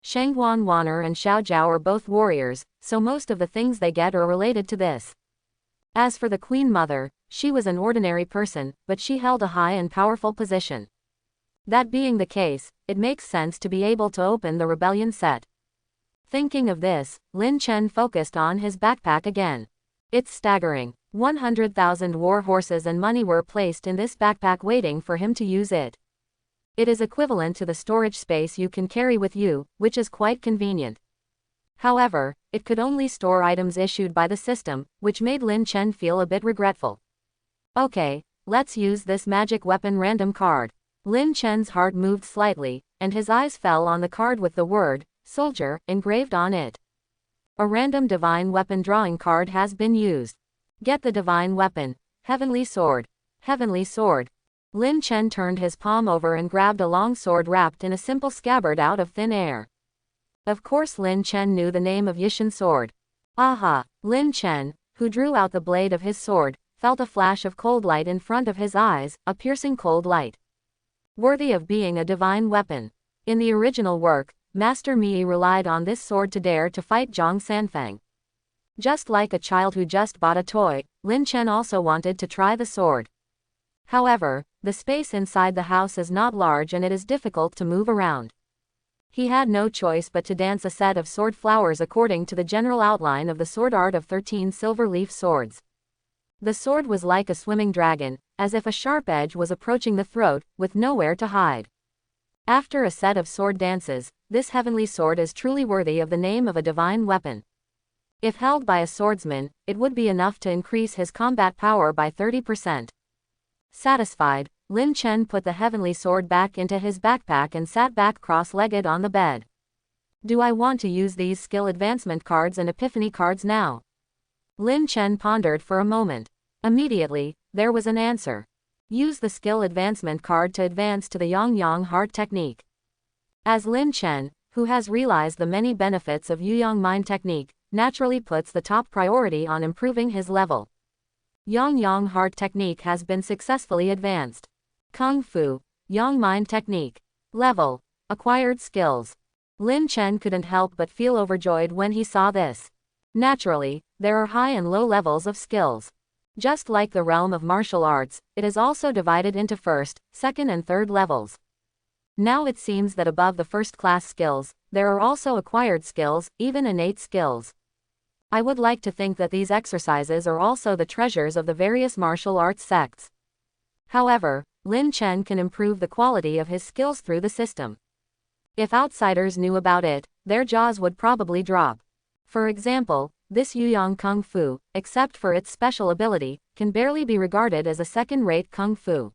Shang Wan and Xiao Zhao are both warriors, so most of the things they get are related to this. As for the Queen Mother, she was an ordinary person, but she held a high and powerful position. That being the case, it makes sense to be able to open the rebellion set. Thinking of this, Lin Chen focused on his backpack again. It's staggering. 100,000 war horses and money were placed in this backpack waiting for him to use it. It is equivalent to the storage space you can carry with you, which is quite convenient. However, it could only store items issued by the system, which made Lin Chen feel a bit regretful. Okay, let's use this magic weapon random card. Lin Chen's heart moved slightly, and his eyes fell on the card with the word, soldier, engraved on it. A random divine weapon drawing card has been used. Get the divine weapon. Heavenly sword. Heavenly sword. Lin Chen turned his palm over and grabbed a long sword wrapped in a simple scabbard out of thin air. Of course Lin Chen knew the name of Yishan sword. Aha! Lin Chen, who drew out the blade of his sword, felt a flash of cold light in front of his eyes, a piercing cold light. Worthy of being a divine weapon. In the original work, Master Mi relied on this sword to dare to fight Zhang Sanfeng. Just like a child who just bought a toy, Lin Chen also wanted to try the sword. However, the space inside the house is not large and it is difficult to move around. He had no choice but to dance a set of sword flowers according to the general outline of the sword art of 13 silver leaf swords. The sword was like a swimming dragon, as if a sharp edge was approaching the throat, with nowhere to hide. After a set of sword dances, this heavenly sword is truly worthy of the name of a divine weapon. If held by a swordsman, it would be enough to increase his combat power by 30%. Satisfied, Lin Chen put the heavenly sword back into his backpack and sat back cross-legged on the bed. Do I want to use these skill advancement cards and epiphany cards now? Lin Chen pondered for a moment. Immediately, there was an answer. Use the skill advancement card to advance to the Yang heart technique. As Lin Chen, who has realized the many benefits of Yang mind technique, naturally puts the top priority on improving his level. Yang heart technique has been successfully advanced. Kung Fu, Yang mind technique. Level. Acquired skills. Lin Chen couldn't help but feel overjoyed when he saw this. Naturally, there are high and low levels of skills. Just like the realm of martial arts, it is also divided into first, second and third levels. Now it seems that above the first-class skills, there are also acquired skills, even innate skills. I would like to think that these exercises are also the treasures of the various martial arts sects. However, Lin Chen can improve the quality of his skills through the system. If outsiders knew about it, their jaws would probably drop. For example, this Yueyang Kung Fu, except for its special ability, can barely be regarded as a second-rate Kung Fu.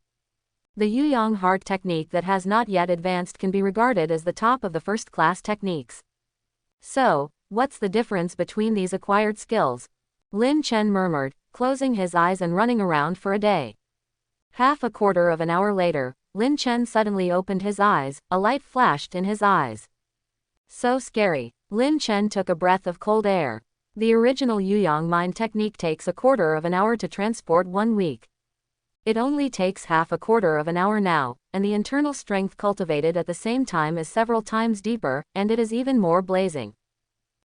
The Yueyang heart technique that has not yet advanced can be regarded as the top of the first-class techniques. So, what's the difference between these acquired skills? Lin Chen murmured, closing his eyes and running around for a day. Half a quarter of an hour later, Lin Chen suddenly opened his eyes, a light flashed in his eyes. So scary. Lin Chen took a breath of cold air. The original Yueyang mind technique takes a quarter of an hour to transport 1 week. It only takes half a quarter of an hour now, and the internal strength cultivated at the same time is several times deeper, and it is even more blazing.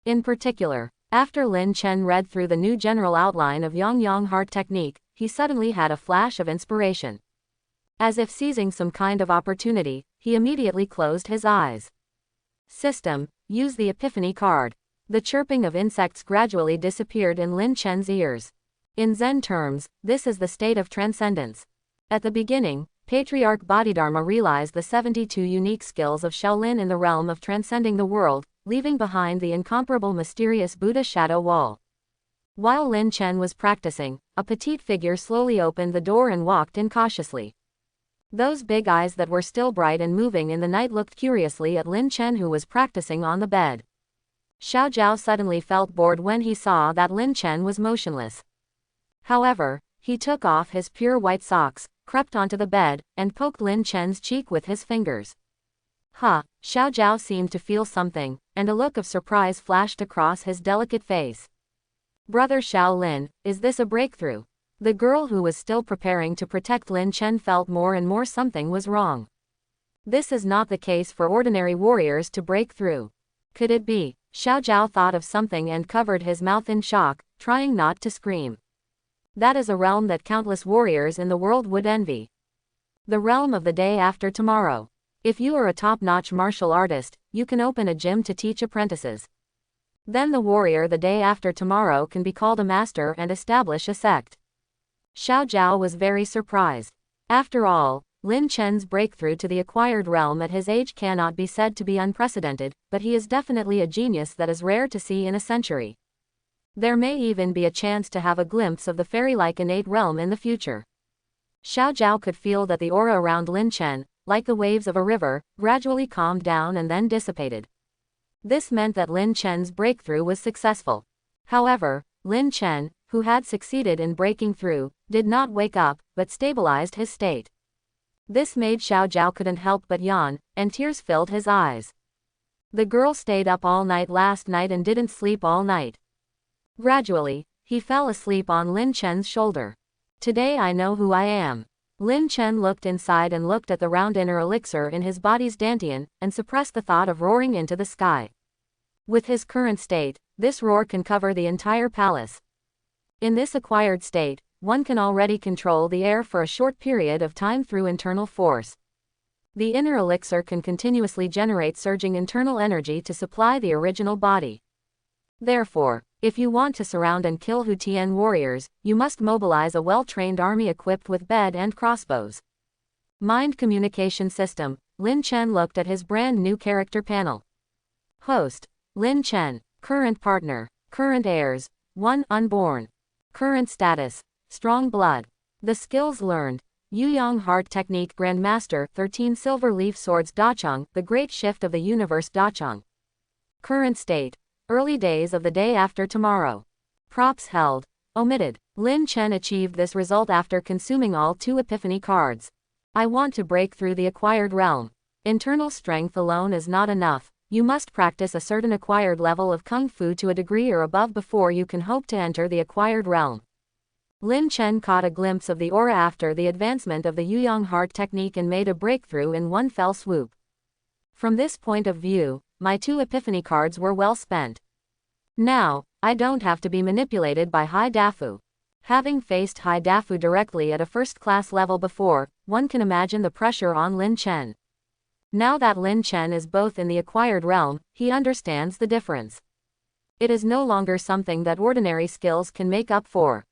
In particular, after Lin Chen read through the new general outline of Yueyang heart technique, he suddenly had a flash of inspiration. As if seizing some kind of opportunity, he immediately closed his eyes. System, use the Epiphany card. The chirping of insects gradually disappeared in Lin Chen's ears. In Zen terms, this is the state of transcendence. At the beginning, Patriarch Bodhidharma realized the 72 unique skills of Shaolin in the realm of transcending the world, leaving behind the incomparable mysterious Buddha shadow wall. While Lin Chen was practicing, a petite figure slowly opened the door and walked in cautiously. Those big eyes that were still bright and moving in the night looked curiously at Lin Chen, who was practicing on the bed. Xiao Zhao suddenly felt bored when he saw that Lin Chen was motionless. However, he took off his pure white socks, crept onto the bed, and poked Lin Chen's cheek with his fingers. Xiao Zhao seemed to feel something, and a look of surprise flashed across his delicate face. Brother Shaolin, is this a breakthrough? The girl who was still preparing to protect Lin Chen felt more and more something was wrong. This is not the case for ordinary warriors to break through. Could it be? Xiao Zhao thought of something and covered his mouth in shock, trying not to scream. That is a realm that countless warriors in the world would envy. The realm of the day after tomorrow. If you are a top-notch martial artist, you can open a gym to teach apprentices. Then the warrior the day after tomorrow can be called a master and establish a sect. Xiao Zhao was very surprised. After all, Lin Chen's breakthrough to the acquired realm at his age cannot be said to be unprecedented, but he is definitely a genius that is rare to see in a century. There may even be a chance to have a glimpse of the fairy-like innate realm in the future. Xiao Zhao could feel that the aura around Lin Chen, like the waves of a river, gradually calmed down and then dissipated. This meant that Lin Chen's breakthrough was successful. However, Lin Chen, who had succeeded in breaking through, did not wake up, but stabilized his state. This made Xiao Zhao couldn't help but yawn, and tears filled his eyes. The girl stayed up all night last night and didn't sleep all night. Gradually, he fell asleep on Lin Chen's shoulder. Today I know who I am. Lin Chen looked inside and looked at the round inner elixir in his body's dantian, and suppressed the thought of roaring into the sky. With his current state, this roar can cover the entire palace. In this acquired state, one can already control the air for a short period of time through internal force. The inner elixir can continuously generate surging internal energy to supply the original body. Therefore, if you want to surround and kill Hu Tian warriors, you must mobilize a well-trained army equipped with bed and crossbows. Mind communication system. Lin Chen looked at his brand new character panel. Host: Lin Chen. Current partner: current heirs, 1 unborn. Current status: strong blood. The skills learned: Yueyang heart technique Grandmaster 13 silver leaf swords Dacheng, the great shift of the universe Dacheng. Current state: early days of the day after tomorrow. Props held: omitted. Lin Chen achieved this result after consuming all 2 epiphany cards. I want to break through the acquired realm. Internal strength alone is not enough. You must practice a certain acquired level of Kung Fu to a degree or above before you can hope to enter the acquired realm. Lin Chen caught a glimpse of the aura after the advancement of the Yueyang heart technique and made a breakthrough in one fell swoop. From this point of view, my 2 epiphany cards were well spent. Now, I don't have to be manipulated by Hai Dafu. Having faced Hai Dafu directly at a first-class level before, one can imagine the pressure on Lin Chen. Now that Lin Chen is both in the acquired realm, he understands the difference. It is no longer something that ordinary skills can make up for.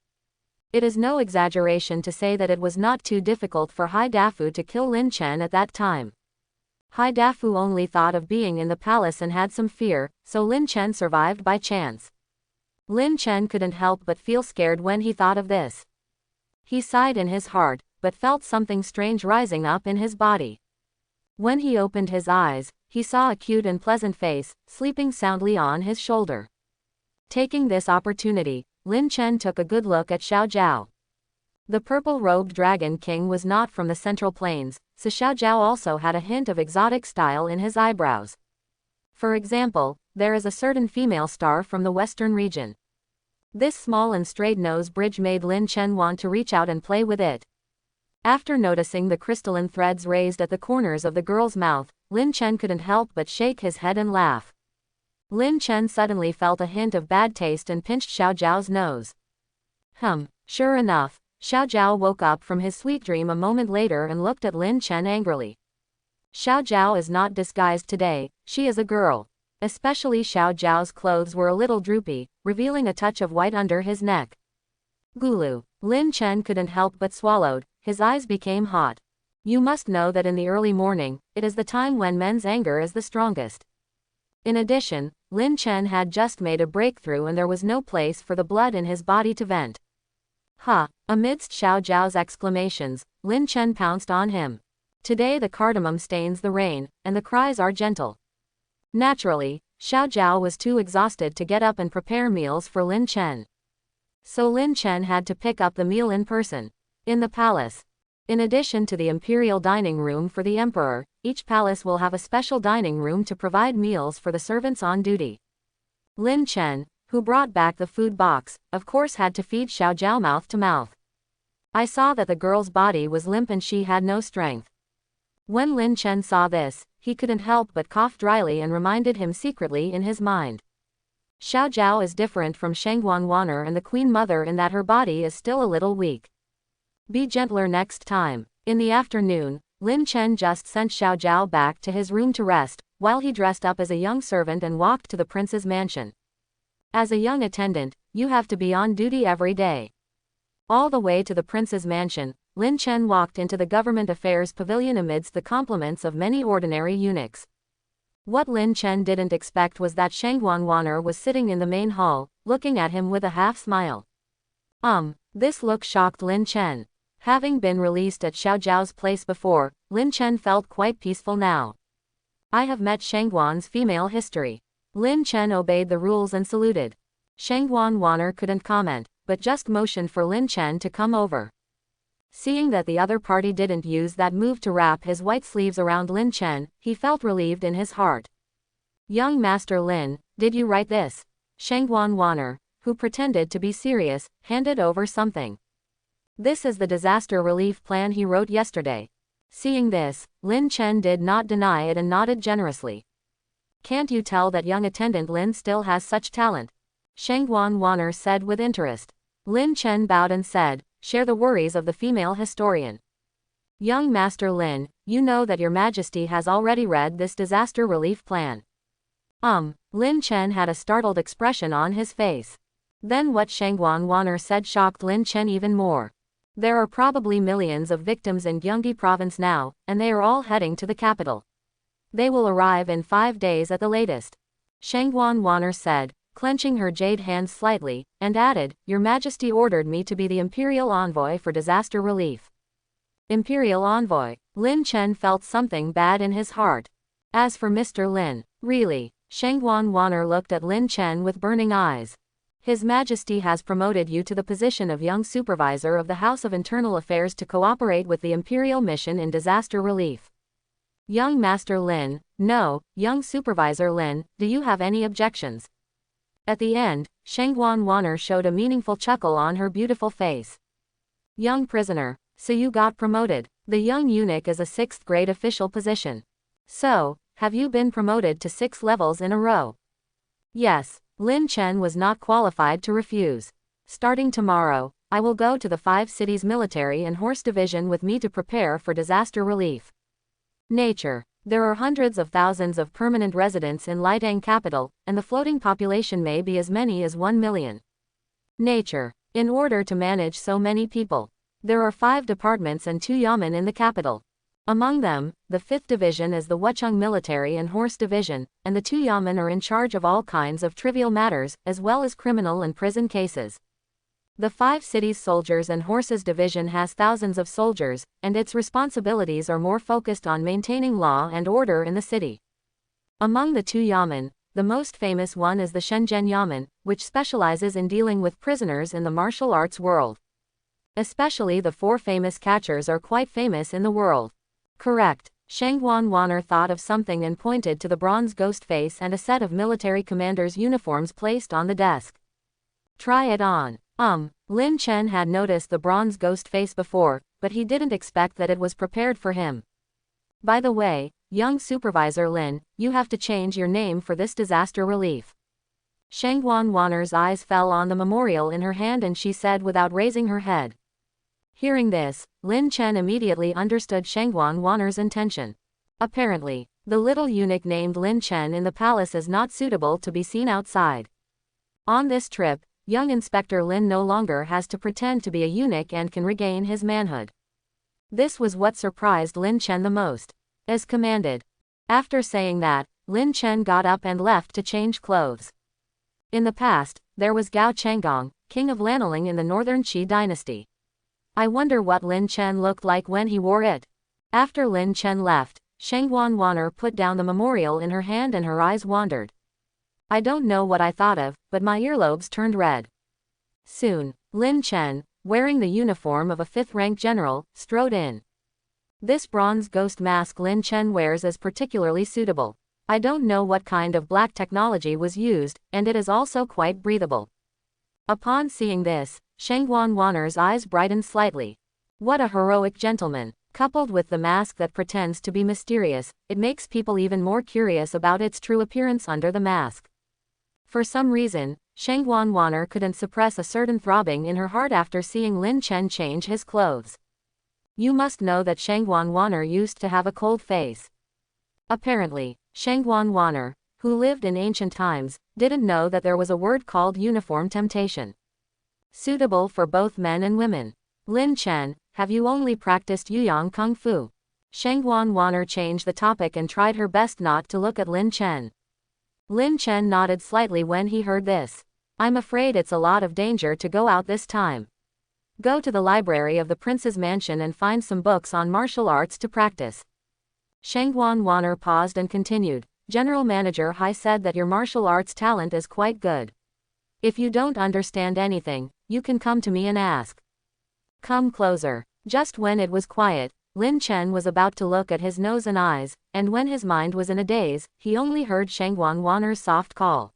It is no exaggeration to say that it was not too difficult for Hai Dafu to kill Lin Chen at that time. Hai Dafu only thought of being in the palace and had some fear, so Lin Chen survived by chance. Lin Chen couldn't help but feel scared when he thought of this. He sighed in his heart, but felt something strange rising up in his body. When he opened his eyes, he saw a cute and pleasant face, sleeping soundly on his shoulder. Taking this opportunity, Lin Chen took a good look at Xiao Zhao. The purple-robed dragon king was not from the Central Plains, so Xiao Zhao also had a hint of exotic style in his eyebrows. For example, there is a certain female star from the western region. This small and straight nose bridge made Lin Chen want to reach out and play with it. After noticing the crystalline threads raised at the corners of the girl's mouth, Lin Chen couldn't help but shake his head and laugh. Lin Chen suddenly felt a hint of bad taste and pinched Xiao Zhao's nose. Sure enough, Xiao Zhao woke up from his sweet dream a moment later and looked at Lin Chen angrily. Xiao Zhao is not disguised today, she is a girl. Especially Xiao Zhao's clothes were a little droopy, revealing a touch of white under his neck. Gulu. Lin Chen couldn't help but swallowed, his eyes became hot. You must know that in the early morning, it is the time when men's anger is the strongest. In addition, Lin Chen had just made a breakthrough and there was no place for the blood in his body to vent. Amidst Xiao Zhao's exclamations, Lin Chen pounced on him. Today the cardamom stains the rain, and the cries are gentle. Naturally, Xiao Zhao was too exhausted to get up and prepare meals for Lin Chen. So Lin Chen had to pick up the meal in person. In the palace. In addition to the Imperial dining room for the emperor, each palace will have a special dining room to provide meals for the servants on duty. Lin Chen, who brought back the food box, of course had to feed Xiao Zhao mouth to mouth. I saw that the girl's body was limp and she had no strength. When Lin Chen saw this, he couldn't help but cough dryly and reminded him secretly in his mind. Xiao Zhao is different from Shang Wan and the Queen Mother in that her body is still a little weak. Be gentler next time. In the afternoon, Lin Chen just sent Xiao Zhao back to his room to rest, while he dressed up as a young servant and walked to the prince's mansion. As a young attendant, you have to be on duty every day. All the way to the prince's mansion, Lin Chen walked into the government affairs pavilion amidst the compliments of many ordinary eunuchs. What Lin Chen didn't expect was that Shang Wan was sitting in the main hall, looking at him with a half smile. This look shocked Lin Chen. Having been released at Xiao Zhao's place before, Lin Chen felt quite peaceful now. I have met Shang Wan's female history. Lin Chen obeyed the rules and saluted. Shang Wan couldn't comment, but just motioned for Lin Chen to come over. Seeing that the other party didn't use that move to wrap his white sleeves around Lin Chen, he felt relieved in his heart. Young Master Lin, did you write this? Shang Wan, who pretended to be serious, handed over something. This is the disaster relief plan he wrote yesterday. Seeing this, Lin Chen did not deny it and nodded generously. Can't you tell that young attendant Lin still has such talent? Shang Wan said with interest. Lin Chen bowed and said, share the worries of the female historian. Young Master Lin, you know that your majesty has already read this disaster relief plan. Lin Chen had a startled expression on his face. Then what Shang Wan said shocked Lin Chen even more. There are probably millions of victims in Gyeonggi province now, and they are all heading to the capital. They will arrive in 5 days at the latest. Shang Wan said, clenching her jade hands slightly, and added, Your Majesty ordered me to be the Imperial envoy for disaster relief. Imperial envoy. Lin Chen felt something bad in his heart. As for Mr. Lin, really? Shang Wan looked at Lin Chen with burning eyes. His Majesty has promoted you to the position of young supervisor of the House of Internal Affairs to cooperate with the Imperial mission in disaster relief. Young Master Lin, no, young Supervisor Lin, do you have any objections? At the end, Shang Wan showed a meaningful chuckle on her beautiful face. Young prisoner, so you got promoted. The young eunuch is a 6th grade official position. So, have you been promoted to 6 levels in a row? Yes. Lin Chen was not qualified to refuse. Starting tomorrow, I will go to the 5 cities military and horse division with me to prepare for disaster relief. Nature. There are hundreds of thousands of permanent residents in Liang capital, and the floating population may be as many as 1 million. Nature. In order to manage so many people, there are 5 departments and 2 yamen in the capital. Among them, the 5th Division is the Wuchang Military and Horse Division, and the 2 Yamen are in charge of all kinds of trivial matters, as well as criminal and prison cases. The 5 Cities Soldiers and Horses Division has thousands of soldiers, and its responsibilities are more focused on maintaining law and order in the city. Among the 2 Yamen, the most famous one is the Shenzhen Yamen, which specializes in dealing with prisoners in the martial arts world. Especially the 4 famous catchers are quite famous in the world. Correct. Shang Wan thought of something and pointed to the bronze ghost face and a set of military commanders' uniforms placed on the desk. Try it on. Lin Chen had noticed the bronze ghost face before, but he didn't expect that it was prepared for him. By the way, young Supervisor Lin, you have to change your name for this disaster relief. Shang Wan's eyes fell on the memorial in her hand and she said without raising her head. Hearing this, Lin Chen immediately understood Shang Wan's intention. Apparently, the little eunuch named Lin Chen in the palace is not suitable to be seen outside. On this trip, young Inspector Lin no longer has to pretend to be a eunuch and can regain his manhood. This was what surprised Lin Chen the most. As commanded. After saying that, Lin Chen got up and left to change clothes. In the past, there was Gao Changgong, king of Lanling in the northern Qi dynasty. I wonder what Lin Chen looked like when he wore it. After Lin Chen left, Shang Wan put down the memorial in her hand and her eyes wandered. I don't know what I thought of, but my earlobes turned red. Soon, Lin Chen, wearing the uniform of a 5th-rank general, strode in. This bronze ghost mask Lin Chen wears is particularly suitable. I don't know what kind of black technology was used, and it is also quite breathable. Upon seeing this, Shang Wan's eyes brightened slightly. What a heroic gentleman. Coupled with the mask that pretends to be mysterious, it makes people even more curious about its true appearance under the mask. For some reason, Shang Wan couldn't suppress a certain throbbing in her heart after seeing Lin Chen change his clothes. You must know that Shang Wan used to have a cold face. Apparently, Shang Wan, who lived in ancient times, didn't know that there was a word called uniform temptation. Suitable for both men and women. Lin Chen, have you only practiced Yuyang Kung Fu? Shang Wan changed the topic and tried her best not to look at Lin Chen. Lin Chen nodded slightly when he heard this. I'm afraid it's a lot of danger to go out this time. Go to the library of the prince's mansion and find some books on martial arts to practice. Shang Wan paused and continued. General Manager Hai said that your martial arts talent is quite good. If you don't understand anything, you can come to me and ask. Come closer. Just when it was quiet, Lin Chen was about to look at his nose and eyes, and when his mind was in a daze, he only heard Shang Wan's soft call.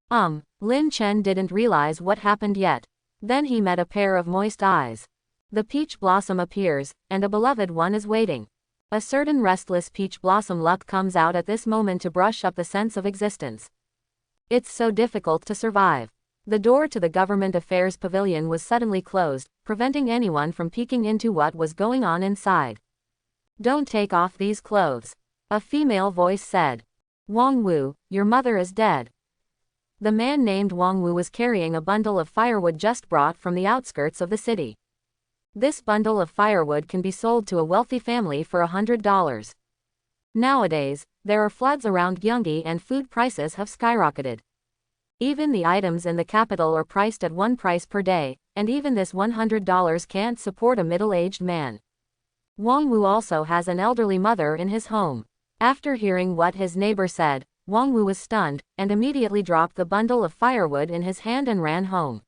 Lin Chen didn't realize what happened yet. Then he met a pair of moist eyes. The peach blossom appears, and a beloved one is waiting. A certain restless peach blossom luck comes out at this moment to brush up the sense of existence. It's so difficult to survive. The door to the government affairs pavilion was suddenly closed, preventing anyone from peeking into what was going on inside. Don't take off these clothes. A female voice said. Wang Wu, your mother is dead. The man named Wang Wu was carrying a bundle of firewood just brought from the outskirts of the city. This bundle of firewood can be sold to a wealthy family for $100. Nowadays, there are floods around Gyeonggi and food prices have skyrocketed. Even the items in the capital are priced at one price per day, and even this $100 can't support a middle-aged man. Wang Wu also has an elderly mother in his home. After hearing what his neighbor said, Wang Wu was stunned, and immediately dropped the bundle of firewood in his hand and ran home.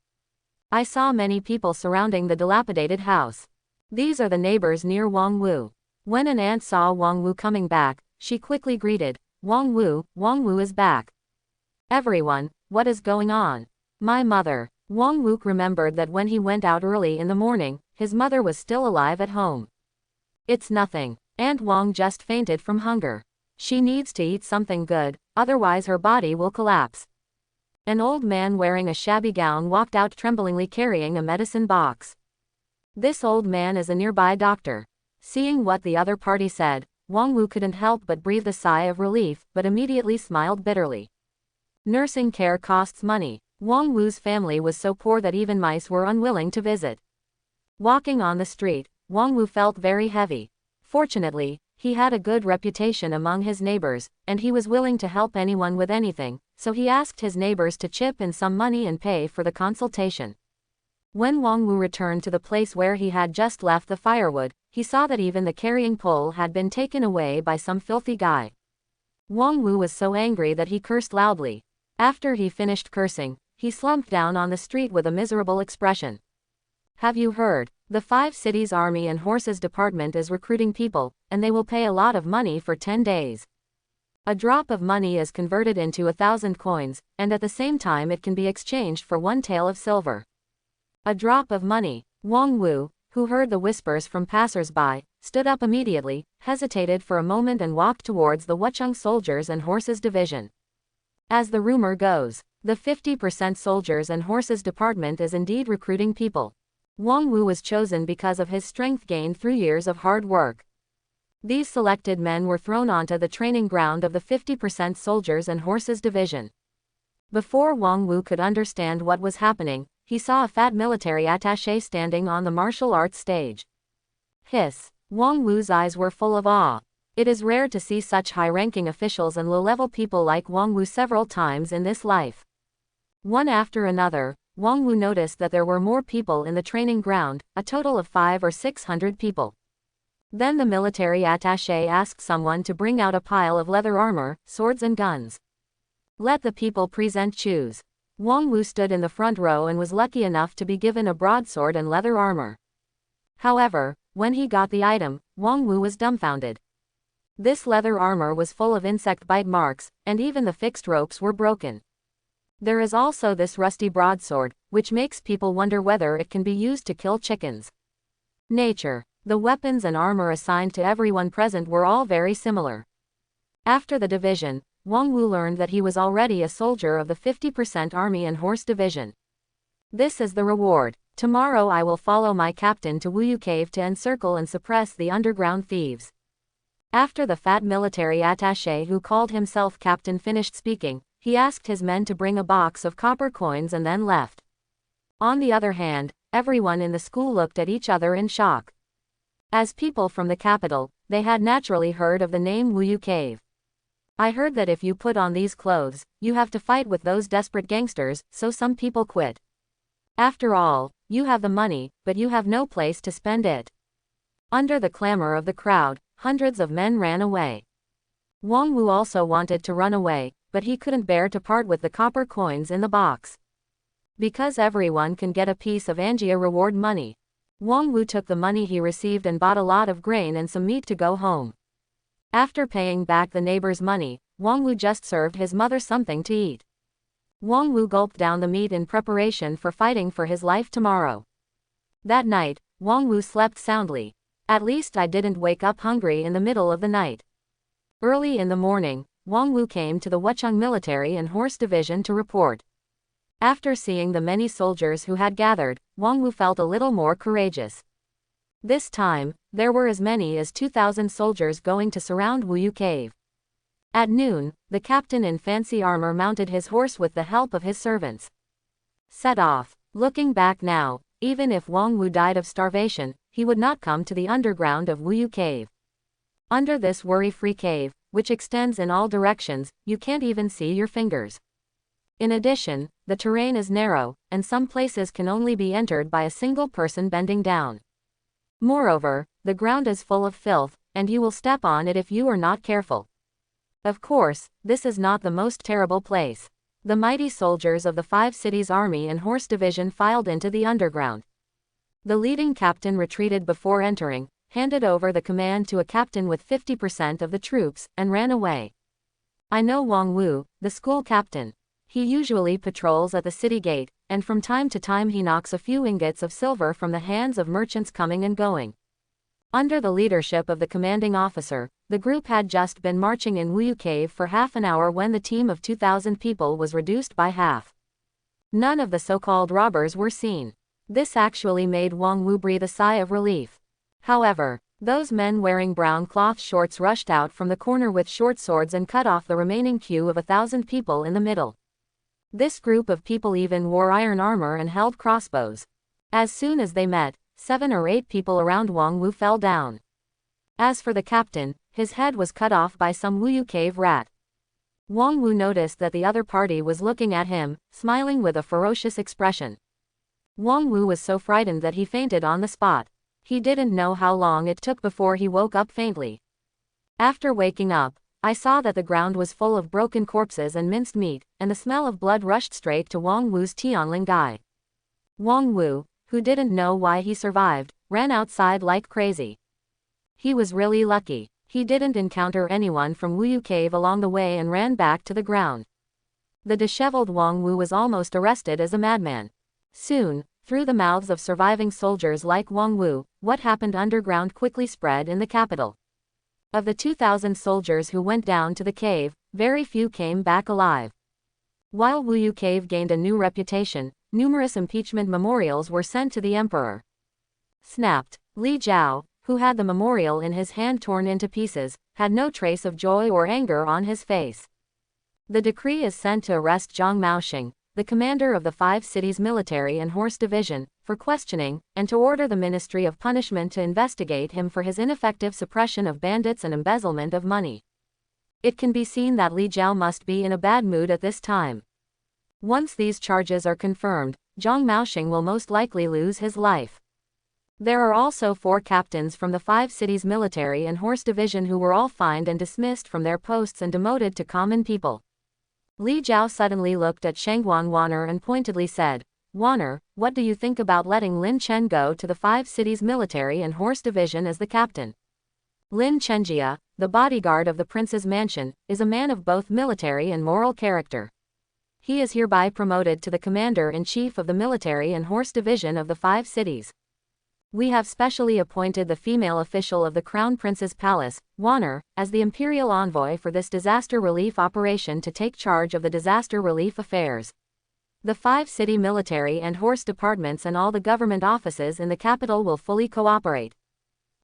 I saw many people surrounding the dilapidated house. These are the neighbors near Wang Wu. When an aunt saw Wang Wu coming back, she quickly greeted, Wang Wu is back. Everyone, what is going on? My mother. Wang Wu remembered that when he went out early in the morning, his mother was still alive at home. It's nothing. Aunt Wang just fainted from hunger. She needs to eat something good, otherwise her body will collapse. An old man wearing a shabby gown walked out tremblingly carrying a medicine box. This old man is a nearby doctor. Seeing what the other party said, Wang Wu couldn't help but breathe a sigh of relief, but immediately smiled bitterly. Nursing care costs money. Wang Wu's family was so poor that even mice were unwilling to visit. Walking on the street, Wang Wu felt very heavy. Fortunately, he had a good reputation among his neighbors, and he was willing to help anyone with anything, so he asked his neighbors to chip in some money and pay for the consultation. When Wang Wu returned to the place where he had just left the firewood, he saw that even the carrying pole had been taken away by some filthy guy. Wang Wu was so angry that he cursed loudly. After he finished cursing, he slumped down on the street with a miserable expression. Have you heard? The 5 cities army and horses department is recruiting people, and they will pay a lot of money for 10 days. A drop of money is converted into 1,000 coins, and at the same time it can be exchanged for 1 tael of silver. A drop of money. Wang Wu, who heard the whispers from passers-by, stood up immediately, hesitated for a moment and walked towards the Wuchang soldiers and horses division. As the rumor goes, the 50% soldiers and horses department is indeed recruiting people. Wang Wu was chosen because of his strength gained through years of hard work. These selected men were thrown onto the training ground of the 50% soldiers and horses division. Before Wang Wu could understand what was happening, he saw a fat military attaché standing on the martial arts stage. Hiss! Wang Wu's eyes were full of awe. It is rare to see such high-ranking officials and low-level people like Wang Wu several times in this life. One after another, Wang Wu noticed that there were more people in the training ground, a total of 500 or 600 people. Then the military attaché asked someone to bring out a pile of leather armor, swords and guns. Let the people present choose. Wang Wu stood in the front row and was lucky enough to be given a broadsword and leather armor. However, when he got the item, Wang Wu was dumbfounded. This leather armor was full of insect bite marks, and even the fixed ropes were broken. There is also this rusty broadsword, which makes people wonder whether it can be used to kill chickens. Nature. The weapons and armor assigned to everyone present were all very similar. After the division, Wang Wu learned that he was already a soldier of the 50% army and horse division. This is the reward. Tomorrow I will follow my captain to Wuyu Cave to encircle and suppress the underground thieves. After the fat military attaché who called himself captain finished speaking, he asked his men to bring a box of copper coins and then left. On the other hand, everyone in the school looked at each other in shock. As people from the capital, they had naturally heard of the name Wuyu Cave. I heard that if you put on these clothes, you have to fight with those desperate gangsters, so some people quit. After all, you have the money, but you have no place to spend it. Under the clamor of the crowd, hundreds of men ran away. Wang Wu also wanted to run away, but he couldn't bear to part with the copper coins in the box. Because everyone can get a piece of Angia reward money, Wang Wu took the money he received and bought a lot of grain and some meat to go home. After paying back the neighbor's money, Wang Wu just served his mother something to eat. Wang Wu gulped down the meat in preparation for fighting for his life tomorrow. That night, Wang Wu slept soundly. At least I didn't wake up hungry in the middle of the night. Early in the morning, Wang Wu came to the Wuchang military and horse division to report. After seeing the many soldiers who had gathered, Wang Wu felt a little more courageous. This time, there were as many as 2,000 soldiers going to surround Wuyu Cave. At noon, the captain in fancy armor mounted his horse with the help of his servants. Set off. Looking back now, even if Wang Wu died of starvation, he would not come to the underground of Wuyu Cave. Under this worry-free cave, which extends in all directions, you can't even see your fingers. In addition, the terrain is narrow, and some places can only be entered by a single person bending down. Moreover, the ground is full of filth, and you will step on it if you are not careful. Of course, this is not the most terrible place. The mighty soldiers of the 5 cities army and horse division filed into the underground. The leading captain retreated before entering, handed over the command to a captain with 50% of the troops, and ran away. I know Wang Wu, the school captain. He usually patrols at the city gate, and from time to time he knocks a few ingots of silver from the hands of merchants coming and going. Under the leadership of the commanding officer, the group had just been marching in Wuyu Cave for half an hour when the team of 2,000 people was reduced by half. None of the so-called robbers were seen. This actually made Wang Wu breathe a sigh of relief. However, those men wearing brown cloth shorts rushed out from the corner with short swords and cut off the remaining queue of 1,000 people in the middle. This group of people even wore iron armor and held crossbows. As soon as they met, 7 or 8 people around Wang Wu fell down. As for the captain, his head was cut off by some Wuyu cave rat. Wang Wu noticed that the other party was looking at him, smiling with a ferocious expression. Wang Wu was so frightened that he fainted on the spot. He didn't know how long it took before he woke up faintly. After waking up, I saw that the ground was full of broken corpses and minced meat, and the smell of blood rushed straight to Wang Wu's Tianling Gai. Wang Wu, who didn't know why he survived, ran outside like crazy. He was really lucky. He didn't encounter anyone from Wuyu Cave along the way and ran back to the ground. The disheveled Wang Wu was almost arrested as a madman. Soon, through the mouths of surviving soldiers like Wang Wu, what happened underground quickly spread in the capital. Of the 2,000 soldiers who went down to the cave, very few came back alive. While Wuyu Cave gained a new reputation, numerous impeachment memorials were sent to the emperor. Snapped. Li Jiao, who had the memorial in his hand torn into pieces, had no trace of joy or anger on his face. The decree is sent to arrest Zhang Maoxing, the commander of the 5 cities military and horse division, for questioning, and to order the Ministry of Punishment to investigate him for his ineffective suppression of bandits and embezzlement of money. It can be seen that Li Jiao must be in a bad mood at this time. Once these charges are confirmed, Zhang Maoxing will most likely lose his life. There are also 4 captains from the 5 cities military and horse division who were all fined and dismissed from their posts and demoted to common people. Li Jiao suddenly looked at Shang Wan and pointedly said, "Wanner, what do you think about letting Lin Chen go to the 5 cities military and horse division as the captain?" Lin Chenjia, the bodyguard of the prince's mansion, is a man of both military and moral character. He is hereby promoted to the commander-in-chief of the military and horse division of the 5 cities. We have specially appointed the female official of the Crown Prince's Palace, Wanner, as the Imperial envoy for this disaster relief operation to take charge of the disaster relief affairs. The 5 city military and horse departments and all the government offices in the capital will fully cooperate.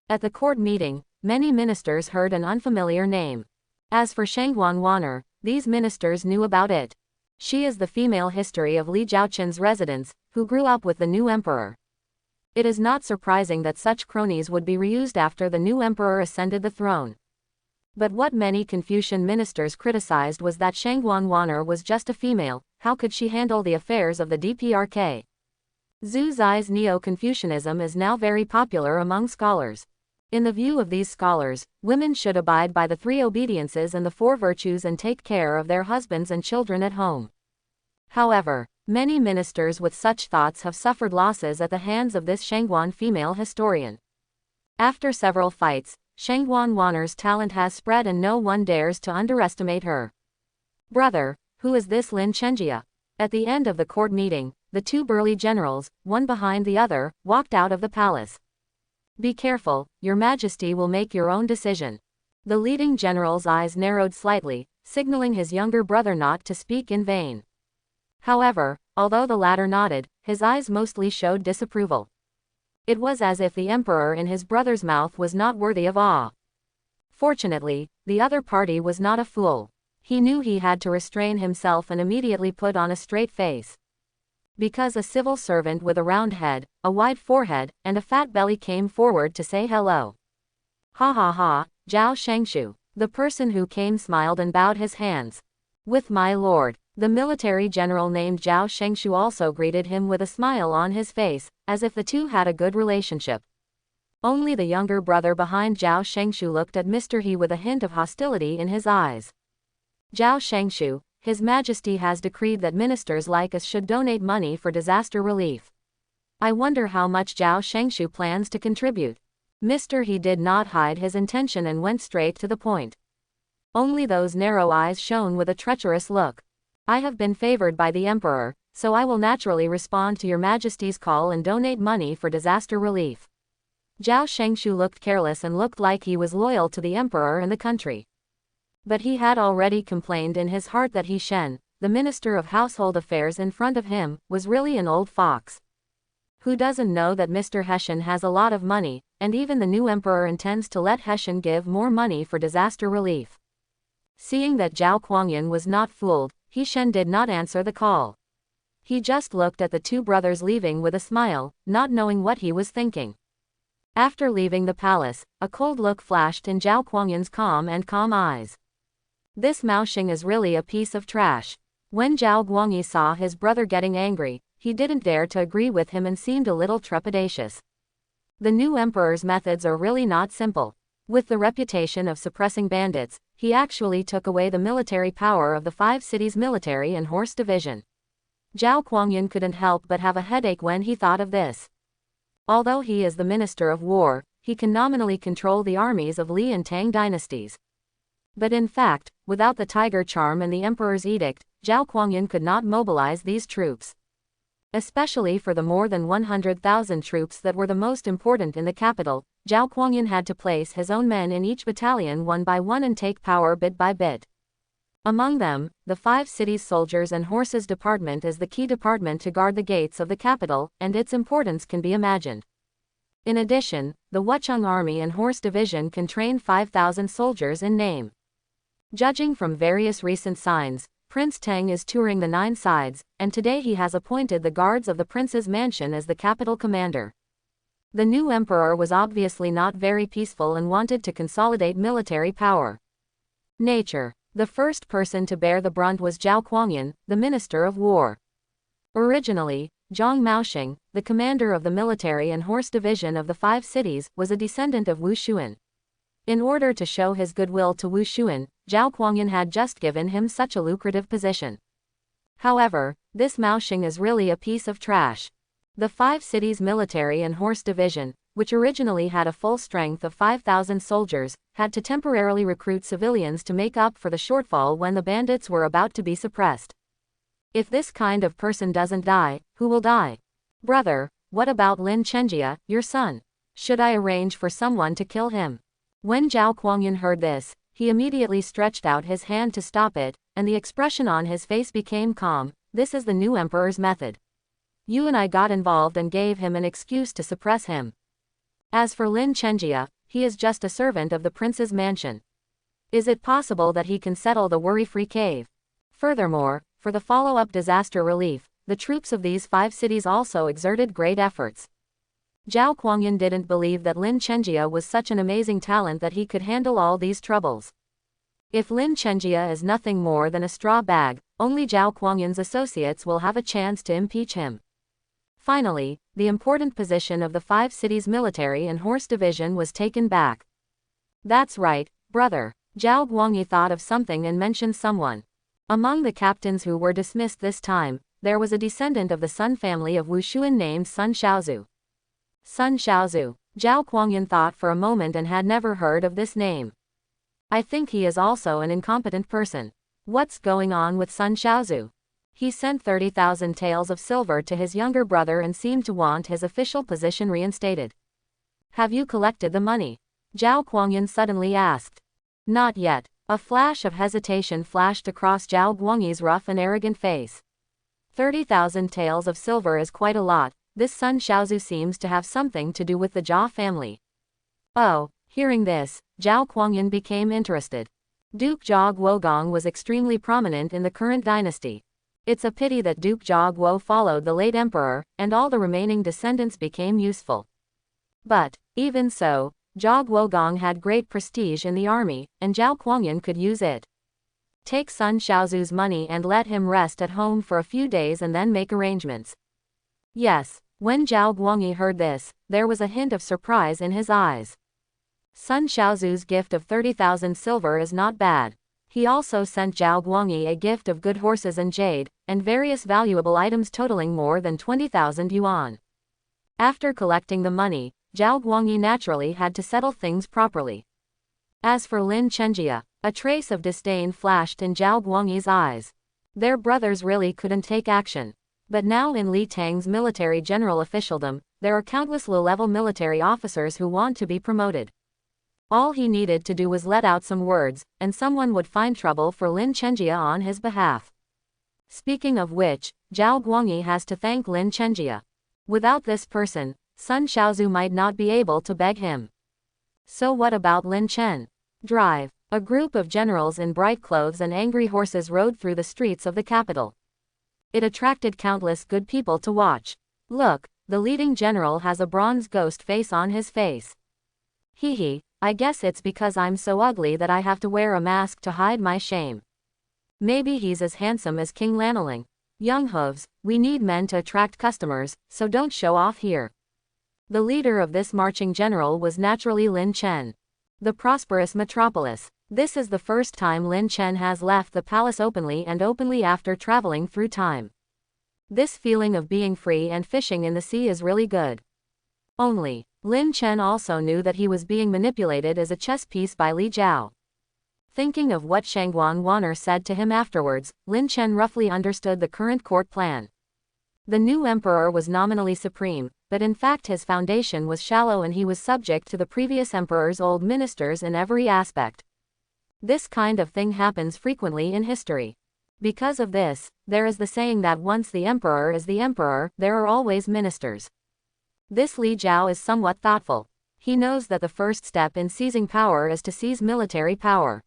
At the court meeting, many ministers heard an unfamiliar name. As for Shang Wan Wanner, these ministers knew about it. She is the female history of Li Jiaoqin's residence, who grew up with the new emperor. It is not surprising that such cronies would be reused after the new emperor ascended the throne. But what many Confucian ministers criticized was that Shang Wan Wanner was just a female. How could she handle the affairs of the DPRK? Zhu Zai's Neo-Confucianism is now very popular among scholars. In the view of these scholars, women should abide by the 3 obediences and the 4 virtues and take care of their husbands and children at home. However, many ministers with such thoughts have suffered losses at the hands of this Shangwan female historian. After several fights, Shangwan Wanner's talent has spread and no one dares to underestimate her. "Brother, who is this Lin Chenjia?" At the end of the court meeting, the 2 burly generals, one behind the other, walked out of the palace. "Be careful, your majesty will make your own decision." The leading general's eyes narrowed slightly, signaling his younger brother not to speak in vain. However, although the latter nodded, his eyes mostly showed disapproval. It was as if the emperor in his brother's mouth was not worthy of awe. Fortunately, the other party was not a fool. He knew he had to restrain himself and immediately put on a straight face. Because a civil servant with a round head, a wide forehead, and a fat belly came forward to say hello. "Ha ha ha, Zhao Shangshu." The person who came smiled and bowed his hands. "With my lord." The military general named Zhao Shangshu also greeted him with a smile on his face, as if the two had a good relationship. Only the younger brother behind Zhao Shangshu looked at Mr. He with a hint of hostility in his eyes. "Zhao Shangshu, His Majesty has decreed that ministers like us should donate money for disaster relief. I wonder how much Zhao Shangshu plans to contribute." Mr. He did not hide his intention and went straight to the point. Only those narrow eyes shone with a treacherous look. "I have been favored by the emperor, so I will naturally respond to your majesty's call and donate money for disaster relief." Zhao Shangshu looked careless and looked like he was loyal to the emperor and the country. But he had already complained in his heart that He Shen, the minister of household affairs in front of him, was really an old fox. Who doesn't know that Mr. Heshen has a lot of money, and even the new emperor intends to let Heshen give more money for disaster relief? Seeing that Zhao Kuangyan was not fooled, He Shen did not answer the call. He just looked at the 2 brothers leaving with a smile, not knowing what he was thinking. After leaving the palace, a cold look flashed in Zhao Guangyin's calm eyes. This Mao Xing is really a piece of trash. When Zhao Guangyi saw his brother getting angry, he didn't dare to agree with him and seemed a little trepidatious. The new emperor's methods are really not simple. With the reputation of suppressing bandits, he actually took away the military power of the 5 cities' military and horse division. Zhao Guangyin couldn't help but have a headache when he thought of this. Although he is the Minister of War, he can nominally control the armies of Li and Tang dynasties. But in fact, without the tiger charm and the emperor's edict, Zhao Guangyin could not mobilize these troops. Especially for the more than 100,000 troops that were the most important in the capital, Zhao Guangyin had to place his own men in each battalion one by one and take power bit by bit. Among them, the 5 cities' soldiers and horses department is the key department to guard the gates of the capital, and its importance can be imagined. In addition, the Wucheng Army and Horse Division can train 5,000 soldiers in name. Judging from various recent signs, Prince Tang is touring the 9 sides, and today he has appointed the guards of the prince's mansion as the capital commander. The new emperor was obviously not very peaceful and wanted to consolidate military power. Nature. The first person to bear the brunt was Zhao Guangyin, the Minister of War. Originally, Zhang Maoxing, the commander of the military and horse division of the 5 cities, was a descendant of Wu Xuan. In order to show his goodwill to Wu Xuan, Zhao Guangyin had just given him such a lucrative position. However, this Maoxing is really a piece of trash. The 5 cities' military and horse division, which originally had a full strength of 5,000 soldiers, had to temporarily recruit civilians to make up for the shortfall when the bandits were about to be suppressed. If this kind of person doesn't die, who will die? Brother, what about Lin Chenjia, your son? Should I arrange for someone to kill him? When Zhao Guangyin heard this, he immediately stretched out his hand to stop it, and the expression on his face became calm. This is the new emperor's method. You and I got involved and gave him an excuse to suppress him. As for Lin Chenjia, he is just a servant of the prince's mansion. Is it possible that he can settle the worry-free cave? Furthermore, for the follow-up disaster relief, the troops of these 5 cities also exerted great efforts. Zhao Guangyin didn't believe that Lin Chenjia was such an amazing talent that he could handle all these troubles. If Lin Chenjia is nothing more than a straw bag, only Zhao Guangyin's associates will have a chance to impeach him. Finally, the important position of the 5 cities' military and horse division was taken back. That's right, brother. Zhao Guangyi thought of something and mentioned someone. Among the captains who were dismissed this time, there was a descendant of the Sun family of Wu Xuan named Sun Xiaozu. Sun Xiaozu. Zhao Guangyin thought for a moment and had never heard of this name. I think he is also an incompetent person. What's going on with Sun Xiaozu? He sent 30,000 taels of silver to his younger brother and seemed to want his official position reinstated. Have you collected the money? Zhao Guangyin suddenly asked. Not yet. A flash of hesitation flashed across Zhao Guangyi's rough and arrogant face. 30,000 taels of silver is quite a lot. This Sun Xiaozu seems to have something to do with the Jia family. Oh, hearing this, Zhao Guangyin became interested. Duke Jia Guogong was extremely prominent in the current dynasty. It's a pity that Duke Jia Guo followed the late emperor, and all the remaining descendants became useful. But, even so, Jia Guogong had great prestige in the army, and Zhao Guangyin could use it. Take Sun Xiaozu's money and let him rest at home for a few days and then make arrangements. Yes, when Zhao Guangyi heard this, there was a hint of surprise in his eyes. Sun Xiaozu's gift of 30,000 silver is not bad. He also sent Zhao Guangyi a gift of good horses and jade, and various valuable items totaling more than 20,000 yuan. After collecting the money, Zhao Guangyi naturally had to settle things properly. As for Lin Chenjia, a trace of disdain flashed in Zhao Guangyi's eyes. Their brothers really couldn't take action. But now in Li Tang's military general officialdom, there are countless low-level military officers who want to be promoted. All he needed to do was let out some words, and someone would find trouble for Lin Chenjia on his behalf. Speaking of which, Zhao Guangyi has to thank Lin Chenjia. Without this person, Sun Xiaozu might not be able to beg him. So what about Lin Chen? Drive. A group of generals in bright clothes and angry horses rode through the streets of the capital. It attracted countless good people to watch. Look, the leading general has a bronze ghost face on his face. Hee, I guess it's because I'm so ugly that I have to wear a mask to hide my shame. Maybe he's as handsome as King Lanolin. Young hooves, we need men to attract customers, so don't show off here. The leader of this marching general was naturally Lin Chen. The prosperous metropolis. This is the first time Lin Chen has left the palace openly after traveling through time. This feeling of being free and fishing in the sea is really good. Only, Lin Chen also knew that he was being manipulated as a chess piece by Li Jiao. Thinking of what Shang Wan said to him afterwards, Lin Chen roughly understood the current court plan. The new emperor was nominally supreme, but in fact his foundation was shallow and he was subject to the previous emperor's old ministers in every aspect. This kind of thing happens frequently in history. Because of this, there is the saying that once the emperor is the emperor, there are always ministers. This Li Jiao is somewhat thoughtful. He knows that the first step in seizing power is to seize military power.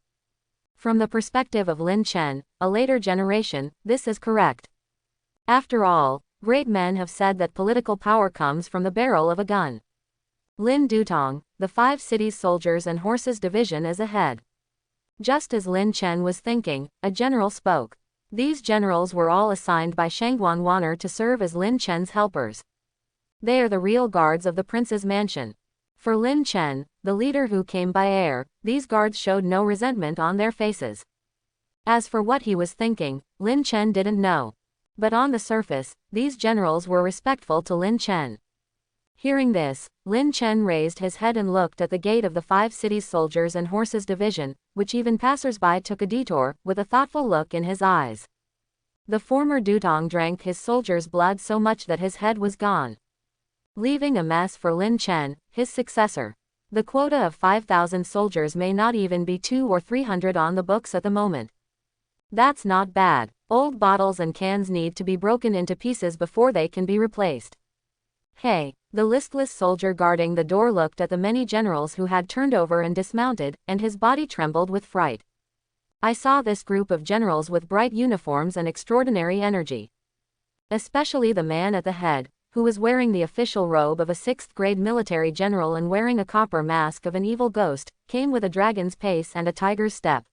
From the perspective of Lin Chen, a later generation, this is correct. After all, great men have said that political power comes from the barrel of a gun. Lin Dutong, the 5 cities soldiers and horses division is ahead. Just as Lin Chen was thinking, a general spoke. These generals were all assigned by Shang Wan to serve as Lin Chen's helpers. They are the real guards of the prince's mansion. For Lin Chen, the leader who came by air, these guards showed no resentment on their faces. As for what he was thinking, Lin Chen didn't know. But on the surface, these generals were respectful to Lin Chen. Hearing this, Lin Chen raised his head and looked at the gate of the 5 cities soldiers and horses division, which even passers-by took a detour, with a thoughtful look in his eyes. The former Dutong drank his soldiers' blood so much that his head was gone, leaving a mess for Lin Chen, his successor. The quota of 5,000 soldiers may not even be 200 or 300 on the books at the moment. That's not bad. Old bottles and cans need to be broken into pieces before they can be replaced. Hey, the listless soldier guarding the door looked at the many generals who had turned over and dismounted, and his body trembled with fright. I saw this group of generals with bright uniforms and extraordinary energy. Especially the man at the head, who was wearing the official robe of a 6th-grade military general and wearing a copper mask of an evil ghost, came with a dragon's pace and a tiger's step.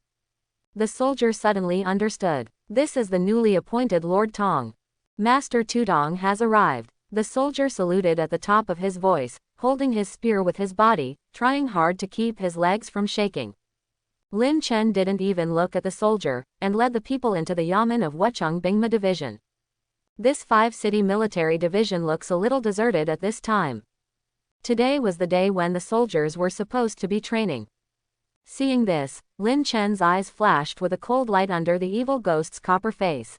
The soldier suddenly understood. This is the newly appointed Lord Tong. Master Tudong has arrived. The soldier saluted at the top of his voice, holding his spear with his body, trying hard to keep his legs from shaking. Lin Chen didn't even look at the soldier, and led the people into the yamen of Wucheng Bingma Division. This 5-city military division looks a little deserted at this time. Today was the day when the soldiers were supposed to be training. Seeing this, Lin Chen's eyes flashed with a cold light under the evil ghost's copper face.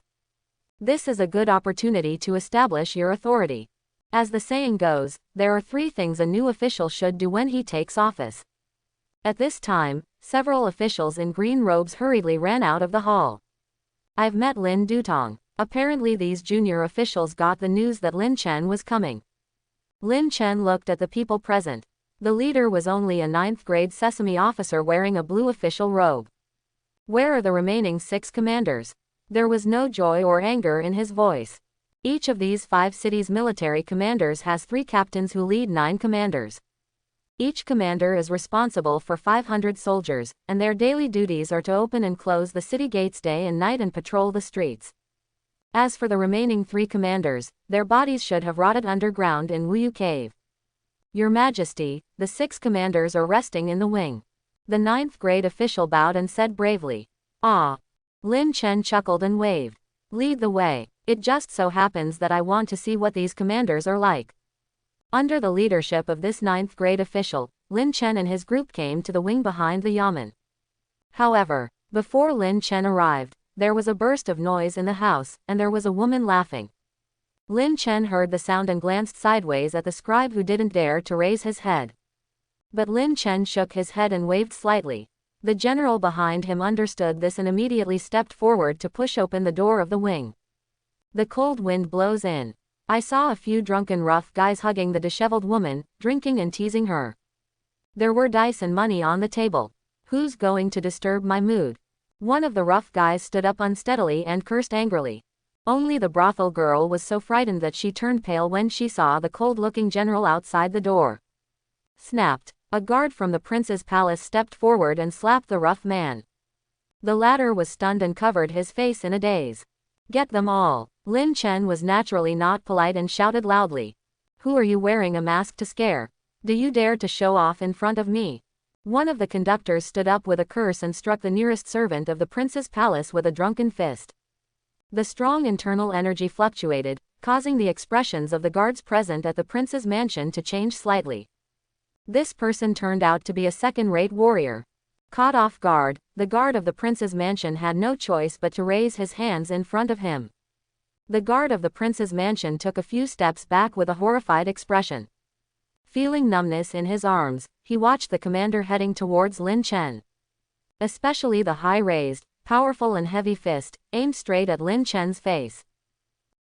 This is a good opportunity to establish your authority. As the saying goes, there are 3 things a new official should do when he takes office. At this time, several officials in green robes hurriedly ran out of the hall. I've met Lin Dutong. Apparently these junior officials got the news that Lin Chen was coming. Lin Chen looked at the people present. The leader was only a 9th-grade sesame officer wearing a blue official robe. Where are the remaining 6 commanders? There was no joy or anger in his voice. Each of these 5 cities' military commanders has 3 captains who lead 9 commanders. Each commander is responsible for 500 soldiers, and their daily duties are to open and close the city gates day and night and patrol the streets. As for the remaining 3 commanders, their bodies should have rotted underground in Wuyu Cave. Your Majesty, the 6 commanders are resting in the wing. The 9th-grade official bowed and said bravely. Ah. Lin Chen chuckled and waved. Lead the way. It just so happens that I want to see what these commanders are like. Under the leadership of this 9th-grade official, Lin Chen and his group came to the wing behind the yamen. However, before Lin Chen arrived, there was a burst of noise in the house, and there was a woman laughing. Lin Chen heard the sound and glanced sideways at the scribe who didn't dare to raise his head. But Lin Chen shook his head and waved slightly. The general behind him understood this and immediately stepped forward to push open the door of the wing. The cold wind blows in. I saw a few drunken rough guys hugging the disheveled woman, drinking and teasing her. There were dice and money on the table. Who's going to disturb my mood? One of the rough guys stood up unsteadily and cursed angrily. Only the brothel girl was so frightened that she turned pale when she saw the cold-looking general outside the door. Snapped. A guard from the prince's palace stepped forward and slapped the rough man. The latter was stunned and covered his face in a daze. Get them all. Lin Chen was naturally not polite and shouted loudly. Who are you wearing a mask to scare? Do you dare to show off in front of me? One of the conductors stood up with a curse and struck the nearest servant of the prince's palace with a drunken fist. The strong internal energy fluctuated, causing the expressions of the guards present at the prince's mansion to change slightly. This person turned out to be a second-rate warrior. Caught off guard, the guard of the prince's mansion had no choice but to raise his hands in front of him. The guard of the prince's mansion took a few steps back with a horrified expression. Feeling numbness in his arms, he watched the commander heading towards Lin Chen. Especially the high-raised, powerful and heavy fist, aimed straight at Lin Chen's face.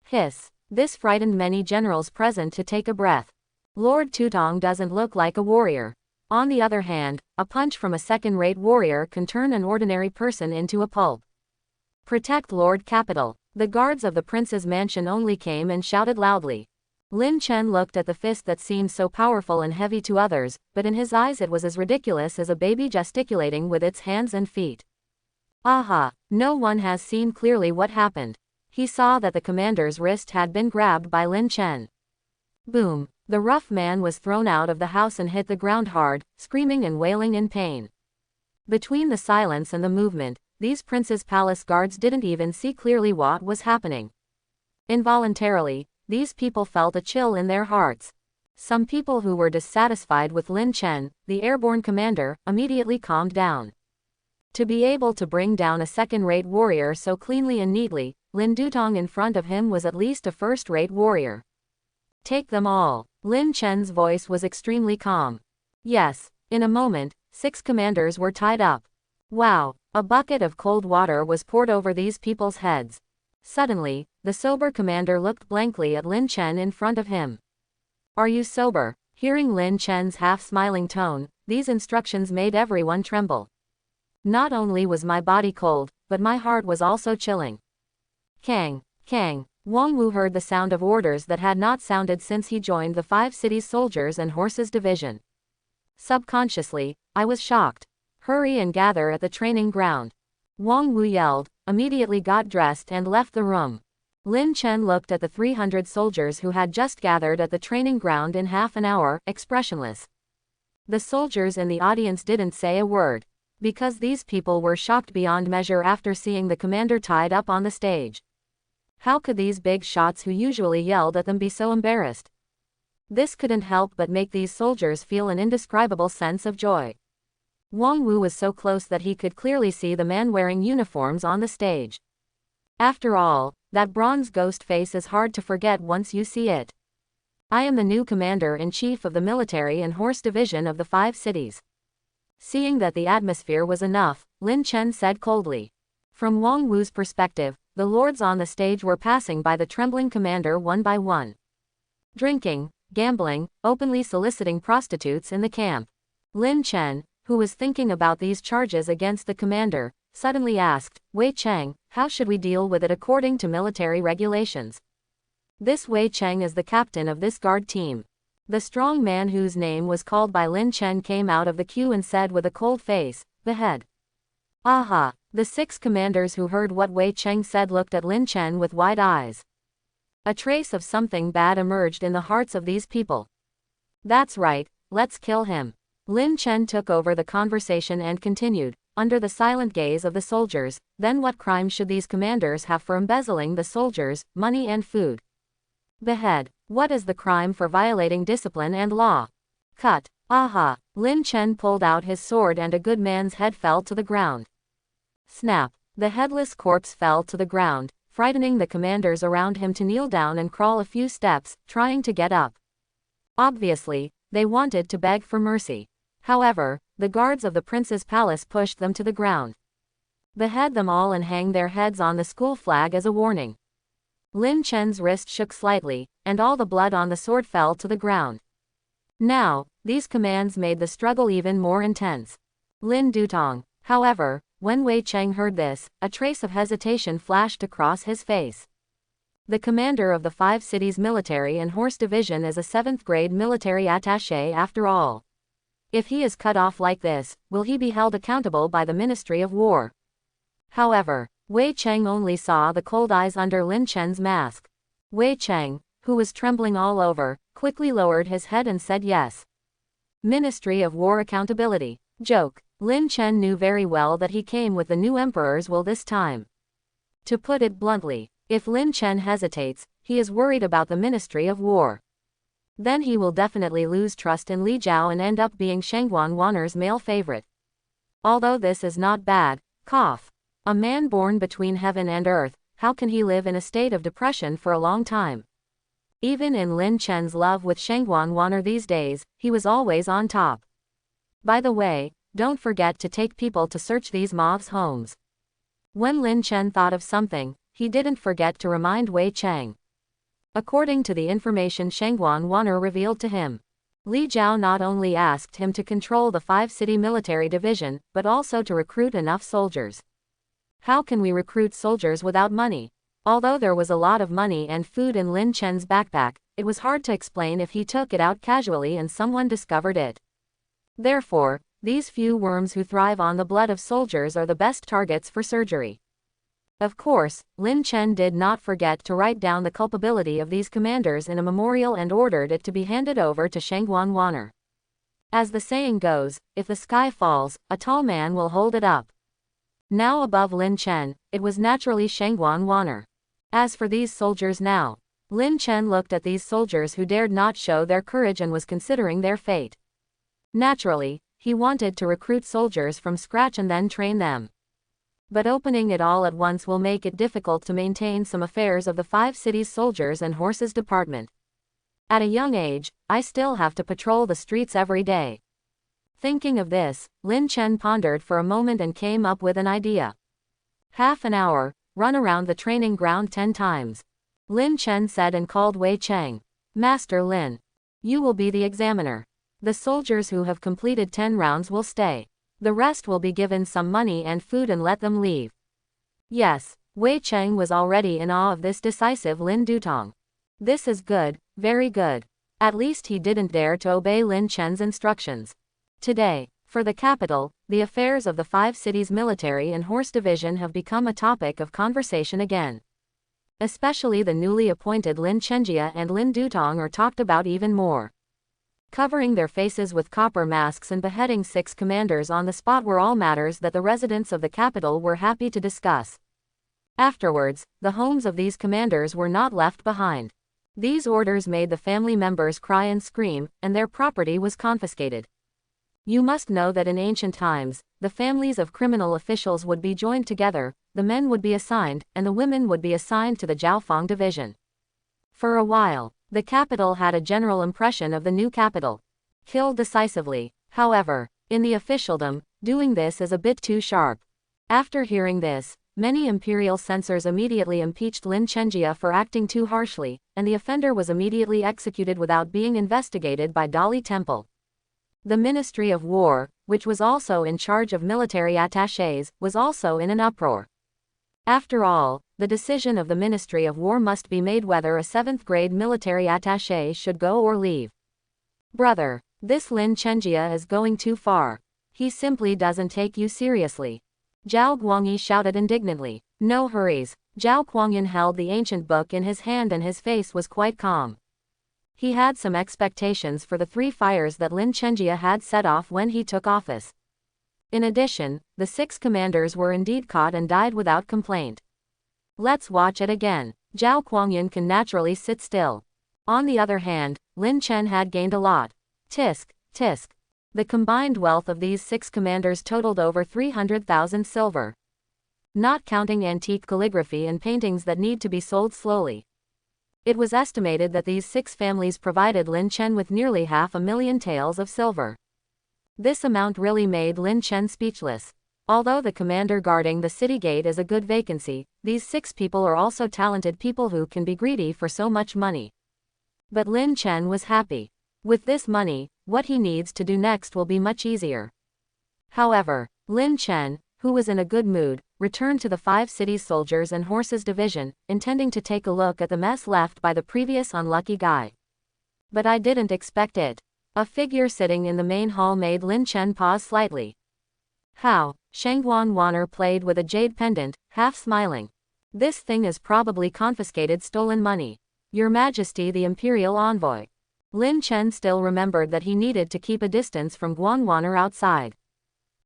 Hiss. This frightened many generals present to take a breath. Lord Tutong doesn't look like a warrior. On the other hand, a punch from a second-rate warrior can turn an ordinary person into a pulp. Protect Lord Capital. The guards of the prince's mansion only came and shouted loudly. Lin Chen looked at the fist that seemed so powerful and heavy to others, but in his eyes it was as ridiculous as a baby gesticulating with its hands and feet. Aha! No one has seen clearly what happened. He saw that the commander's wrist had been grabbed by Lin Chen. Boom! The rough man was thrown out of the house and hit the ground hard, screaming and wailing in pain. Between the silence and the movement, these prince's palace guards didn't even see clearly what was happening. Involuntarily, these people felt a chill in their hearts. Some people who were dissatisfied with Lin Chen, the airborne commander, immediately calmed down. To be able to bring down a second-rate warrior so cleanly and neatly, Lin Dutong in front of him was at least a first-rate warrior. Take them all. Lin Chen's voice was extremely calm. Yes, in a moment, 6 commanders were tied up. Wow! A bucket of cold water was poured over these people's heads. Suddenly, the sober commander looked blankly at Lin Chen in front of him. Are you sober? Hearing Lin Chen's half-smiling tone, these instructions made everyone tremble. Not only was my body cold, but my heart was also chilling. Kang, Kang. Wang Wu heard the sound of orders that had not sounded since he joined the 5 cities soldiers and horses division. Subconsciously, I was shocked. Hurry and gather at the training ground. Wang Wu yelled, immediately got dressed and left the room. Lin Chen looked at the 300 soldiers who had just gathered at the training ground in half an hour, expressionless. The soldiers in the audience didn't say a word, because these people were shocked beyond measure after seeing the commander tied up on the stage. How could these big shots who usually yelled at them be so embarrassed? This couldn't help but make these soldiers feel an indescribable sense of joy. Wang Wu was so close that he could clearly see the man wearing uniforms on the stage. After all, that bronze ghost face is hard to forget once you see it. I am the new commander-in-chief of the military and horse division of the 5 cities. Seeing that the atmosphere was enough, Lin Chen said coldly. From Wang Wu's perspective, the lords on the stage were passing by the trembling commander one by one. Drinking, gambling, openly soliciting prostitutes in the camp. Lin Chen, who was thinking about these charges against the commander, suddenly asked, Wei Cheng, how should we deal with it according to military regulations? This Wei Cheng is the captain of this guard team. The strong man whose name was called by Lin Chen came out of the queue and said with a cold face, Behead. Aha! The 6 commanders who heard what Wei Cheng said looked at Lin Chen with wide eyes. A trace of something bad emerged in the hearts of these people. That's right, let's kill him. Lin Chen took over the conversation and continued, under the silent gaze of the soldiers, then what crime should these commanders have for embezzling the soldiers' money and food? Behead. What is the crime for violating discipline and law? Cut. Aha! Lin Chen pulled out his sword and a good man's head fell to the ground. Snap. The headless corpse fell to the ground, frightening the commanders around him to kneel down and crawl a few steps, trying to get up. Obviously, they wanted to beg for mercy. However, the guards of the prince's palace pushed them to the ground. Behead them all and hang their heads on the school flag as a warning. Lin Chen's wrist shook slightly, and all the blood on the sword fell to the ground. Now, these commands made the struggle even more intense. Lin Dutong. However, when Wei Cheng heard this, a trace of hesitation flashed across his face. The commander of the 5 cities military and horse division is a 7th grade military attaché after all. If he is cut off like this, will he be held accountable by the Ministry of War? However, Wei Cheng only saw the cold eyes under Lin Chen's mask. Wei Cheng, who was trembling all over, quickly lowered his head and said yes. Ministry of War accountability. Joke. Lin Chen knew very well that he came with the new emperor's will this time. To put it bluntly, if Lin Chen hesitates, he is worried about the Ministry of War. Then he will definitely lose trust in Li Jiao and end up being Shang Wan's male favorite. Although this is not bad, cough. A man born between heaven and earth, how can he live in a state of depression for a long time? Even in Lin Chen's love with Shang Wan these days, he was always on top. By the way, don't forget to take people to search these moths' homes. When Lin Chen thought of something, he didn't forget to remind Wei Cheng. According to the information Shang Wan revealed to him, Li Jiao not only asked him to control the 5-city military division, but also to recruit enough soldiers. How can we recruit soldiers without money? Although there was a lot of money and food in Lin Chen's backpack, it was hard to explain if he took it out casually and someone discovered it. Therefore, these few worms who thrive on the blood of soldiers are the best targets for surgery. Of course, Lin Chen did not forget to write down the culpability of these commanders in a memorial and ordered it to be handed over to Shang Wan. As the saying goes, if the sky falls, a tall man will hold it up. Now above Lin Chen, it was naturally Shang Wan. As for these soldiers now, Lin Chen looked at these soldiers who dared not show their courage and was considering their fate. Naturally, he wanted to recruit soldiers from scratch and then train them. But opening it all at once will make it difficult to maintain some affairs of the 5 cities soldiers and horses department. At a young age, I still have to patrol the streets every day. Thinking of this, Lin Chen pondered for a moment and came up with an idea. Half an hour, run around the training ground 10 times. Lin Chen said and called Wei Cheng. Master Lin. You will be the examiner. The soldiers who have completed 10 rounds will stay. The rest will be given some money and food and let them leave. Yes, Wei Cheng was already in awe of this decisive Lin Dutong. This is good, very good. At least he didn't dare to obey Lin Chen's instructions. Today, for the capital, the affairs of the 5 cities military and horse division have become a topic of conversation again. Especially the newly appointed Lin Chenjia and Lin Dutong are talked about even more. Covering their faces with copper masks and beheading 6 commanders on the spot were all matters that the residents of the capital were happy to discuss. Afterwards, the homes of these commanders were not left behind. These orders made the family members cry and scream, and their property was confiscated. You must know that in ancient times, the families of criminal officials would be joined together, the men would be assigned, and the women would be assigned to the Jiaofeng division. For a while, the capital had a general impression of the new capital. Killed decisively. However, in the officialdom, doing this is a bit too sharp. After hearing this, many imperial censors immediately impeached Lin Chenjia for acting too harshly, and the offender was immediately executed without being investigated by Dali Temple. The Ministry of War, which was also in charge of military attachés, was also in an uproar. After all, the decision of the Ministry of War must be made whether a 7th grade military attaché should go or leave. Brother, this Lin Chenjia is going too far. He simply doesn't take you seriously. Zhao Guangyi shouted indignantly. No hurries. Zhao Guangyan held the ancient book in his hand and his face was quite calm. He had some expectations for the 3 fires that Lin Chenjia had set off when he took office. In addition, the 6 commanders were indeed caught and died without complaint. Let's watch it again. Zhao Guangyan can naturally sit still. On the other hand, Lin Chen had gained a lot. Tisk, tisk. The combined wealth of these 6 commanders totaled over 300,000 silver. Not counting antique calligraphy and paintings that need to be sold slowly. It was estimated that these 6 families provided Lin Chen with nearly 500,000 taels of silver. This amount really made Lin Chen speechless. Although the commander guarding the city gate is a good vacancy, these 6 people are also talented people who can be greedy for so much money. But Lin Chen was happy. With this money, what he needs to do next will be much easier. However, Lin Chen, who was in a good mood, returned to the 5 cities soldiers and horses division, intending to take a look at the mess left by the previous unlucky guy. But I didn't expect it. A figure sitting in the main hall made Lin Chen pause slightly. How? Shang Wan played with a jade pendant, half smiling. This thing is probably confiscated stolen money. Your Majesty, the Imperial envoy. Lin Chen still remembered that he needed to keep a distance from Guanwaner outside.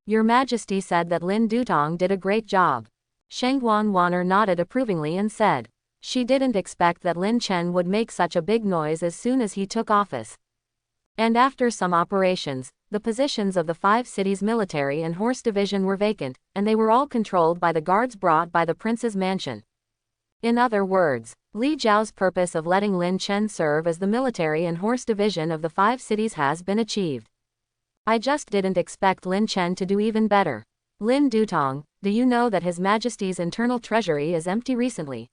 Your Majesty said that Lin Dutong did a great job. Shang Wanner nodded approvingly and said. She didn't expect that Lin Chen would make such a big noise as soon as he took office. And after some operations, the positions of the 5 cities military and horse division were vacant, and they were all controlled by the guards brought by the prince's mansion. In other words, Li Zhao's purpose of letting Lin Chen serve as the military and horse division of the 5 cities has been achieved. I just didn't expect Lin Chen to do even better. Lin Dutong, do you know that His Majesty's internal treasury is empty recently?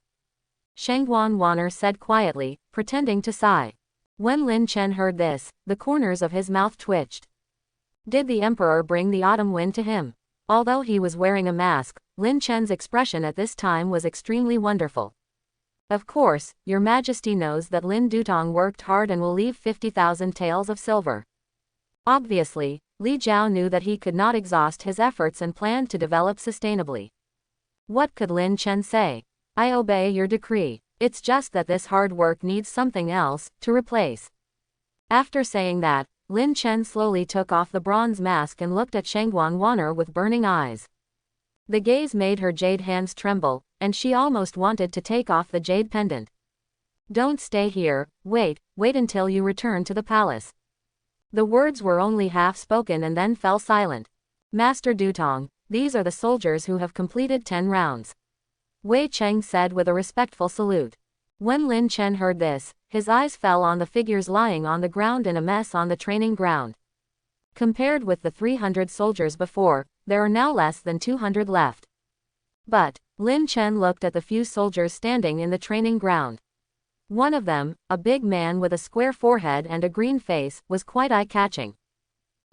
Shang Wanner said quietly, pretending to sigh. When Lin Chen heard this, the corners of his mouth twitched. Did the Emperor bring the autumn wind to him? Although he was wearing a mask, Lin Chen's expression at this time was extremely wonderful. Of course, Your Majesty knows that Lin Dutong worked hard and will leave 50,000 taels of silver. Obviously, Li Zhao knew that he could not exhaust his efforts and planned to develop sustainably. What could Lin Chen say? I obey your decree. It's just that this hard work needs something else to replace. After saying that, Lin Chen slowly took off the bronze mask and looked at Shang Wanner with burning eyes. The gaze made her jade hands tremble, and she almost wanted to take off the jade pendant. Don't stay here, wait until you return to the palace. The words were only half spoken and then fell silent. Master Dutong, these are the soldiers who have completed 10 rounds. Wei Cheng said with a respectful salute. When Lin Chen heard this, his eyes fell on the figures lying on the ground in a mess on the training ground. Compared with the 300 soldiers before, there are now less than 200 left. But, Lin Chen looked at the few soldiers standing in the training ground. One of them, a big man with a square forehead and a green face, was quite eye-catching.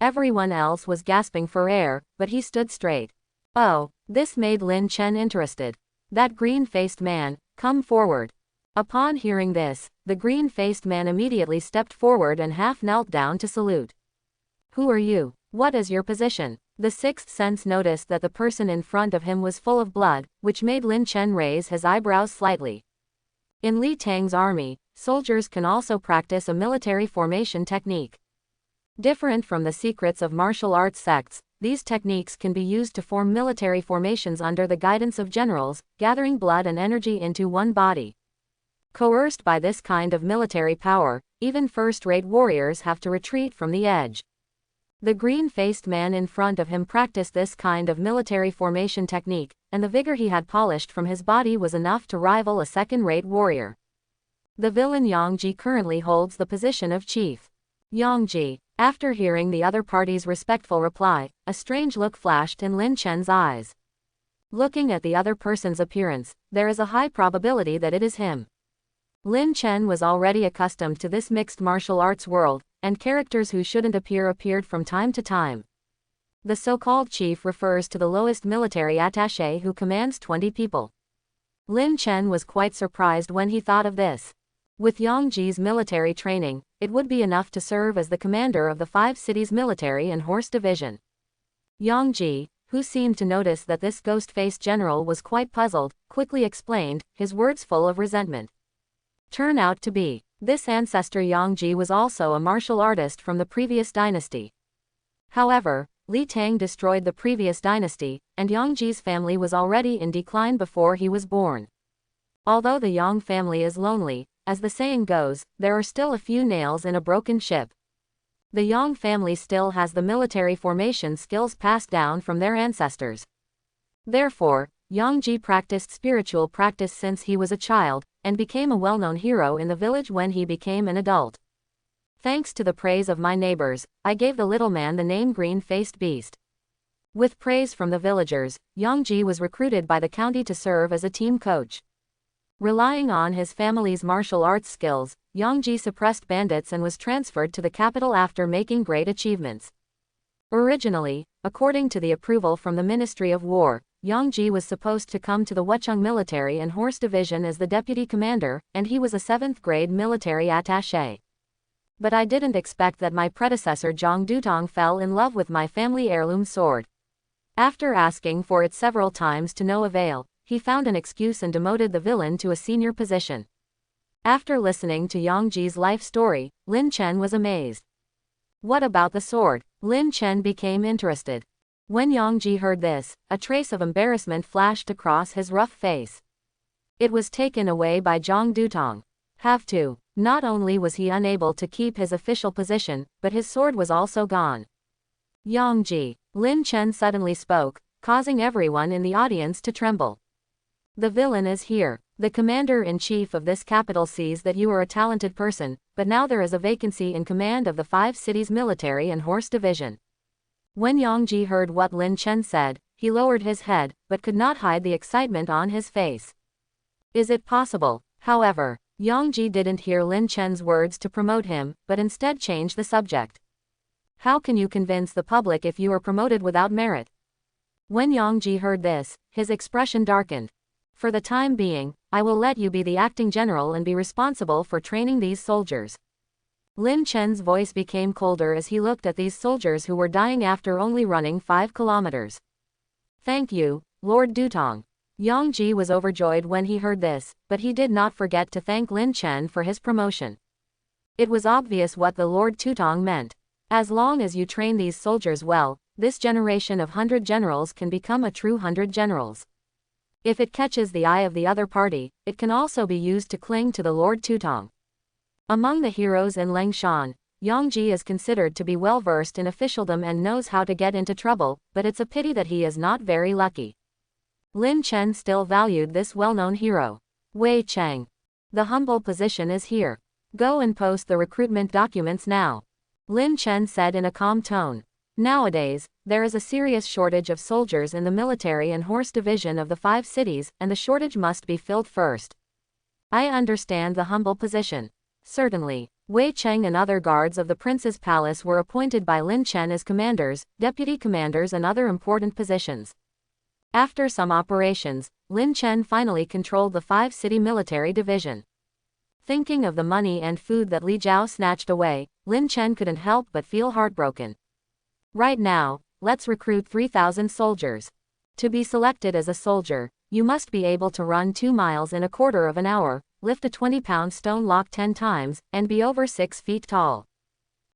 Everyone else was gasping for air, but he stood straight. Oh, this made Lin Chen interested. That green-faced man, come forward. Upon hearing this, the green-faced man immediately stepped forward and half knelt down to salute. Who are you? What is your position? The sixth sense noticed that the person in front of him was full of blood, which made Lin Chen raise his eyebrows slightly. In Li Tang's army, soldiers can also practice a military formation technique. Different from the secrets of martial arts sects, these techniques can be used to form military formations under the guidance of generals, gathering blood and energy into one body. Coerced by this kind of military power, even first-rate warriors have to retreat from the edge. The green-faced man in front of him practiced this kind of military formation technique, and the vigor he had polished from his body was enough to rival a second-rate warrior. The villain Yang Ji currently holds the position of chief. Yang Ji. After hearing the other party's respectful reply, a strange look flashed in Lin Chen's eyes. Looking at the other person's appearance, there is a high probability that it is him. Lin Chen was already accustomed to this mixed martial arts world, and characters who shouldn't appear appeared from time to time. The so-called chief refers to the lowest military attaché who commands 20 people. Lin Chen was quite surprised when he thought of this. With Yang Ji's military training, it would be enough to serve as the commander of the 5 cities military and horse division. Yang Ji, who seemed to notice that this ghost-faced general was quite puzzled, quickly explained, his words full of resentment. Turn out to be, this ancestor Yang Ji was also a martial artist from the previous dynasty. However, Li Tang destroyed the previous dynasty, and Yang Ji's family was already in decline before he was born. Although the Yang family is lonely, as the saying goes, there are still a few nails in a broken ship. The Yang family still has the military formation skills passed down from their ancestors. Therefore, Yang Ji practiced spiritual practice since he was a child, and became a well-known hero in the village when he became an adult. Thanks to the praise of my neighbors, I gave the little man the name Green-Faced Beast. With praise from the villagers, Yang Ji was recruited by the county to serve as a team coach. Relying on his family's martial arts skills, Yang Ji suppressed bandits and was transferred to the capital after making great achievements. Originally, according to the approval from the Ministry of War, Yang Ji was supposed to come to the Wucheng Military and Horse Division as the deputy commander, and he was a 7th grade military attaché. But I didn't expect that my predecessor Zhang Dutong fell in love with my family heirloom sword. After asking for it several times to no avail, he found an excuse and demoted the villain to a senior position. After listening to Yang Ji's life story, Lin Chen was amazed. What about the sword? Lin Chen became interested. When Yang Ji heard this, a trace of embarrassment flashed across his rough face. It was taken away by Zhang Dutong. Have to. Not only was he unable to keep his official position, but his sword was also gone. Yang Ji, Lin Chen suddenly spoke, causing everyone in the audience to tremble. The villain is here. The commander-in-chief of this capital sees that you are a talented person, but now there is a vacancy in command of the 5 cities military and horse division. When Yang Ji heard what Lin Chen said, he lowered his head, but could not hide the excitement on his face. Is it possible? However, Yang Ji didn't hear Lin Chen's words to promote him, but instead changed the subject. How can you convince the public if you are promoted without merit? When Yang Ji heard this, his expression darkened. For the time being, I will let you be the acting general and be responsible for training these soldiers. Lin Chen's voice became colder as he looked at these soldiers who were dying after only running 5 kilometers. Thank you, Lord Dutong. Yang Ji was overjoyed when he heard this, but he did not forget to thank Lin Chen for his promotion. It was obvious what the Lord Dutong meant. As long as you train these soldiers well, this generation of 100 generals can become a true 100 generals. If it catches the eye of the other party, it can also be used to cling to the Lord Dutong. Among the heroes in Lengshan, Yang Ji is considered to be well versed in officialdom and knows how to get into trouble, but it's a pity that he is not very lucky. Lin Chen still valued this well-known hero. Wei Cheng. The humble position is here. Go and post the recruitment documents now. Lin Chen said in a calm tone. Nowadays, there is a serious shortage of soldiers in the military and horse division of the 5 cities, and the shortage must be filled first. I understand the humble position. Certainly. Wei Cheng and other guards of the prince's palace were appointed by Lin Chen as commanders, deputy commanders and other important positions. After some operations, Lin Chen finally controlled the 5-city military division. Thinking of the money and food that Li Jiao snatched away, Lin Chen couldn't help but feel heartbroken. Right now, let's recruit 3,000 soldiers. To be selected as a soldier, you must be able to run 2 miles in a quarter of an hour, lift a 20-pound stone lock 10 times, and be over 6 feet tall.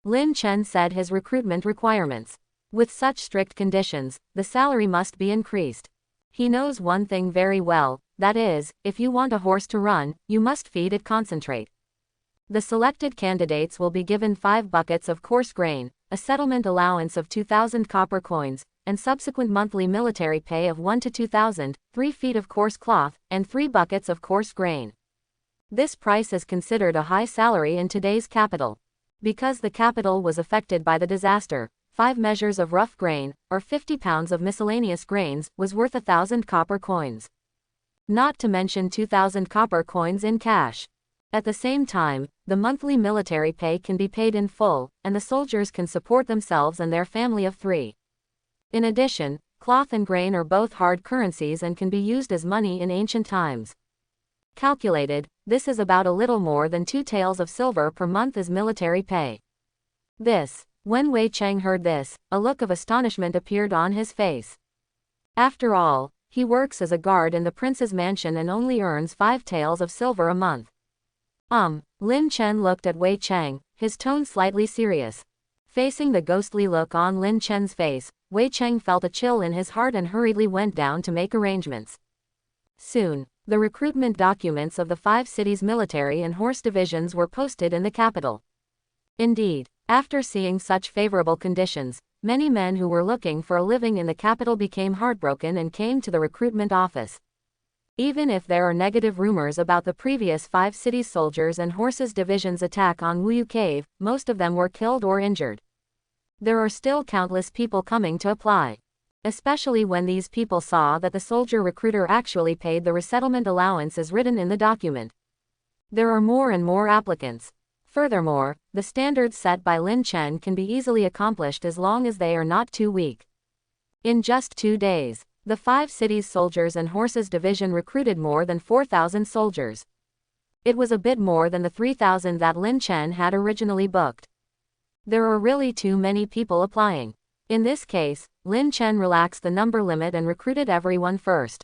Lin Chen said his recruitment requirements. With such strict conditions, the salary must be increased. He knows one thing very well, that is, if you want a horse to run, you must feed it concentrate. The selected candidates will be given 5 buckets of coarse grain, a settlement allowance of 2,000 copper coins, and subsequent monthly military pay of 1 to 2,000, 3 feet of coarse cloth, and 3 buckets of coarse grain. This price is considered a high salary in today's capital. Because the capital was affected by the disaster, 5 measures of rough grain, or 50 pounds of miscellaneous grains, was worth 1,000 copper coins. Not to mention 2,000 copper coins in cash. At the same time, the monthly military pay can be paid in full, and the soldiers can support themselves and their family of 3. In addition, cloth and grain are both hard currencies and can be used as money in ancient times. Calculated, this is about a little more than 2 taels of silver per month as military pay. When Wei Cheng heard this, a look of astonishment appeared on his face. After all, he works as a guard in the prince's mansion and only earns 5 taels of silver a month. Lin Chen looked at Wei Cheng, his tone slightly serious. Facing the ghostly look on Lin Chen's face, Wei Cheng felt a chill in his heart and hurriedly went down to make arrangements. Soon, the recruitment documents of the 5 cities' military and horse divisions were posted in the capital. Indeed, after seeing such favorable conditions, many men who were looking for a living in the capital became heartbroken and came to the recruitment office. Even if there are negative rumors about the previous 5 cities soldiers and horses division's attack on Wuyu Cave, most of them were killed or injured. There are still countless people coming to apply. Especially when these people saw that the soldier recruiter actually paid the resettlement allowance as written in the document. There are more and more applicants. Furthermore, the standards set by Lin Chen can be easily accomplished as long as they are not too weak. In just 2 days, The 5 cities soldiers and horses division recruited more than 4,000 soldiers. It was a bit more than the 3,000 that Lin Chen had originally booked. There were really too many people applying. In this case, Lin Chen relaxed the number limit and recruited everyone first.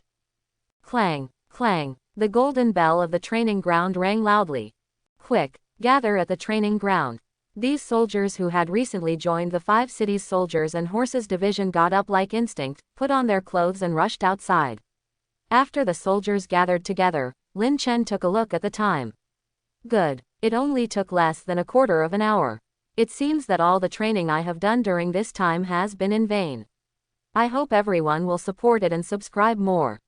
Clang, clang, the golden bell of the training ground rang loudly. Quick, gather at the training ground. These soldiers who had recently joined the 5 cities soldiers and horses division got up like instinct, put on their clothes and rushed outside. After the soldiers gathered together, Lin Chen took a look at the time. Good, it only took less than a quarter of an hour. It seems that all the training I have done during this time has been in vain. I hope everyone will support it and subscribe more.